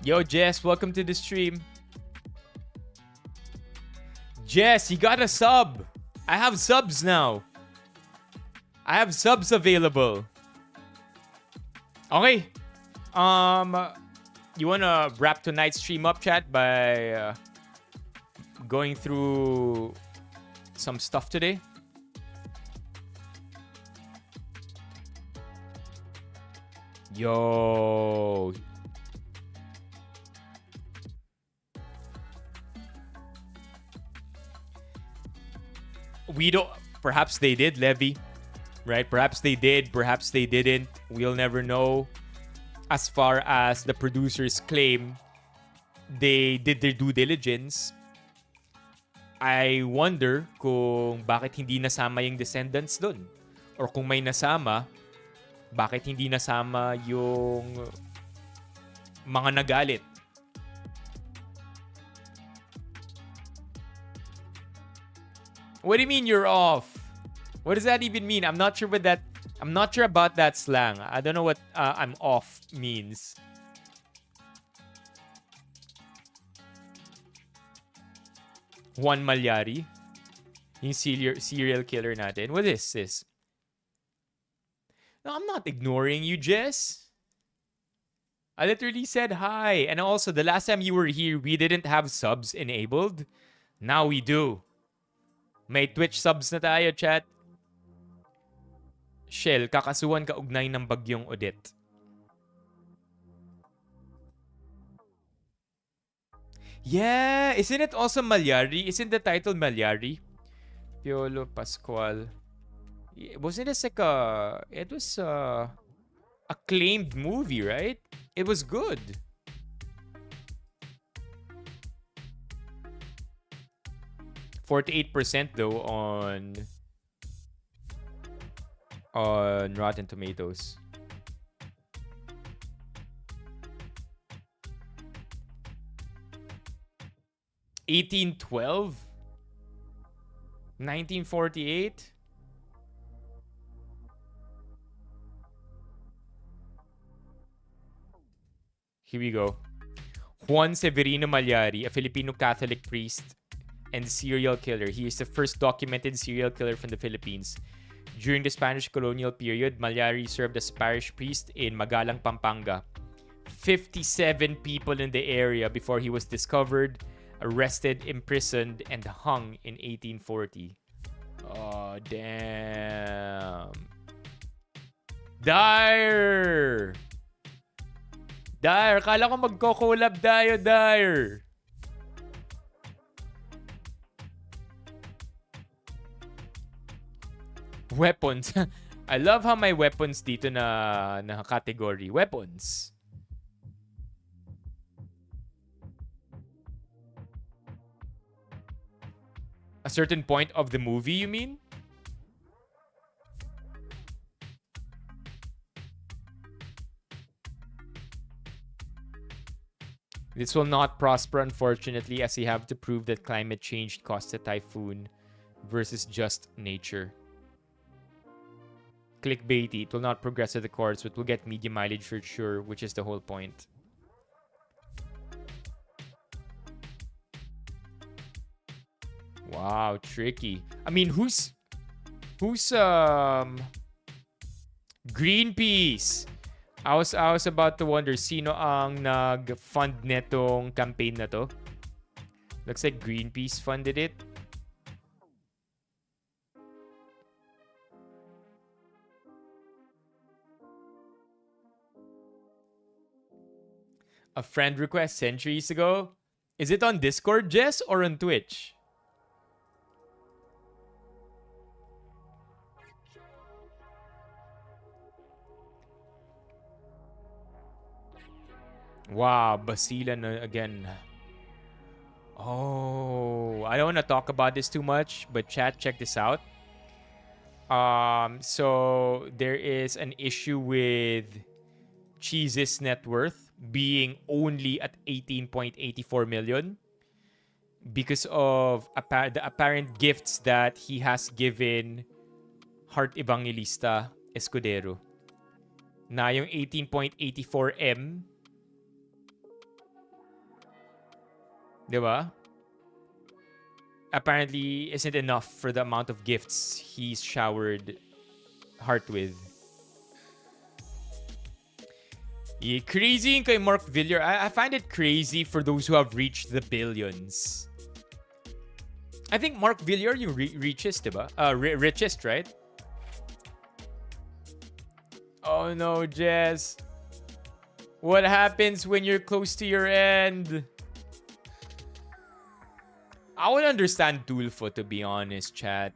Yo, Jess, welcome to the stream. Jess, you got a sub. I have subs now. I have subs available. Okay. You wanna wrap tonight's stream up, chat, by going through some stuff today? Yo. We don't. Perhaps they did, Levy. Right? Perhaps they did. Perhaps they didn't. We'll never know. As far as the producers claim they did their due diligence, I wonder kung bakit hindi nasama yung descendants dun. Or kung may nasama, bakit hindi nasama yung mga nagalit. What do you mean you're off? What does that even mean? I'm not sure about that slang. I don't know what I'm off means. Juan Malyari, yung serial killer natin. What is this? No, I'm not ignoring you, Jess. I literally said hi. And also, the last time you were here, we didn't have subs enabled. Now we do. May Twitch subs na tayo, chat. Shell, kakasuhan kaugnay ng bagyong Odette. Yeah, isn't it also Malyari? Isn't the title Malyari? Piolo Pascual. Wasn't this like it was acclaimed movie, right? It was good. %48% though on Rotten Tomatoes. (1812) 1948. Here we go. Juan Severino Malyari, a Filipino Catholic priest and serial killer. He is the first documented serial killer from the Philippines. During the Spanish colonial period, Malyari served as parish priest in Magalang, Pampanga. 57 people in the area before he was discovered, arrested, imprisoned, and hung in 1840. Oh, damn. Dire! Dire! Kala ko magko-collab tayo, Dire! Weapons. I love how my weapons dito na category. Weapons. A certain point of the movie, you mean? This will not prosper, unfortunately, as you have to prove that climate change caused a typhoon versus just nature. Clickbaity. It will not progress to the courts, but will get media mileage for sure, which is the whole point. Wow, tricky. I mean, who's Greenpeace? I was about to wonder sino ang nag-fund netong campaign na to. Looks like Greenpeace funded it. A friend request centuries ago. Is it on Discord, Jess, or on Twitch? Wow, Basilan again. Oh, I don't want to talk about this too much, but chat, check this out. So there is an issue with Cheese's net worth being only at 18.84 million because of the apparent gifts that he has given Heart Evangelista Escudero. Na yung 18.84M, diba? Apparently isn't enough for the amount of gifts he's showered Heart with. Yeah, crazy kay Mark Villar. I find it crazy for those who have reached the billions. I think Mark Villar yung richest, diba? Richest, right? Oh no, Jess. What happens when you're close to your end? I would understand Tulfo, to be honest, chat.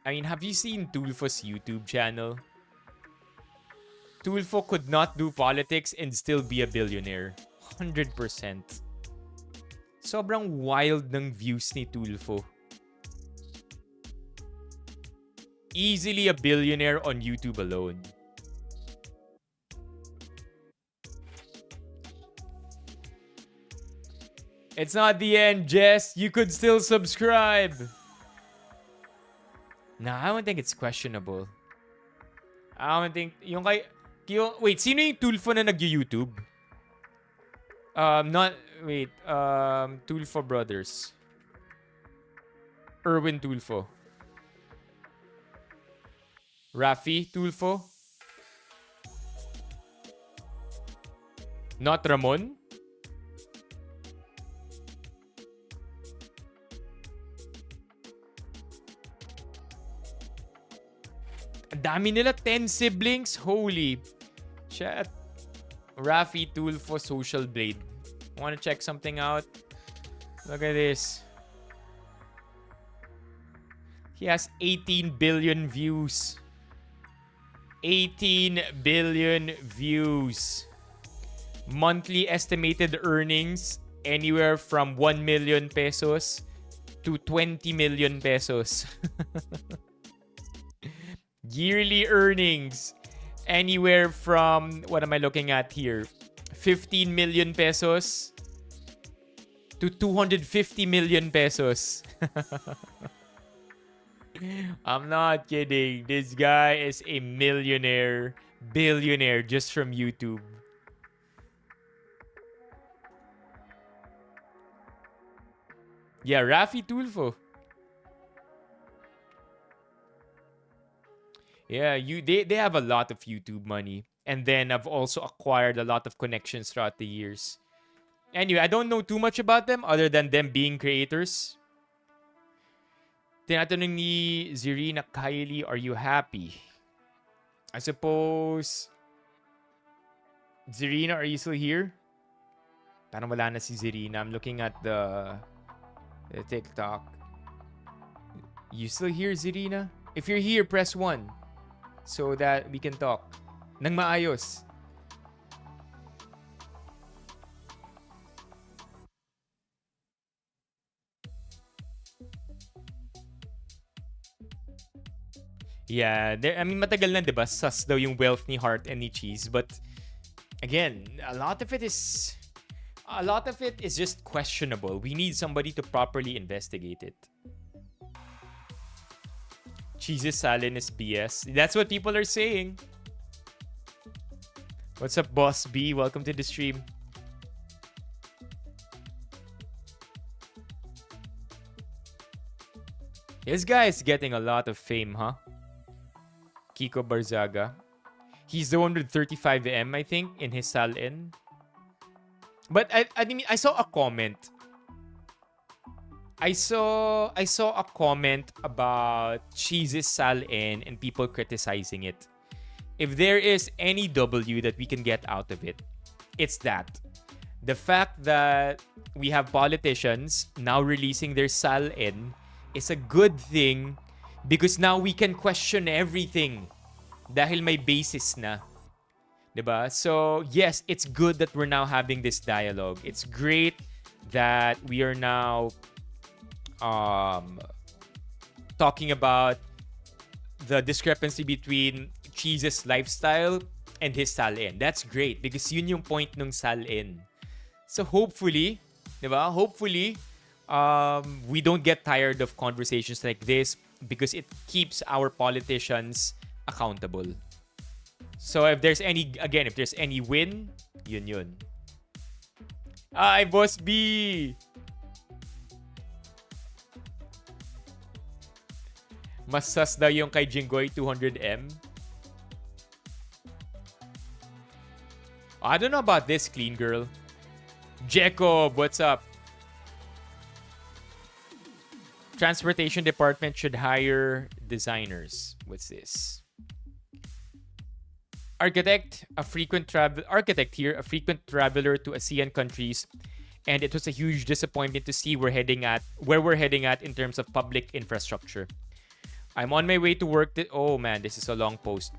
I mean, have you seen Tulfo's YouTube channel? Tulfo could not do politics and still be a billionaire. 100%. Sobrang wild ng views ni Tulfo. Easily a billionaire on YouTube alone. It's not the end, Jess. You could still subscribe. Nah, I don't think it's questionable. I don't think... wait, sino yung Tulfo na nag-YouTube? Tulfo Brothers. Erwin Tulfo. Rafi Tulfo. Not Ramon. Ang dami nila, 10 siblings. Holy shit. Rafi Tulfo Social Blade. Want to check something out? Look at this. He has 18 billion views. 18 billion views. Monthly estimated earnings anywhere from 1 million pesos to 20 million pesos. Yearly earnings anywhere from, what am I looking at here? 15 million pesos to 250 million pesos. I'm not kidding. This guy is a millionaire, billionaire just from YouTube. Yeah, Rafi Tulfo. Yeah, they have a lot of YouTube money. And then I've also acquired a lot of connections throughout the years. Anyway, I don't know too much about them other than them being creators. Tinatanong ni Zirina, Kylie, are you happy? I suppose... Zirina, are you still here? Parang wala na si Zirina. I'm looking at the TikTok. You still here, Zirina? If you're here, press 1 so that we can talk. Nang maayos. Yeah, I mean, matagal na, diba? Sus daw yung wealth ni Heart and ni Cheese. But, again, a lot of it is just questionable. We need somebody to properly investigate it. Cheese's salin is BS. That's what people are saying. What's up, Boss B? Welcome to the stream. This guy is getting a lot of fame, huh? Kiko Barzaga. He's the one with 35M, I think, in his salin. But I mean, I saw a comment. I saw a comment about Cheese's salin and people criticizing it. If there is any W that we can get out of it, it's that. The fact that we have politicians now releasing their salin is a good thing because now we can question everything dahil may basis na. Diba? So, yes, it's good that we're now having this dialogue. It's great that we are now talking about the discrepancy between Cheese's lifestyle and his salin. That's great because yun yung point ng salin. So, hopefully, diba? Hopefully, we don't get tired of conversations like this because it keeps our politicians accountable. So if there's any win, yun. Ay, Boss B! Mas sus daw yung kay Jinggoy 200M. I don't know about this, Clean Girl. Jacob, what's up? Transportation department should hire designers. What's this? Architect here, a frequent traveler to ASEAN countries, and it was a huge disappointment to see where we're heading at in terms of public infrastructure. I'm on my way to work. Oh man, this is a long post.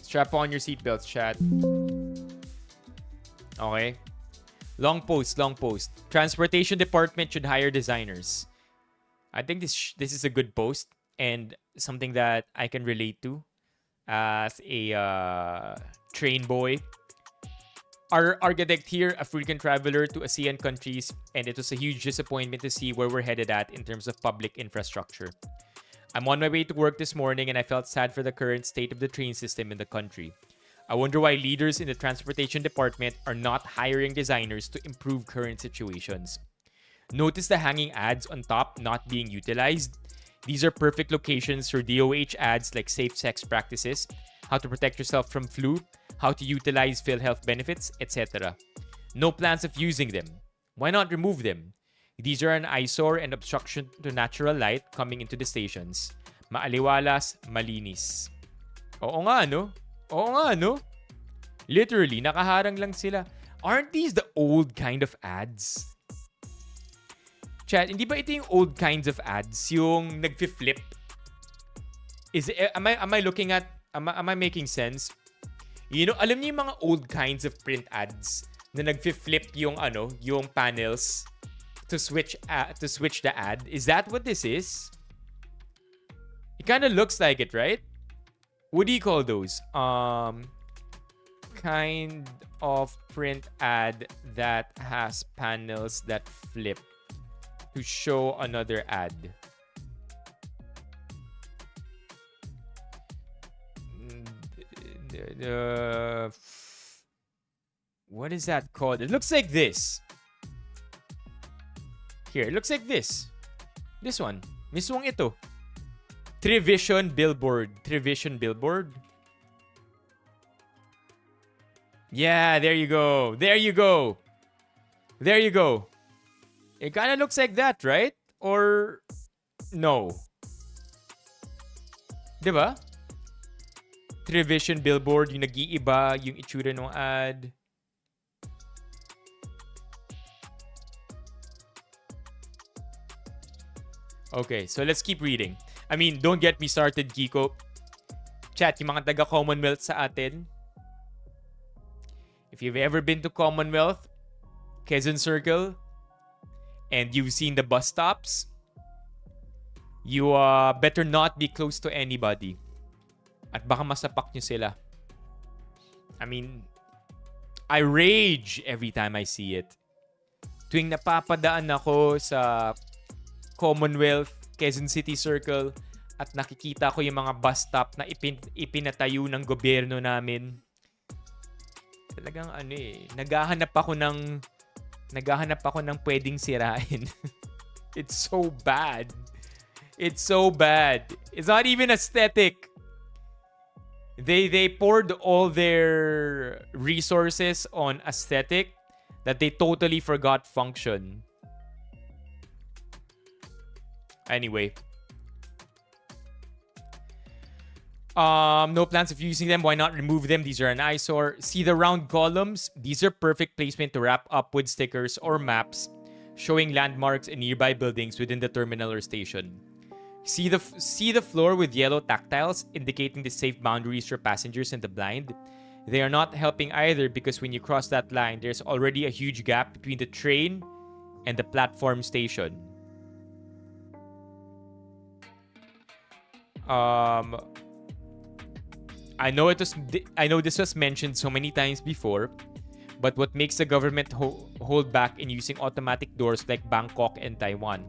Strap on your seatbelts, chat. Okay. Long post, long post. Transportation department should hire designers. I think this is a good post and something that I can relate to as a train boy. Our architect here, a frequent traveler to ASEAN countries, and it was a huge disappointment to see where we're headed at in terms of public infrastructure. I'm on my way to work this morning and I felt sad for the current state of the train system in the country. I wonder why leaders in the transportation department are not hiring designers to improve current situations. Notice the hanging ads on top not being utilized? These are perfect locations for DOH ads like safe sex practices, how to protect yourself from flu, how to utilize PhilHealth benefits, etc. No plans of using them. Why not remove them? These are an eyesore and obstruction to natural light coming into the stations. Maaliwalas, malinis. Oo nga, no? Oo nga, no? Literally, nakaharang lang sila. Aren't these the old kind of ads? Chat, hindi ba ito yung old kinds of ads? Yung nag-flip? Am I looking at, am I making sense? You know, alam niyo yung mga old kinds of print ads na nag-flip yung yung panels to switch the ad. Is that what this is? It kind of looks like it, right? What do you call those? Kind of print ad that has panels that flip to show another ad. What is that called? It looks like this. Here, it looks like this. This one. Mismong ito. Trivision billboard. Trivision billboard. Yeah, there you go. There you go. There you go. It kind of looks like that, right? Or no? Diba? Trivision billboard, yung nag-iiba, yung itsura ng ad. Okay, so let's keep reading. I mean, don't get me started, Kiko. Chat, yung mga taga-Commonwealth sa atin. If you've ever been to Commonwealth, Quezon Circle, and you've seen the bus stops, you better not be close to anybody. At baka masapak nyo sila. I mean, I rage every time I see it. Tuwing napapadaan ako sa Commonwealth, Quezon City Circle, at nakikita ko yung mga bus stop na ipinatayo ng gobyerno namin. Talagang naghahanap ako ng pwedeng sirain. It's so bad. It's so bad. It's not even aesthetic. They poured all their resources on aesthetic that they totally forgot function. Anyway. No plans of using them. Why not remove them? These are an eyesore. See the round columns? These are perfect placement to wrap up with stickers or maps showing landmarks and nearby buildings within the terminal or station. See the floor with yellow tactiles indicating the safe boundaries for passengers and the blind? They are not helping either because when you cross that line, there's already a huge gap between the train and the platform station. I know this was mentioned so many times before, but what makes the government hold back in using automatic doors like Bangkok and Taiwan?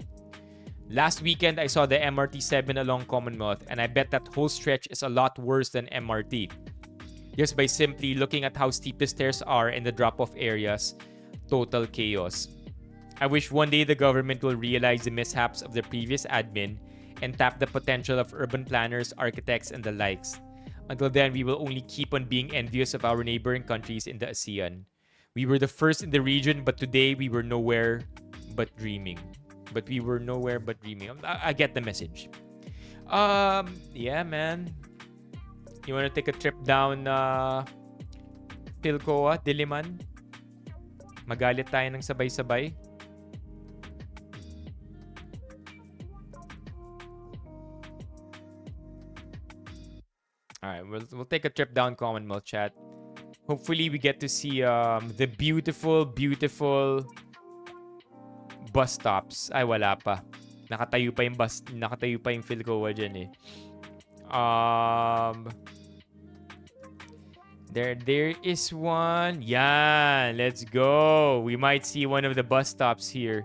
Last weekend, I saw the MRT 7 along Commonwealth, and I bet that whole stretch is a lot worse than MRT. Just by simply looking at how steep the stairs are and the drop-off areas, total chaos. I wish one day the government will realize the mishaps of the previous admin and tap the potential of urban planners, architects, and the likes. Until then, we will only keep on being envious of our neighboring countries in the ASEAN. We were the first in the region, but today we were nowhere but dreaming. I get the message. Yeah, man. You wanna take a trip down Pilcoa, Diliman? Magalit tayo ng sabay-sabay. Alright, we'll take a trip down Commonwealth, chat. Hopefully, we get to see the beautiful, beautiful bus stops. Ay, wala pa. Nakatayo pa yung Philcoa dyan eh. There is one. Yan, let's go. We might see one of the bus stops here.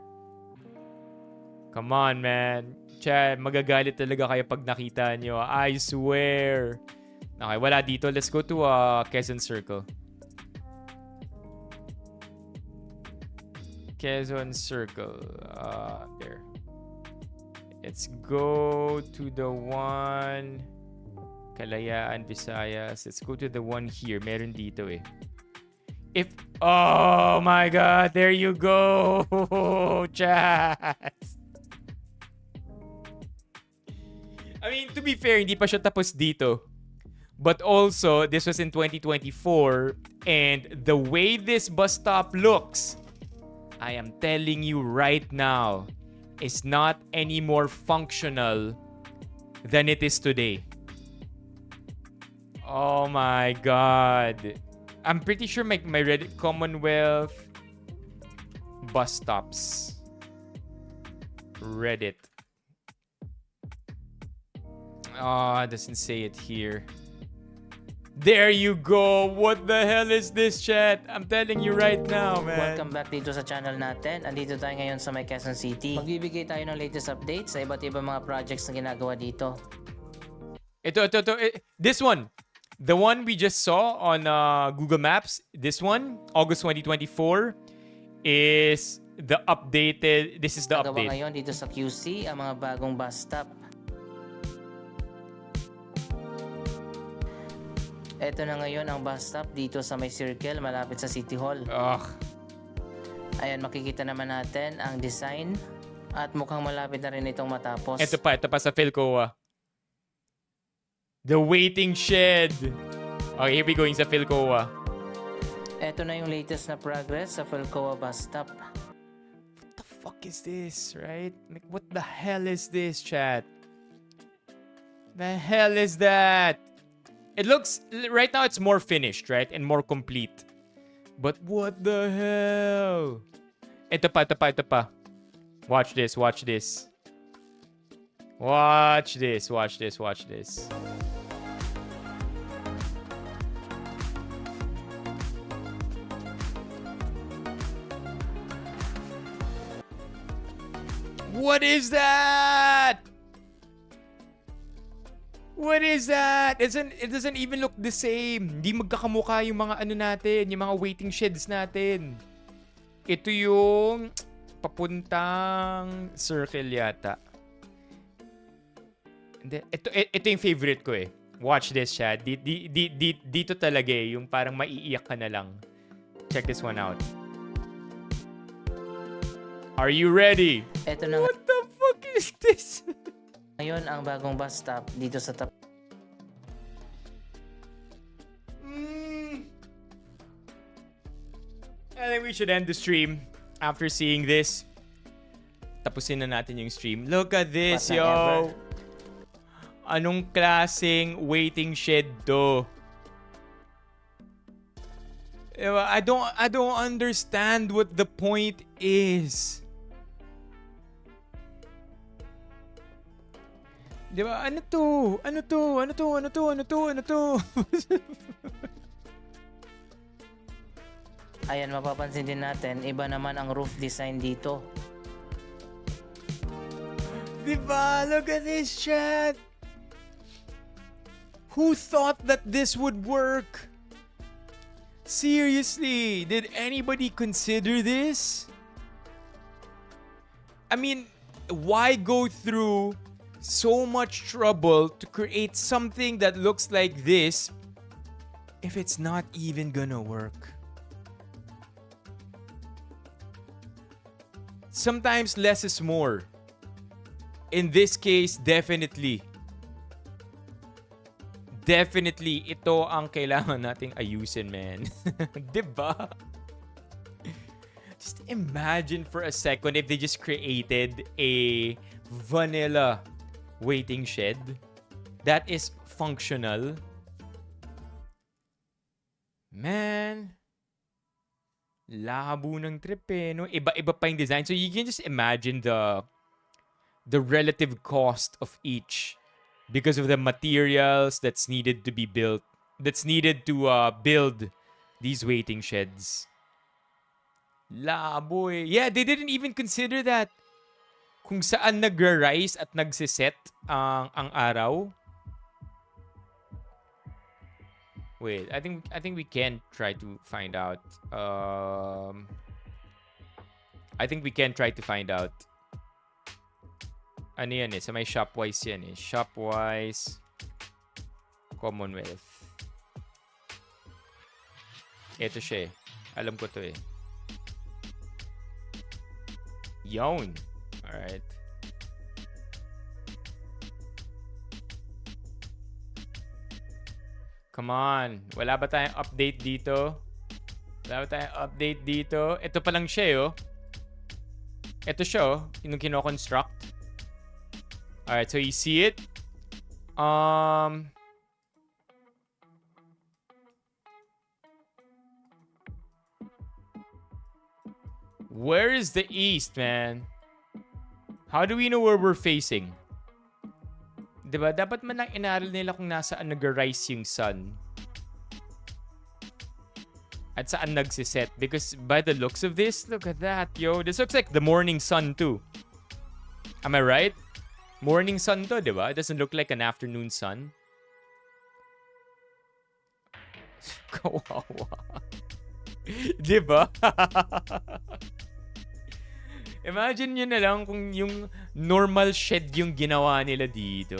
Come on, man. Chad, magagalit talaga kayo pag nakita nyo. I swear. Okay, wala dito. Let's go to Quezon Circle. Quezon Circle. There. Let's go to the one... Kalayaan, Visayas. Let's go to the one here. Meron dito eh. Oh my God! There you go! Chat! I mean, to be fair, hindi pa siya tapos dito. But also, this was in 2024. And the way this bus stop looks, I am telling you right now, is not any more functional than it is today. Oh my God. I'm pretty sure my Reddit Commonwealth bus stops. Reddit. Oh, it doesn't say it here. There you go. What the hell is this, chat? I'm telling you right now, man. Welcome back dito sa channel natin. Andito tayo ngayon sa may Quezon City. Magbibigay tayo ng latest updates sa iba't ibang mga projects na ginagawa dito. Ito. This one. The one we just saw on Google Maps. This one, August 2024, is the updated. This is the Nagawa update. ngayon dito sa QC ang mga bagong bus stop. Ito na ngayon ang bus stop dito sa may circle malapit sa City Hall. Ayan, makikita naman natin ang design at mukhang malapit na rin itong matapos. Ito pa sa Philcoa. The waiting shed. Okay, here we go sa Philcoa. Ito na yung latest na progress sa Philcoa bus stop. What the fuck is this, right? Like, what the hell is this, chat? The hell is that? It looks, right now it's more finished, right? And more complete. But what the hell? Ito pa. Watch this. Watch this. What is that? What is that? It doesn't even look the same. Hindi magkakamukha yung mga ano natin, yung mga waiting sheds natin. Ito yung papuntang circle yata. Ito yung favorite ko eh. Watch this, Chad. Dito talaga eh, yung parang maiiyak ka na lang. Check this one out. Are you ready? Ito na What the fuck is this? Ngayon ang bagong bus stop dito sa I think we should end the stream after seeing this. Tapusin na natin yung stream. Look at this, yo. Anong klaseng waiting shed to? I don't understand what the point is. Diba? Ano to? Ayan, mapapansin din natin, iba naman ang roof design dito. Diba? Look at this, chat. Who thought that this would work? Seriously, did anybody consider this? I mean, why go through so much trouble to create something that looks like this if it's not even gonna work? Sometimes less is more. In this case, definitely. Definitely, ito ang kailangan nating ayusin, man. Diba? Just imagine for a second if they just created a vanilla waiting shed that is functional. Man. Labo ng trip eh, no? Iba-iba pa yung design. So you can just imagine the relative cost of each because of the materials that's needed to be built, that's needed to build these waiting sheds. Labo eh. Yeah, they didn't even consider that. Kung saan nagra-rise at nagsiset ang araw. Wait, I think we can try to find out. I think we can try to find out. Ano yan eh? Sa may Shopwise yan eh. Shopwise Commonwealth. Ito siya eh. Alam ko to eh. Yun. Alright. Come on. Wala ba tayong update dito? Wala ba tayong update dito? Ito pa lang siya oh. Ito siya oh. Yung kino-construct. Alright, so you see it. Where is the east, man? How do we know where we're facing? Diba? Dapat man lang inaral nila kung nasaan nag-rise yung sun. At saan nagsiset. Because by the looks of this, look at that, yo. This looks like the morning sun too. Am I right? Morning sun to, diba? It doesn't look like an afternoon sun. Kawawa. Diba? Imagine nyo na lang kung yung normal shed yung ginawa nila dito.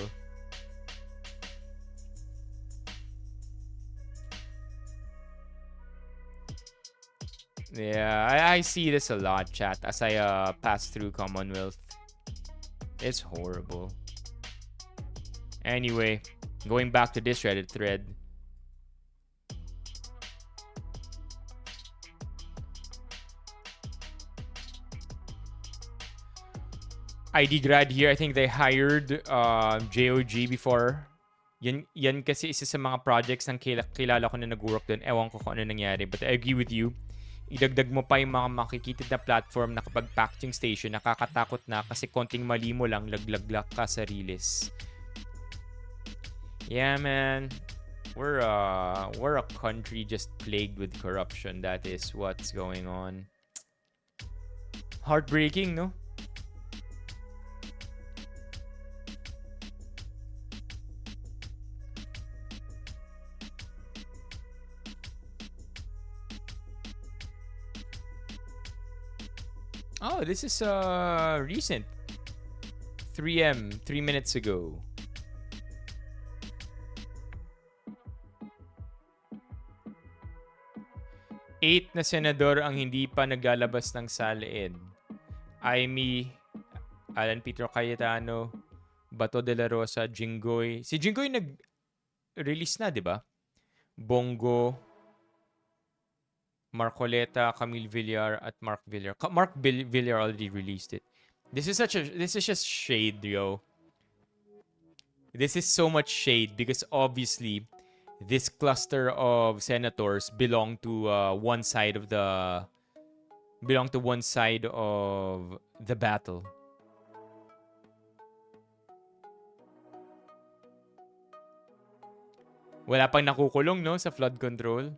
Yeah, I see this a lot, chat, as I pass through Commonwealth. It's horrible. Anyway, going back to this Reddit thread. ID grad here, I think they hired JOG before. Yan kasi isa sa mga projects ng kilala ko na nag-work doon. Ewan ko kung ano nangyari. But I agree with you. Idagdag mo pa yung mga makikitid na platform na kapag packaging station, nakakatakot na kasi konting mali mo lang, laglag ka sa release. Yeah, man. We're a country just plagued with corruption. That is what's going on. Heartbreaking, no? Oh, this is recent. 3 minutes ago. Eight na senador ang hindi pa naglalabas ng salin. Aimee, Alan Petro Cayetano, Bato de la Rosa, Jinggoy. Si Jinggoy nag-release na, di ba? Bongo, Marcoleta, Camille Villar, at Mark Villar. Villar already released it. This is just shade, yo. This is so much shade because obviously this cluster of senators belong to one side of the battle. Wala pang nakukulong, no, sa flood control.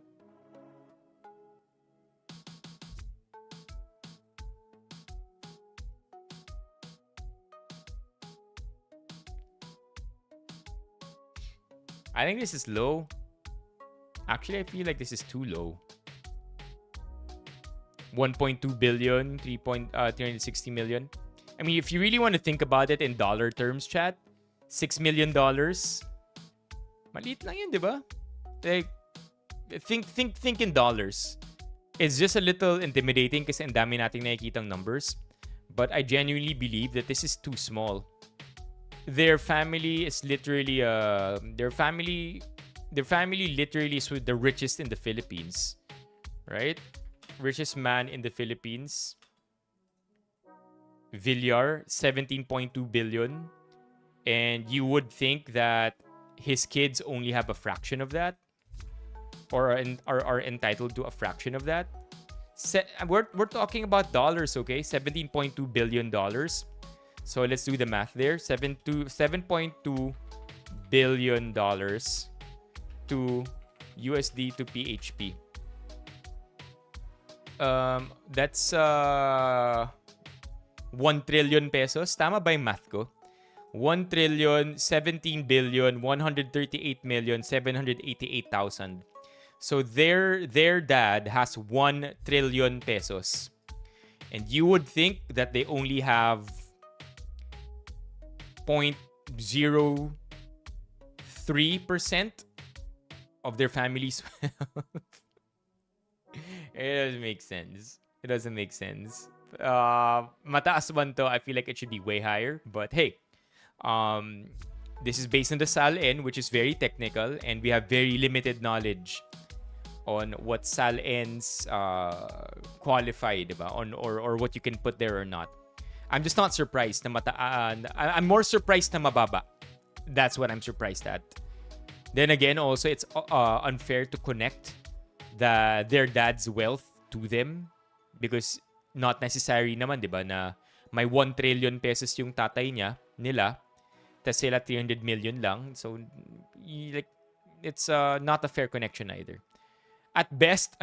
I think this is low. Actually, I feel like this is too low. 1.2 billion, 360 million. I mean, if you really want to think about it in dollar terms, chat, $6 million. Maliit lang yun, di ba? Like, think in dollars. It's just a little intimidating kasi ang dami nating nakikitang numbers. But I genuinely believe that this is too small. Their family is literally their family literally is the richest in the Philippines, right? Richest man in the Philippines. Villar, 17.2 billion, and you would think that his kids only have a fraction of that, or are entitled to a fraction of that. We're talking about dollars, okay? $17.2 billion. So let's do the math there. $7.2 billion to USD to PHP. That's 1 trillion pesos. Tama ba yung math ko? 1 trillion, 17 billion, 138,788,000. So their dad has 1 trillion pesos. And you would think that they only have 0.03% of their family's wealth. It doesn't make sense. It doesn't make sense. Mataas man to, I feel like it should be way higher. But hey, this is based on the SALN, which is very technical, and we have very limited knowledge on what SALNs qualify, diba? Or what you can put there or not. I'm just not surprised na I'm more surprised na mababa. That's what I'm surprised at. Then again, also it's unfair to connect their dad's wealth to them, because not necessary naman, diba, na may 1 trillion pesos yung tatay nila, tas sila 300 million lang. So, like, it's not a fair connection either. At best,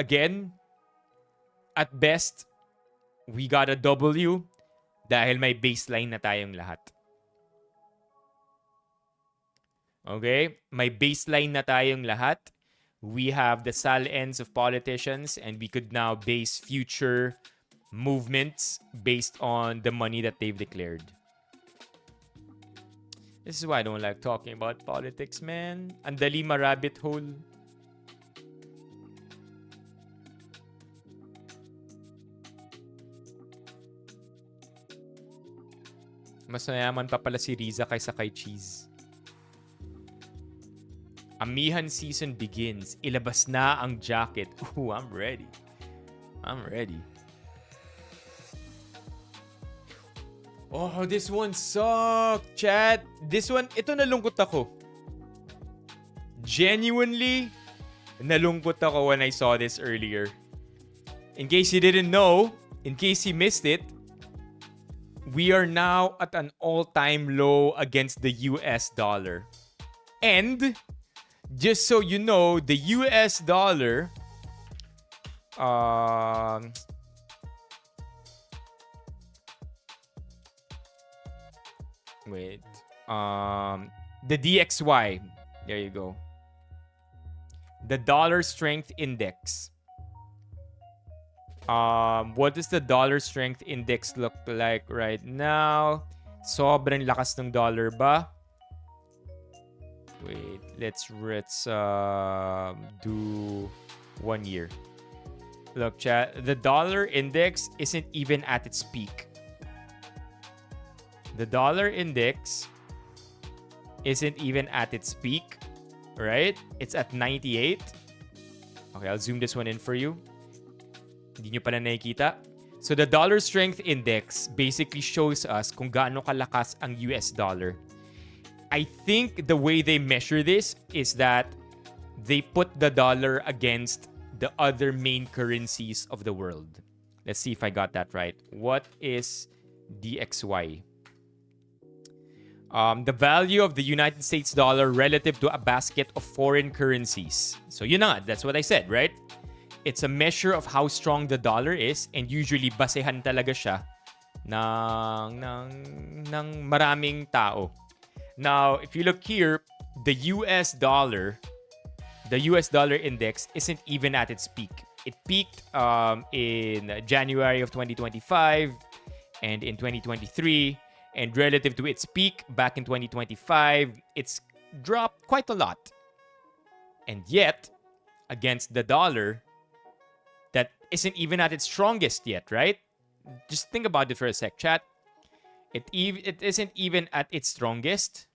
we got a W dahil may baseline na tayong lahat. Okay? May baseline na tayong lahat. We have the SALNs of politicians, and we could now base future movements based on the money that they've declared. This is why I don't like talking about politics, man. Ang dali ma-rabbit hole. Mas mayaman pa pala si Riza kaysa kay Cheese. Amihan season begins. Ilabas na ang jacket. Ooh, I'm ready. I'm ready. Oh, this one sucked, chat. This one, ito nalungkot ako. Genuinely, nalungkot ako when I saw this earlier. In case you didn't know, in case you missed it, we are now at an all-time low against the US dollar. And, just so you know, the US dollar... wait. The DXY. There you go. The dollar strength index. What does the dollar strength index look like right now? Sobrang lakas ng dollar ba? Wait, let's do 1 year. Look, chat, the dollar index isn't even at its peak. The dollar index isn't even at its peak, right? It's at 98. Okay, I'll zoom this one in for you. Hindi nyo pala nakikita. So the dollar strength index basically shows us kung gaano kalakas ang US dollar. I think the way they measure this is that they put the dollar against the other main currencies of the world. Let's see if I got that right. What is DXY? The value of the United States dollar relative to a basket of foreign currencies. So yun na, that's what I said, right? It's a measure of how strong the dollar is, and usually basehan talaga siya ng maraming tao. Now, if you look here, the US dollar index isn't even at its peak. It peaked in January of 2025 and in 2023, and relative to its peak back in 2025, it's dropped quite a lot. And yet, against the dollar, that isn't even at its strongest yet, right? Just think about it for a sec, chat. It isn't even at its strongest,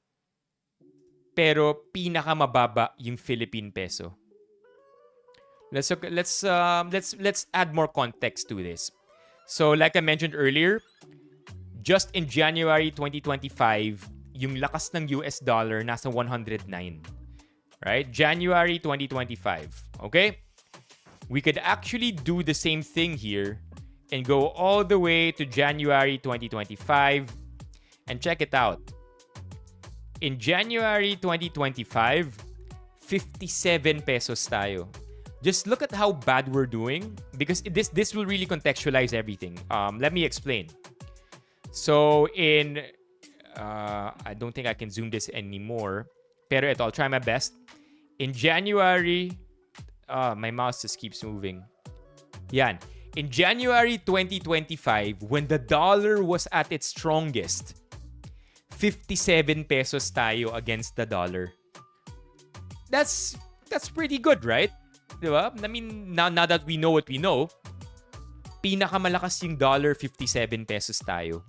pero pinakamababa yung Philippine peso. Let's add more context to this. So, like I mentioned earlier, just in January 2025, yung lakas ng US dollar nasa 109. Right? January 2025. Okay? We could actually do the same thing here and go all the way to January 2025 and check it out. In January 2025, 57 pesos tayo. Just look at how bad we're doing because this will really contextualize everything. Let me explain. So I don't think I can zoom this anymore. Pero ito, I'll try my best. In January, my mouse just keeps moving. Yan. In January 2025, when the dollar was at its strongest, 57 pesos tayo against the dollar. That's pretty good, right? Diba? I mean, now that we know what we know, pinakamalakas yung dollar, 57 pesos tayo.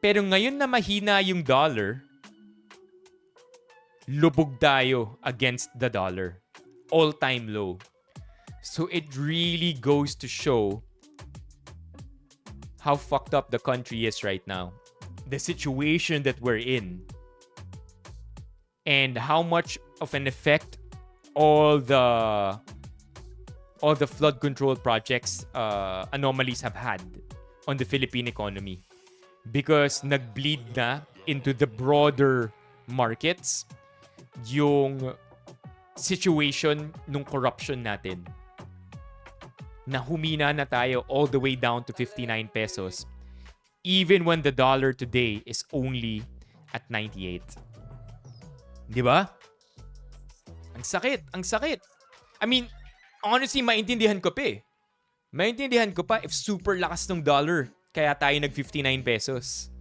Pero ngayon na mahina yung dollar, lubog tayo against the dollar. All-time low. So it really goes to show how fucked up the country is right now. The situation that we're in. And how much of an effect all the flood control projects anomalies have had on the Philippine economy. Because nag-bleed na into the broader markets yung situation nung corruption natin. Na humina na tayo all the way down to 59 pesos. Even when the dollar today is only at 98. Di ba? Ang sakit, ang sakit. I mean, honestly, maintindihan ko pa eh. Maintindihan ko pa if super lakas ng dollar kaya tayo nag 59 pesos.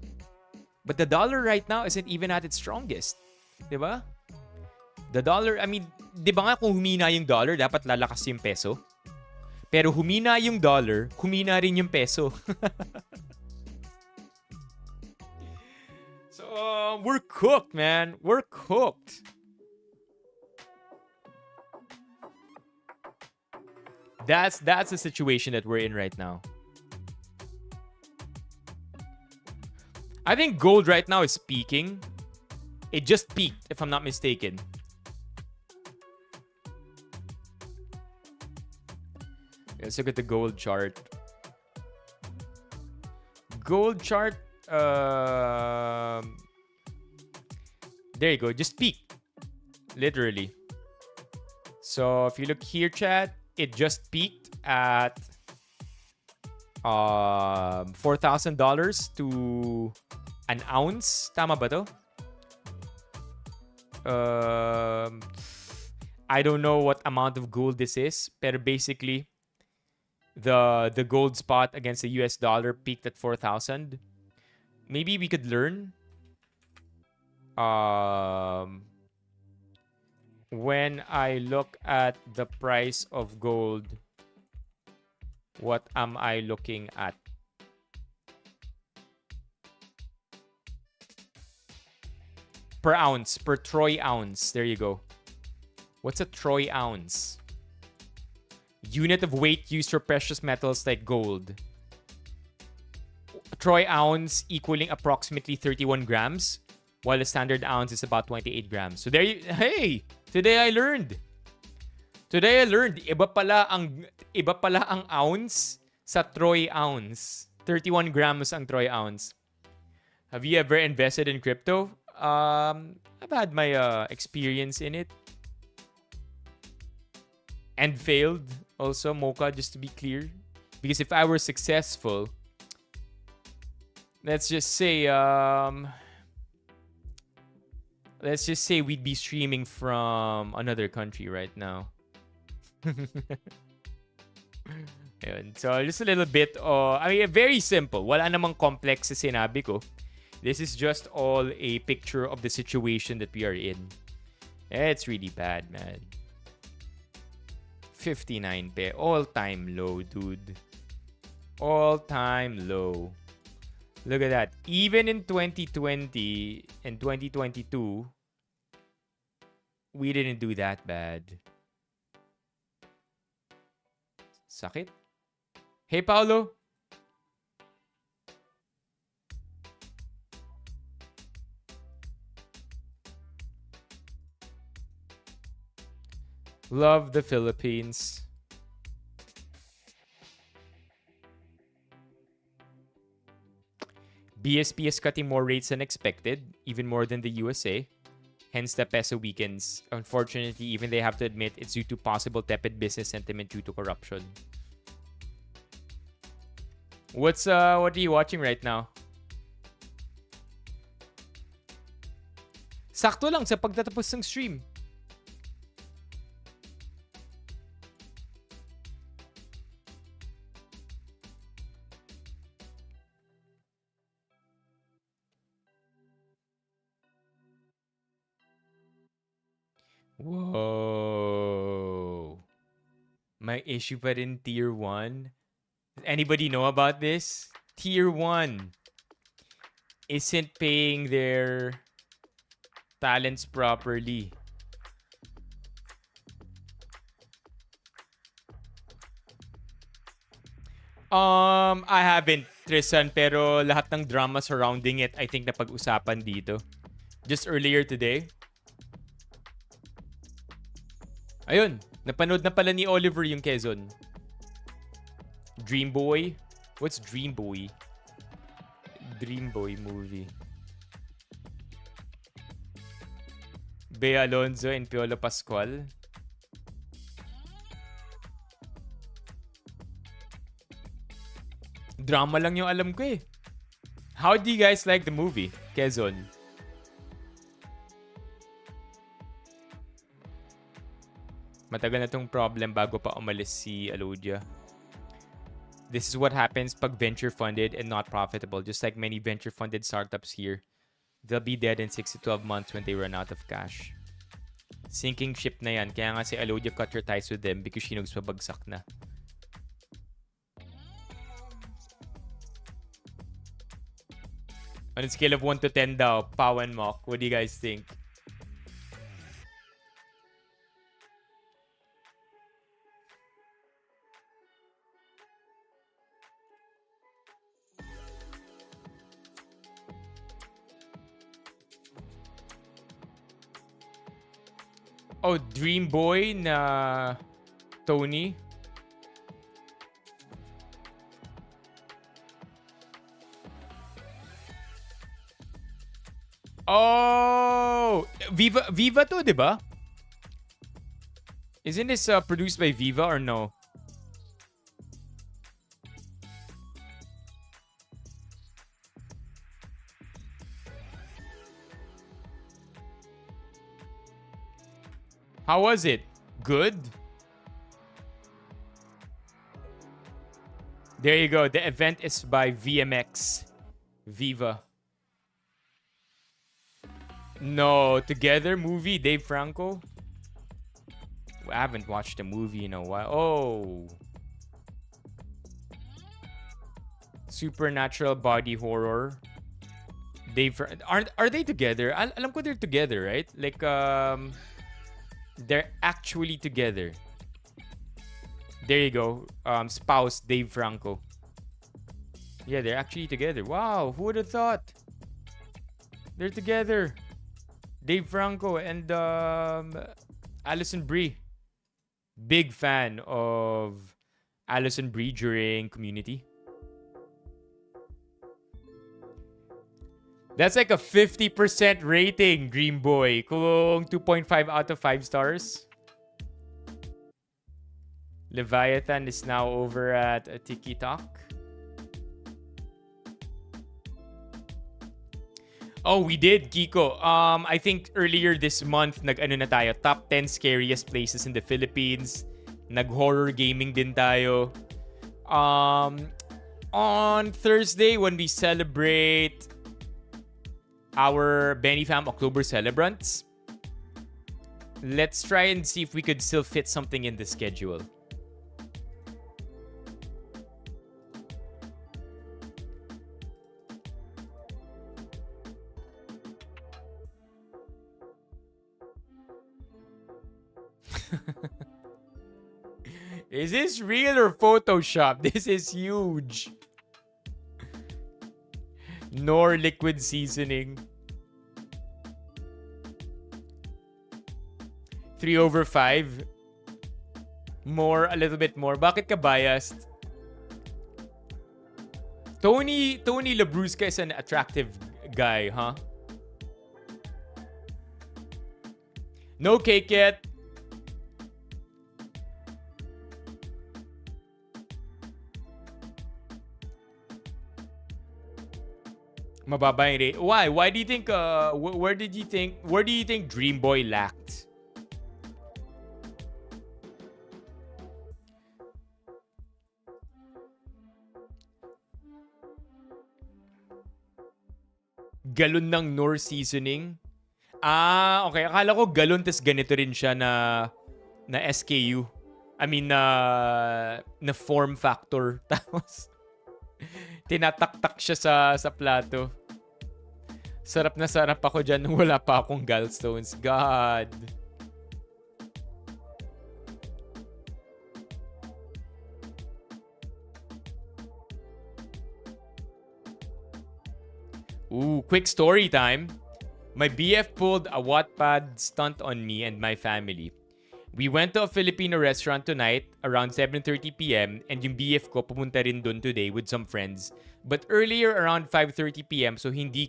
But the dollar right now isn't even at its strongest. Di ba? The dollar, I mean, di ba nga kung humina yung dollar, dapat lalakas yung peso? Pero humina yung dollar, humina rin yung peso. So, we're cooked, man. We're cooked. That's the situation that we're in right now. I think gold right now is peaking. It just peaked, if I'm not mistaken. Let's look at the gold chart. Gold chart. There you go. Just peaked. Literally. So if you look here, chat, it just peaked at $4,000 to an ounce. Tama ba to? I don't know what amount of gold this is, pero basically the gold spot against the US dollar peaked at 4,000. Maybe we could learn when I look at the price of gold, what am I looking at? Per ounce, per troy ounce. There you go. What's a troy ounce? Unit of weight used for precious metals like gold. A troy ounce equaling approximately 31 grams, while a standard ounce is about 28 grams. So there you... Hey! Today I learned. Iba pala ang ounce sa troy ounce. 31 grams ang troy ounce. Have you ever invested in crypto? I've had my experience in it. And failed also, Mocha, just to be clear. Because if I were successful, let's just say we'd be streaming from another country right now. Ayun. So just a little bit, I mean, very simple. Wala namang complex sa sinabi ko. This is just all a picture of the situation that we are in. It's really bad, man. 59 pe. All-time low, dude. All-time low. Look at that. Even in 2020 and 2022, we didn't do that bad. Sakit. Hey, Paolo. Love the Philippines. BSP is cutting more rates than expected, even more than the USA. Hence the peso weakens. Unfortunately, even they have to admit it's due to possible tepid business sentiment due to corruption. What are you watching right now? Sakto lang sa pagtatapos ng stream. Whoa. May issue pa rin tier 1. Does anybody know about this? Tier 1 isn't paying their talents properly. I haven't, Tristan, pero lahat ng drama surrounding it, I think napag-usapan dito. Just earlier today. Ayun, napanood na pala ni Oliver yung Quezon. Dream Boy? What's Dream Boy? Dream Boy movie. Bea Alonzo and Piolo Pascual. Drama lang yung alam ko eh. How do you guys like the movie, Quezon? Matagal na tong problem bago pa umalis si Alodia. This is what happens pag venture funded and not profitable. Just like many venture funded startups here. They'll be dead in 6 to 12 months when they run out of cash. Sinking ship na yan. Kaya nga si Alodia cut her ties with them because she knows mabagsak na. On a scale of 1 to 10 daw, Pao and Mock, what do you guys think? Oh, Dream Boy na Tony. Oh, Viva to, diba? Isn't this produced by Viva or no? How was it? Good? There you go. The event is by VMX. Viva. No, Together movie, Dave Franco. I haven't watched a movie in a while. Oh. Supernatural body horror. Are they together? Alam ko they're together, right? Like they're actually together. There you go. Spouse Dave Franco. Yeah, they're actually together. Wow, who would have thought? They're together. Dave Franco and Alison Brie. Big fan of Alison Brie during Community. That's like a 50% rating, Dream Boy. Kung 2.5 out of 5 stars. Leviathan is now over at TikTok. Oh, we did, Kiko. I think earlier this month, nag-ano na tayo, top 10 scariest places in the Philippines. Nag-horror gaming din tayo. On Thursday, when we celebrate our Benifam October celebrants, let's try and see if we could still fit something in the schedule. Is this real or Photoshop? This is huge. Nor liquid seasoning. 3/5. More, a little bit more. Bakit ka biased? Tony Labrusca is an attractive guy, huh? No cake yet. Mababa yung rate. Why? Why do you think where do you think Dream Boy lacked? Galon ng Nor seasoning? Ah, okay. Akala ko galon tas ganito rin siya na SKU. I mean na form factor. Tapos tinataktak siya sa plato. Sarap na sarap ako dyan nung wala pa akong gallstones. God. Ooh, quick story time. My BF pulled a Wattpad stunt on me and my family. We went to a Filipino restaurant tonight around 7:30 p.m. and yung BF ko pumunta rin dun today with some friends. But earlier around 5:30 p.m. so hindi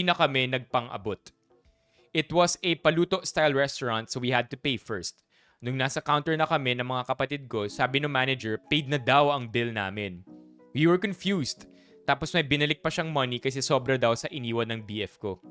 na kami nagpang-abot. It was a paluto style restaurant so we had to pay first. Nung nasa counter na kami ng mga kapatid ko, sabi ng manager, paid na daw ang bill namin. We were confused. Tapos may binalik pa siyang money kasi sobra daw sa iniwan ng BF ko.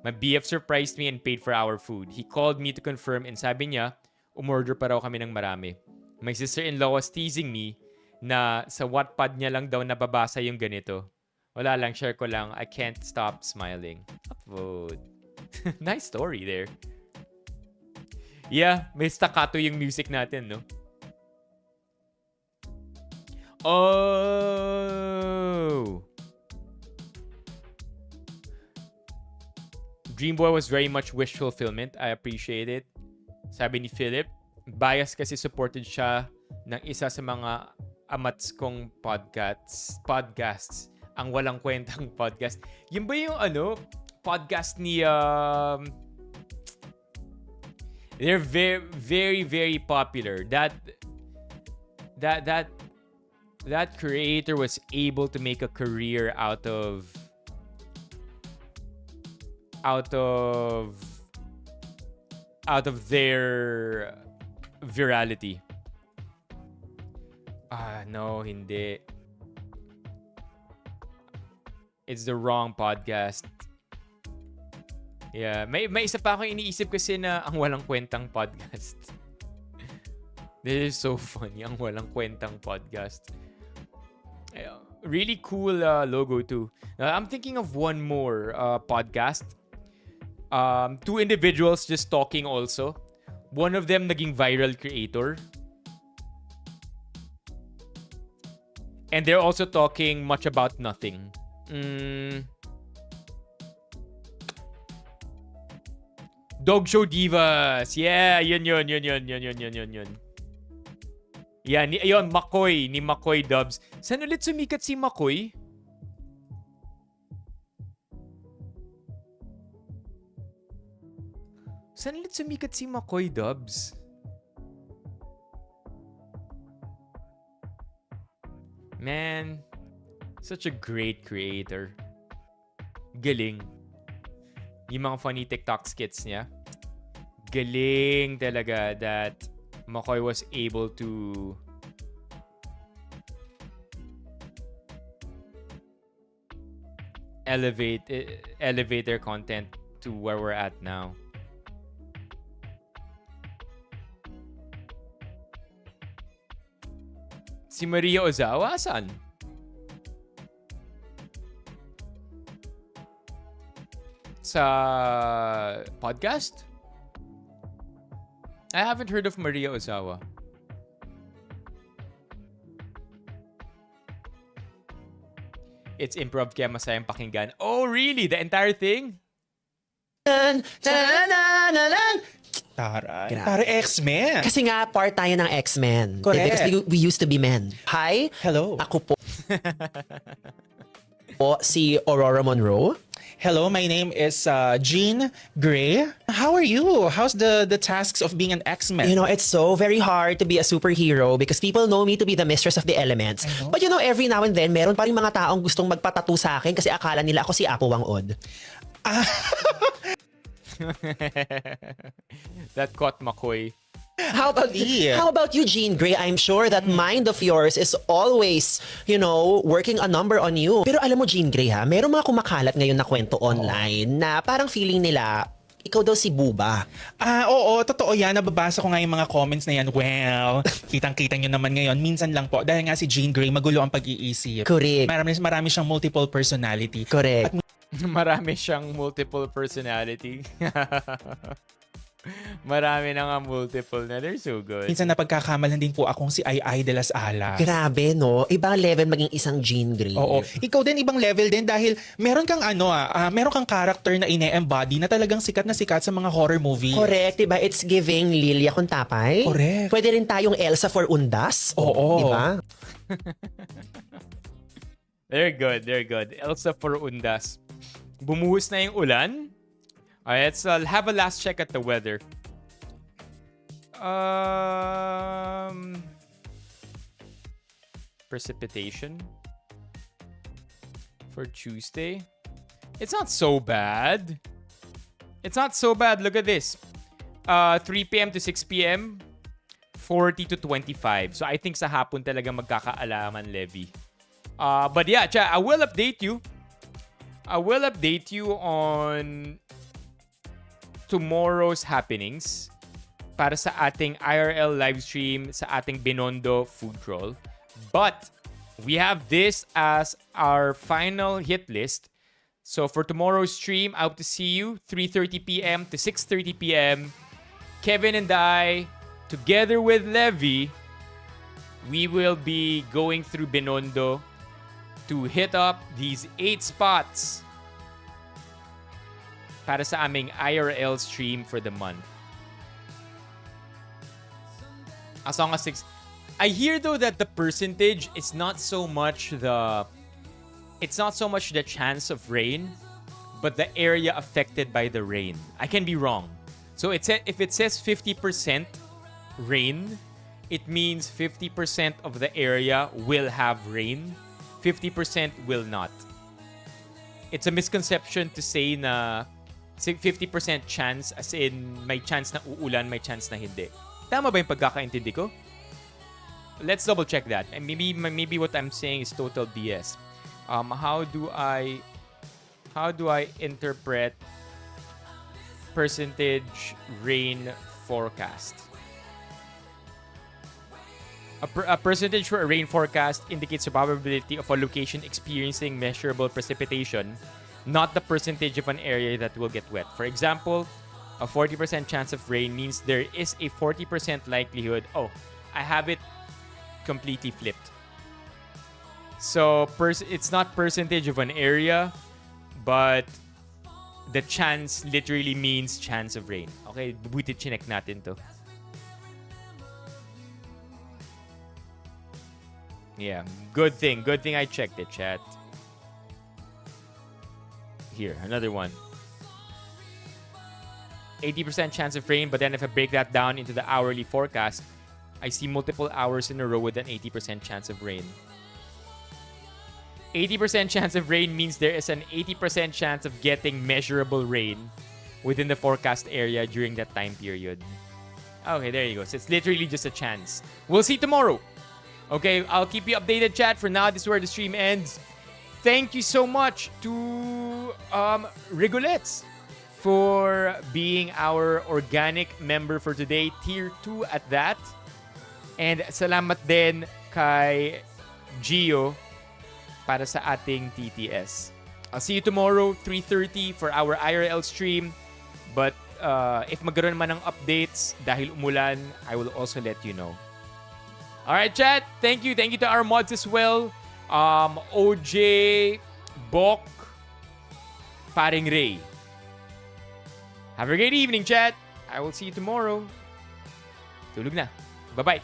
My BF surprised me and paid for our food. He called me to confirm and sabi niya, umorder pa raw kami ng marami. My sister-in-law was teasing me na sa Wattpad niya lang daw nababasa yung ganito. Wala lang, share ko lang. I can't stop smiling. Upvote. Nice story there. Yeah, may staccato yung music natin, no? Oh! Dream Boy was very much wish fulfillment. I appreciate it. Sabi ni Philip, bias kasi supported siya ng isa sa mga amats kong podcasts. Ang walang kwentang podcast. Yun ba yung podcast ni they're very very very popular. That creator was able to make a career out of their virality. No, hindi. It's the wrong podcast. Yeah, may isa pa akong iniisip kasi na ang walang kwentang podcast. This is so funny, ang walang kwentang podcast. Really cool logo too. I'm thinking of one more podcast. Two individuals just talking also. One of them naging viral creator. And they're also talking much about nothing. Dog Show Divas. Yeah, yun. Yan, yun, Makoy, ni Makoy Dubs. Saan ulit sumikat si Makoy? Saan ulit sumikat si Makoy Dubs? Man, such a great creator. Galing. Yung mga funny TikTok skits niya. Galing talaga that Makoy was able to elevate their content to where we're at now. Si Maria Ozawa, saan? Sa podcast? I haven't heard of Maria Ozawa. It's improv kaya masayang pakinggan. Oh, really? The entire thing? Taray. Para X-Men. Kasi nga, part tayo ng X-Men. Correct. Because we used to be men. Hi. Hello. Ako po. Si Aurora Monroe. Hello, my name is Jean Grey. How are you? How's the tasks of being an X-Men? You know, it's so very hard to be a superhero because people know me to be the mistress of the elements. But you know, every now and then, meron pa rin mga taong gustong magpatattoo sa akin kasi akala nila ako si Apo Wang-od. That caught McCoy. How about you, Jean Grey? I'm sure that mind of yours is always, you know, working a number on you. Pero alam mo, Jean Grey ha, meron mga kumakalat ngayon na kwento online na parang feeling nila, ikaw daw si Buba. Oo, totoo yan. Nababasa ko nga yung mga comments na yan. Well, kitang-kita nyo naman ngayon. Minsan lang po. Dahil nga si Jean Grey, magulo ang pag-iisip. Correct. Marami siyang multiple personality. Correct. Marami siyang multiple personality. Marami na nga multiple na. They're so good. Minsan napagkakamalan din po akong si Ai de las Alas. Grabe, no? Ibang level maging isang Jean Grey. Oo. Ikaw din, ibang level din dahil meron kang meron kang character na ine-embody na talagang sikat na sikat sa mga horror movies. Correct, diba? It's giving Lilia Contapay. Correct. Pwede rin tayong Elsa for Undas. Oo. Diba? They're good. Elsa for Undas. Bumuhos na yung ulan. Alright, let's have a last check at the weather. Precipitation for Tuesday. It's not so bad. Look at this. 3 p.m. to 6 p.m. 40 to 25. So I think sa hapon talaga magkakaalaman, Levy. But yeah, I will update you. On tomorrow's happenings para sa ating IRL live stream sa ating Binondo food crawl. But we have this as our final hit list. So for tomorrow's stream, I hope to see you 3:30 p.m. to 6:30 p.m. Kevin and I, together with Levy, we will be going through Binondo to hit up these 8 spots para sa aming IRL stream for the month. As long as 6. I hear though that the percentage is not so much the chance of rain, but the area affected by the rain. I can be wrong. So if it says 50% rain, it means 50% of the area will have rain, 50% will not. It's a misconception to say na 50% chance as in may chance na uulan, may chance na hindi. Tama ba yung pagkakaintindi ko? Let's double check that. And maybe what I'm saying is total BS. How do I interpret percentage rain forecast? A percentage for a rain forecast indicates the probability of a location experiencing measurable precipitation, not the percentage of an area that will get wet. For example, a 40% chance of rain means there is a 40% likelihood. Oh, I have it completely flipped. So it's not percentage of an area, but the chance literally means chance of rain. Okay, buti chinek natin to. Yeah, good thing I checked it, chat. Here, another one. 80% chance of rain, but then if I break that down into the hourly forecast, I see multiple hours in a row with an 80% chance of rain. 80% chance of rain means there is an 80% chance of getting measurable rain within the forecast area during that time period. Okay, there you go. So it's literally just a chance. We'll see tomorrow. Okay, I'll keep you updated, chat. For now, this is where the stream ends. Thank you so much to Rigolets for being our organic member for today. Tier 2 at that. And salamat din kay Gio para sa ating TTS. I'll see you tomorrow, 3:30 for our IRL stream. But if magkaroon naman ng updates dahil umulan, I will also let you know. Alright, chat. Thank you. Thank you to our mods as well. OJ, Bok, Paring Ray. Have a great evening, chat. I will see you tomorrow. Tulog na. Bye-bye.